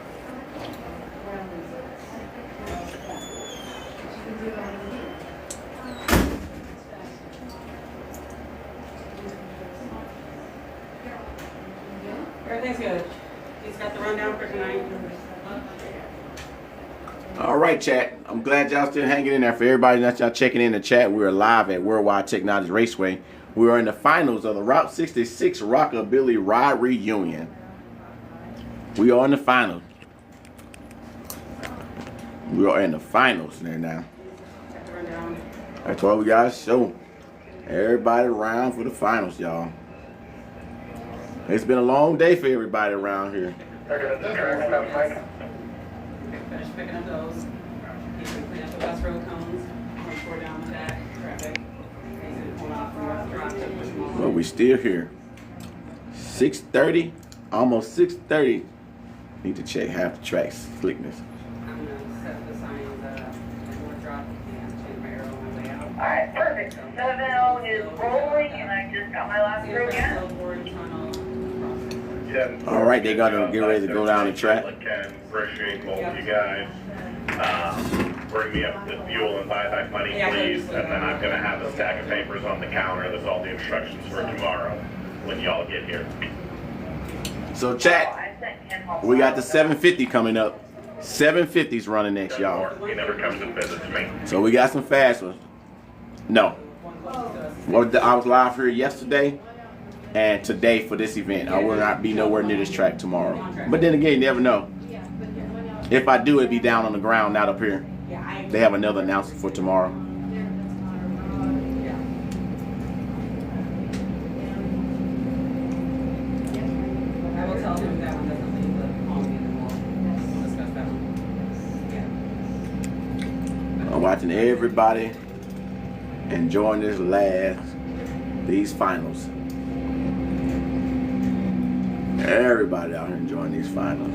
Everything's good. He's got the rundown for tonight. All right, chat. I'm glad y'all still hanging in there. For everybody that y'all checking in the chat, we're live at Worldwide Technology Raceway. We are in the finals of the Route 66 Rockabilly Ride Reunion. We are in the finals. We are in the finals there now. Rundown. That's what we got to show. Everybody around for the finals, y'all. It's been a long day for everybody around here. Finish picking up those. He's gonna clean up the West Road cones. We'll pour down the back traffic. He's gonna pull off the West Road to push them all. Well, we still here. 6:30, almost 6:30. Need to check half the track slickness. I'm gonna set the signs at North Drop and change my arrow on my way out. Alright, perfect. 7-0 is rolling, and I just got my last throw gas. All right, they're gonna get ready to go down the track. Appreciate both of you guys. Bring me up the fuel and buyback money, please, and then I'm gonna have a stack of papers on the counter. That's all the instructions for tomorrow when y'all get here. So chat, we got the 750 coming up. 750's running next, y'all. He never comes and visits me. So we got some fast ones. No. Well, I was live here yesterday and today for this event. I will not be nowhere near this track tomorrow. But then again, you never know. If I do, it'd be down on the ground, not up here. They have another announcement for tomorrow. I will tell him that one doesn't leave, but call me and then we'll discuss that one. Yeah. I'm watching everybody enjoying these finals. Everybody out here enjoying these finals.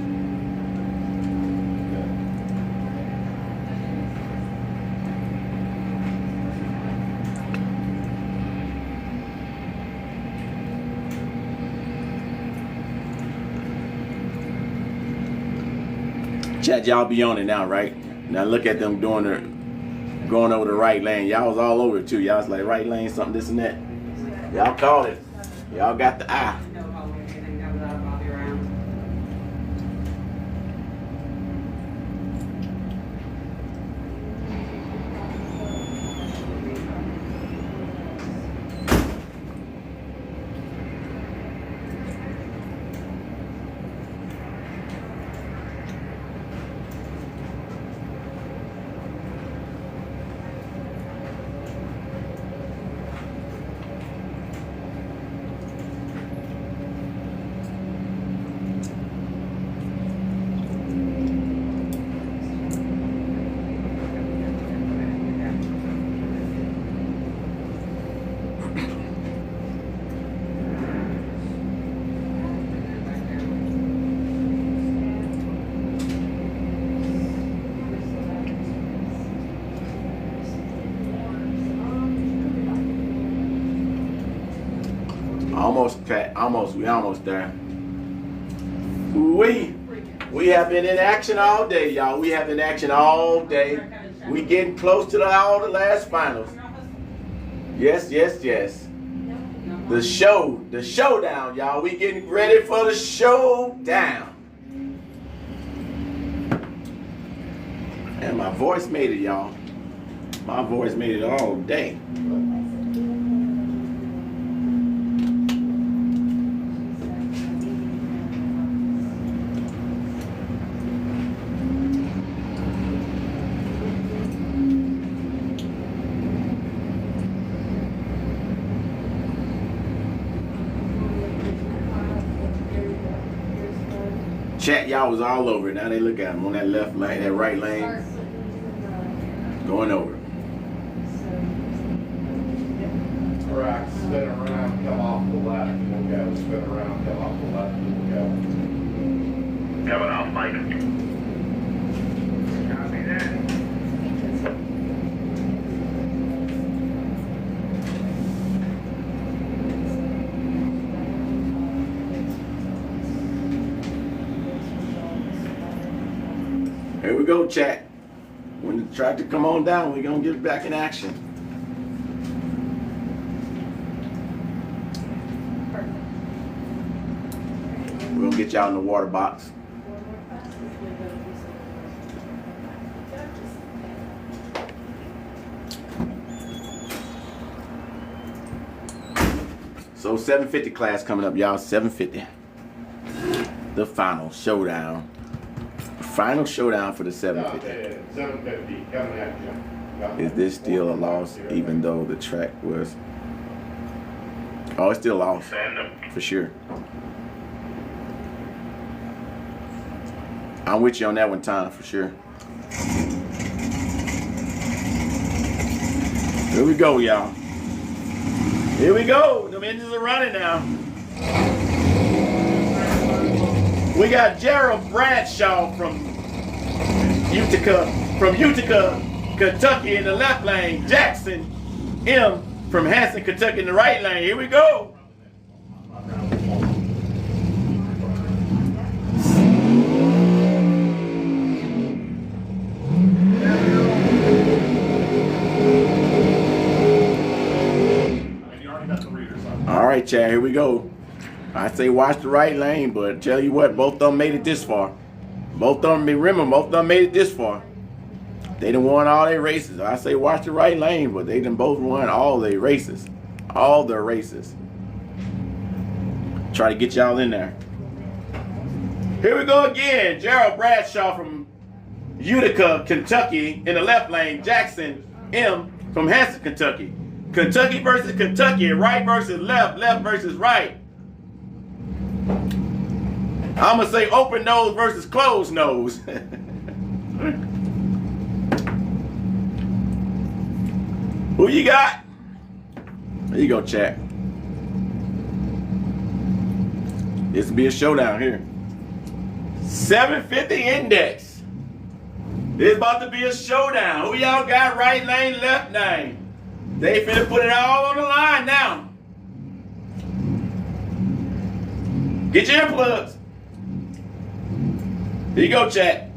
Chat, y'all be on it now, right? Now look at them going over the right lane. Y'all was all over it too. Y'all was like, right lane, something, this and that. Y'all called it. Y'all got the eye. No problem with anything that without Bobby around. We almost there. We have been in action all day, y'all. We have been in action all day. We getting close to all the last finals. Yes. The showdown, y'all. We getting ready for the showdown. And my voice made it, y'all. My voice made it all day. Chat, y'all was all over it. Now they look at him on that left lane, that right lane, going over. Correct. Spin around, come off the left, and we'll go. Spin around, come off the left, and we'll go. Coming off, Mike. Copy that. Here we go, chat. When the tractor come on down, we're gonna get back in action. We're gonna get y'all in the water box. So 750 class coming up, y'all. 750. The final showdown. Final showdown for the 750. 750, coming at you. Is this still a loss, even though the track was Oh, it's still off. Send them. For sure. I'm with you on that one, Tom, for sure. Here we go, y'all. Here we go. The engines are running now. We got Gerald Bradshaw from Utica, Kentucky in the left lane. Jackson M from Hanson, Kentucky in the right lane. Here we go. All right, Chad, here we go. I say watch the right lane, but tell you what, both of them made it this far. Both of them, remember, both of them made it this far. They done won all their races. I say watch the right lane, but they done both won all their races. All their races. Try to get y'all in there. Here we go again. Gerald Bradshaw from Utica, Kentucky in the left lane. Jackson M from Hanson, Kentucky. Kentucky versus Kentucky. Right versus left. Left versus right. I'm going to say open nose versus closed nose. Who you got? There you go, chat. This will be a showdown here. 750 index. It's about to be a showdown. Who y'all got right lane, left lane? They finna put it all on the line now. Get your earplugs. Here you go, chat.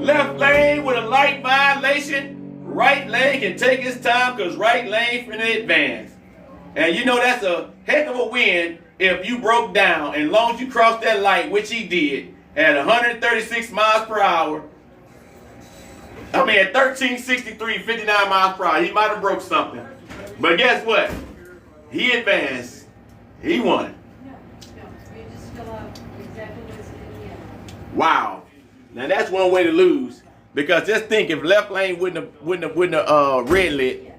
Left lane with a light violation. Right lane can take its time because right lane finna advance. And you know that's a heck of a win if you broke down. And as long as you crossed that light, which he did, at 136 miles per hour. I mean, at 1363, 59 miles per hour, he might have broke something. But guess what? He advanced. He won. Wow. Now that's one way to lose. Because just think, if left lane wouldn't have red lit,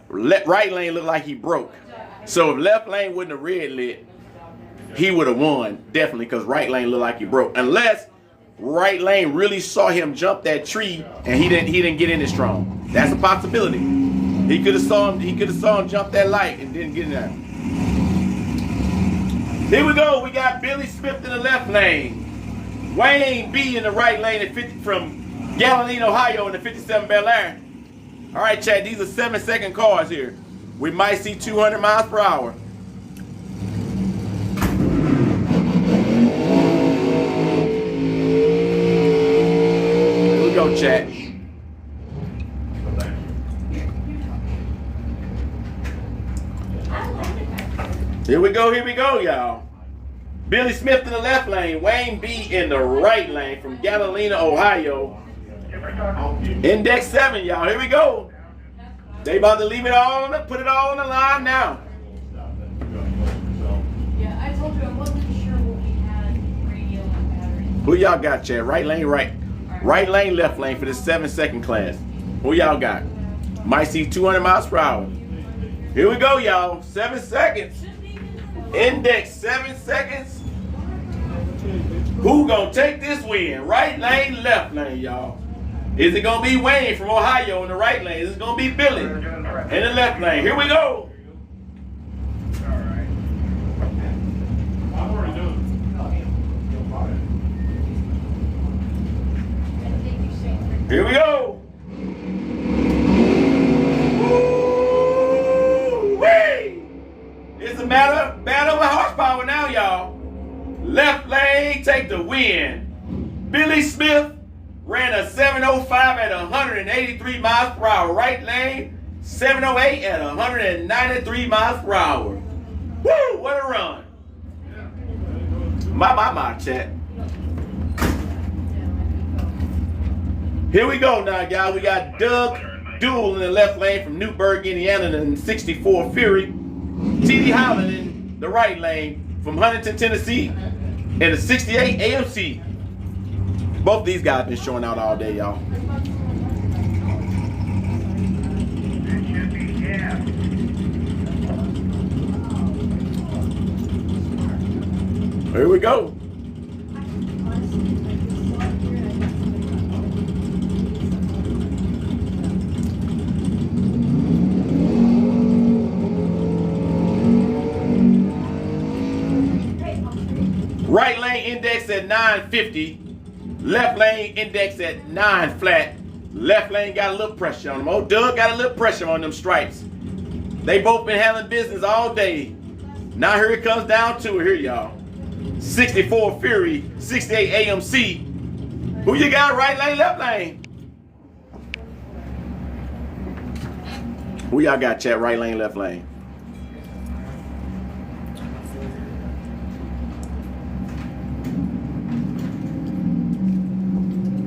right lane looked like he broke. So if left lane wouldn't have red lit, he would have won, definitely, because right lane looked like he broke. Unless right lane really saw him jump that tree and he didn't get in it strong. That's a possibility. He could have saw him jump that light and didn't get in there. Here we go. We got Billy Smith in the left lane. Wayne B in the right lane at 50 from Galilee, Ohio in the 57 Bel Air. All right, Chad, these are 7-second cars here. We might see 200 miles per hour. Here we go, Chad. Here we go, y'all. Billy Smith in the left lane, Wayne B in the right lane from Galena, Ohio. Index 7, y'all. Here we go. They about to leave it all put it all on the line now. Yeah, I told you I wasn't sure what we had radio and battery. Who y'all got, Chad? Right lane, right lane, left lane for the 7-second class. Who y'all got? Might see 200 miles per hour. Here we go, y'all. 7 seconds. Index 7 seconds. Who gonna take this win? Right lane, left lane, y'all. Is it gonna be Wayne from Ohio in the right lane? Is it gonna be Billy in the left lane? Here we go. Here we go. Woo-wee! It's a battle of horsepower now, y'all. Left lane take the win. Billy Smith ran a 705 at 183 miles per hour. Right lane, 708 at 193 miles per hour. Woo! What a run. My, chat. Here we go now, guys. We got Doug Duell in the left lane from Newburgh, Indiana in 64 Fury. T.D. Holland in the right lane from Huntington, Tennessee in the 68 AMC. Both these guys been showing out all day, y'all. Here we go. Right lane index at 950. Left lane index at 9 flat. Left lane got a little pressure on them. Old Doug got a little pressure on them stripes. They both been handling business all day. Now here it comes down to it here, y'all. 64 Fury, 68 AMC. Who you got right lane, left lane? Who y'all got, chat? Right lane, left lane.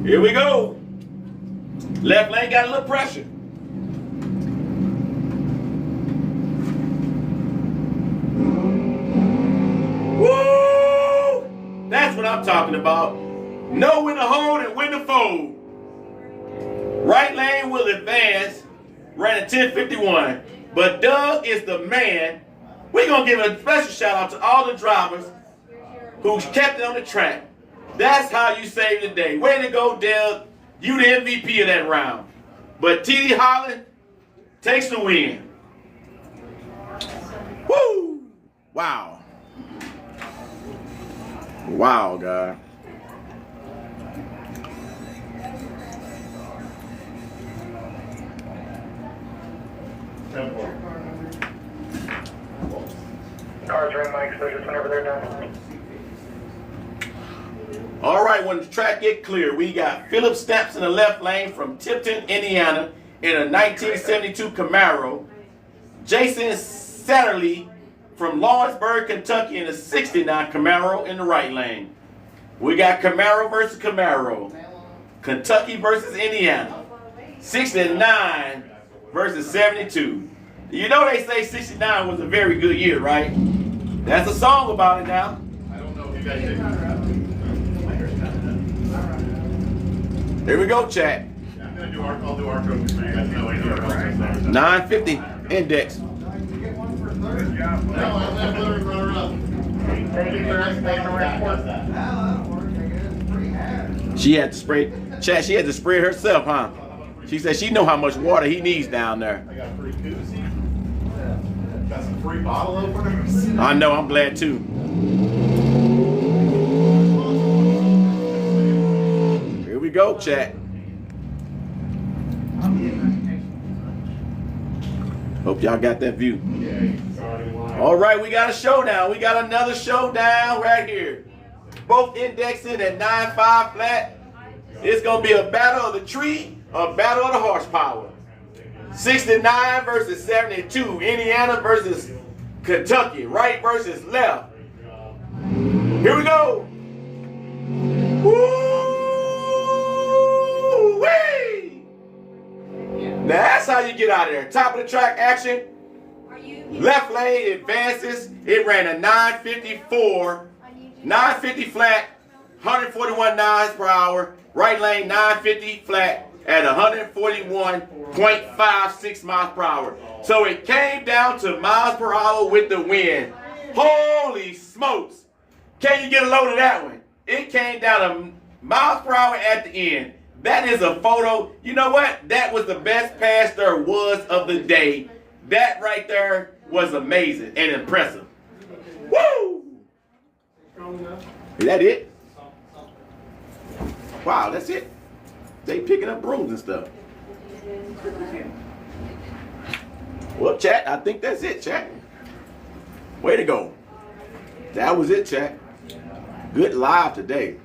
Here we go. Left lane got a little pressure. Woo! That's what I'm talking about. Know when to hold and when to fold. Right lane will advance. Ran a 10:51. But Doug is the man. We're going to give a special shout out to all the drivers who kept it on the track. That's how you save the day. Way to go, Doug. You the MVP of that round. But T.D. Holland takes the win. Woo! Wow. Wow, God. Cars ring mics, so just whenever they're done. All right, when the track get clear, we got Philip Stamps in the left lane from Tipton, Indiana, in a 1972 Camaro. Jason Satterley from Lawrenceburg, Kentucky, in a 69 Camaro in the right lane. We got Camaro versus Camaro. Kentucky versus Indiana. 69 versus 72. You know they say 69 was a very good year, right? That's a song about it now. I don't know if you guys did. Here we go, chat. I'm gonna do I'll do our trophies, man. That's no idea. 950 index. No, I'm literally runner up. Thank you, sir. Thanks for reporting. She had to spray, chat, she had to spray herself, huh? She said she know how much water he needs down there. I got a free koozie. Got some free bottle openers. I know, I'm glad too. Here we go, chat. Hope y'all got that view. All right, we got a showdown. We got another showdown right here. Both indexing at 9.5 flat. It's going to be a battle of the tree, a battle of the horsepower. 69 versus 72. Indiana versus Kentucky. Right versus left. Here we go. Woo-wee! Now that's how you get out of there. Top of the track action. Left lane advances. It ran a 954. 950 flat. 141 miles per hour. Right lane 950 flat at 141.56 miles per hour. So it came down to miles per hour with the wind. Holy smokes. Can you get a load of that one? It came down to miles per hour at the end. That is a photo. You know what? That was the best pass there was of the day. That right there was amazing and impressive. Woo! Is that it? Wow, that's it. They picking up brooms and stuff. Well, chat, I think that's it, chat. Way to go. That was it, chat. Good live today.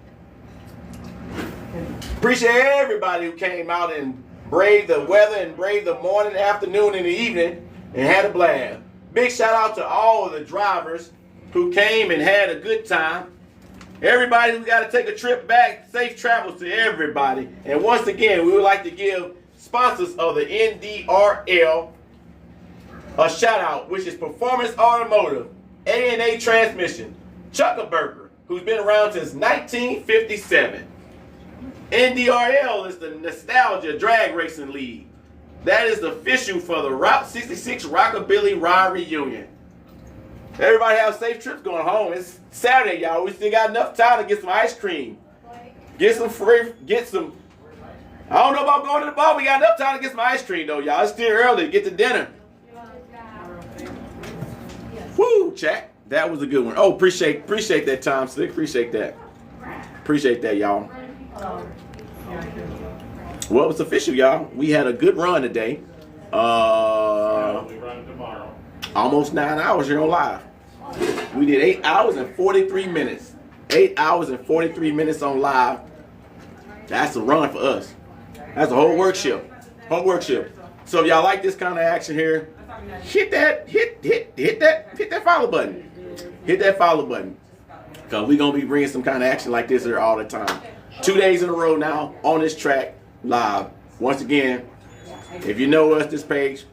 Appreciate everybody who came out and braved the weather and braved the morning, afternoon, and the evening and had a blast. Big shout out to all of the drivers who came and had a good time. Everybody who got to take a trip back, safe travels to everybody. And once again, we would like to give sponsors of the NDRL a shout out, which is Performance Automotive, A&A Transmission, Chuckaburger, who's been around since 1957. NDRL is the Nostalgia Drag Racing League. That is the official for the Route 66 Rockabilly Ride Reunion. Everybody have safe trips going home. It's Saturday, y'all. We still got enough time to get some ice cream. Get some I don't know about going to the bar. We got enough time to get some ice cream, though, y'all. It's still early to get to dinner. Woo, chat. That was a good one. Oh, appreciate that, Tom Slick. Appreciate that. Appreciate that, y'all. Well, it's official, y'all. We had a good run today. We run tomorrow. Almost 9 hours here on live. We did 8 hours and 43 minutes. 8 hours and 43 minutes on live. That's a run for us. That's a whole work shift. Whole work shift. So if y'all like this kind of action here, hit that follow button. Hit that follow button. Because we're going to be bringing some kind of action like this here all the time. 2 days in a row now on this track live. Once again, if you know us, this page,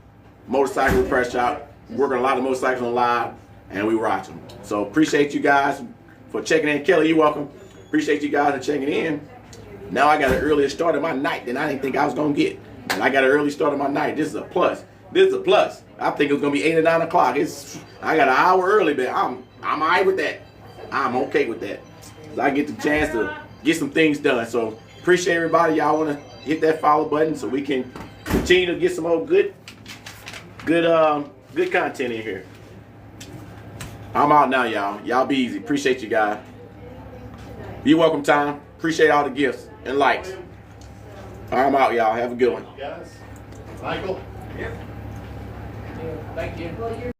Motorcycle Press Shop, working a lot of motorcycles on live, and we rock them. So appreciate you guys for checking in. Kelly, you're welcome. Appreciate you guys for checking in. Now I got an earlier start of my night than I didn't think I was going to get. And I got an early start of my night. This is a plus. This is a plus. I think it was going to be 8 or 9 o'clock. I got an hour early, but I'm all right with that. I'm okay with that. So I get the chance to get some things done. So appreciate everybody. Y'all want to hit that follow button so we can continue to get some more good content in here. I'm out now, y'all. Y'all be easy. Appreciate you guys. You're welcome, Tom. Appreciate all the gifts and likes. I'm out, y'all. Have a good one. Guys, Michael. Thank you.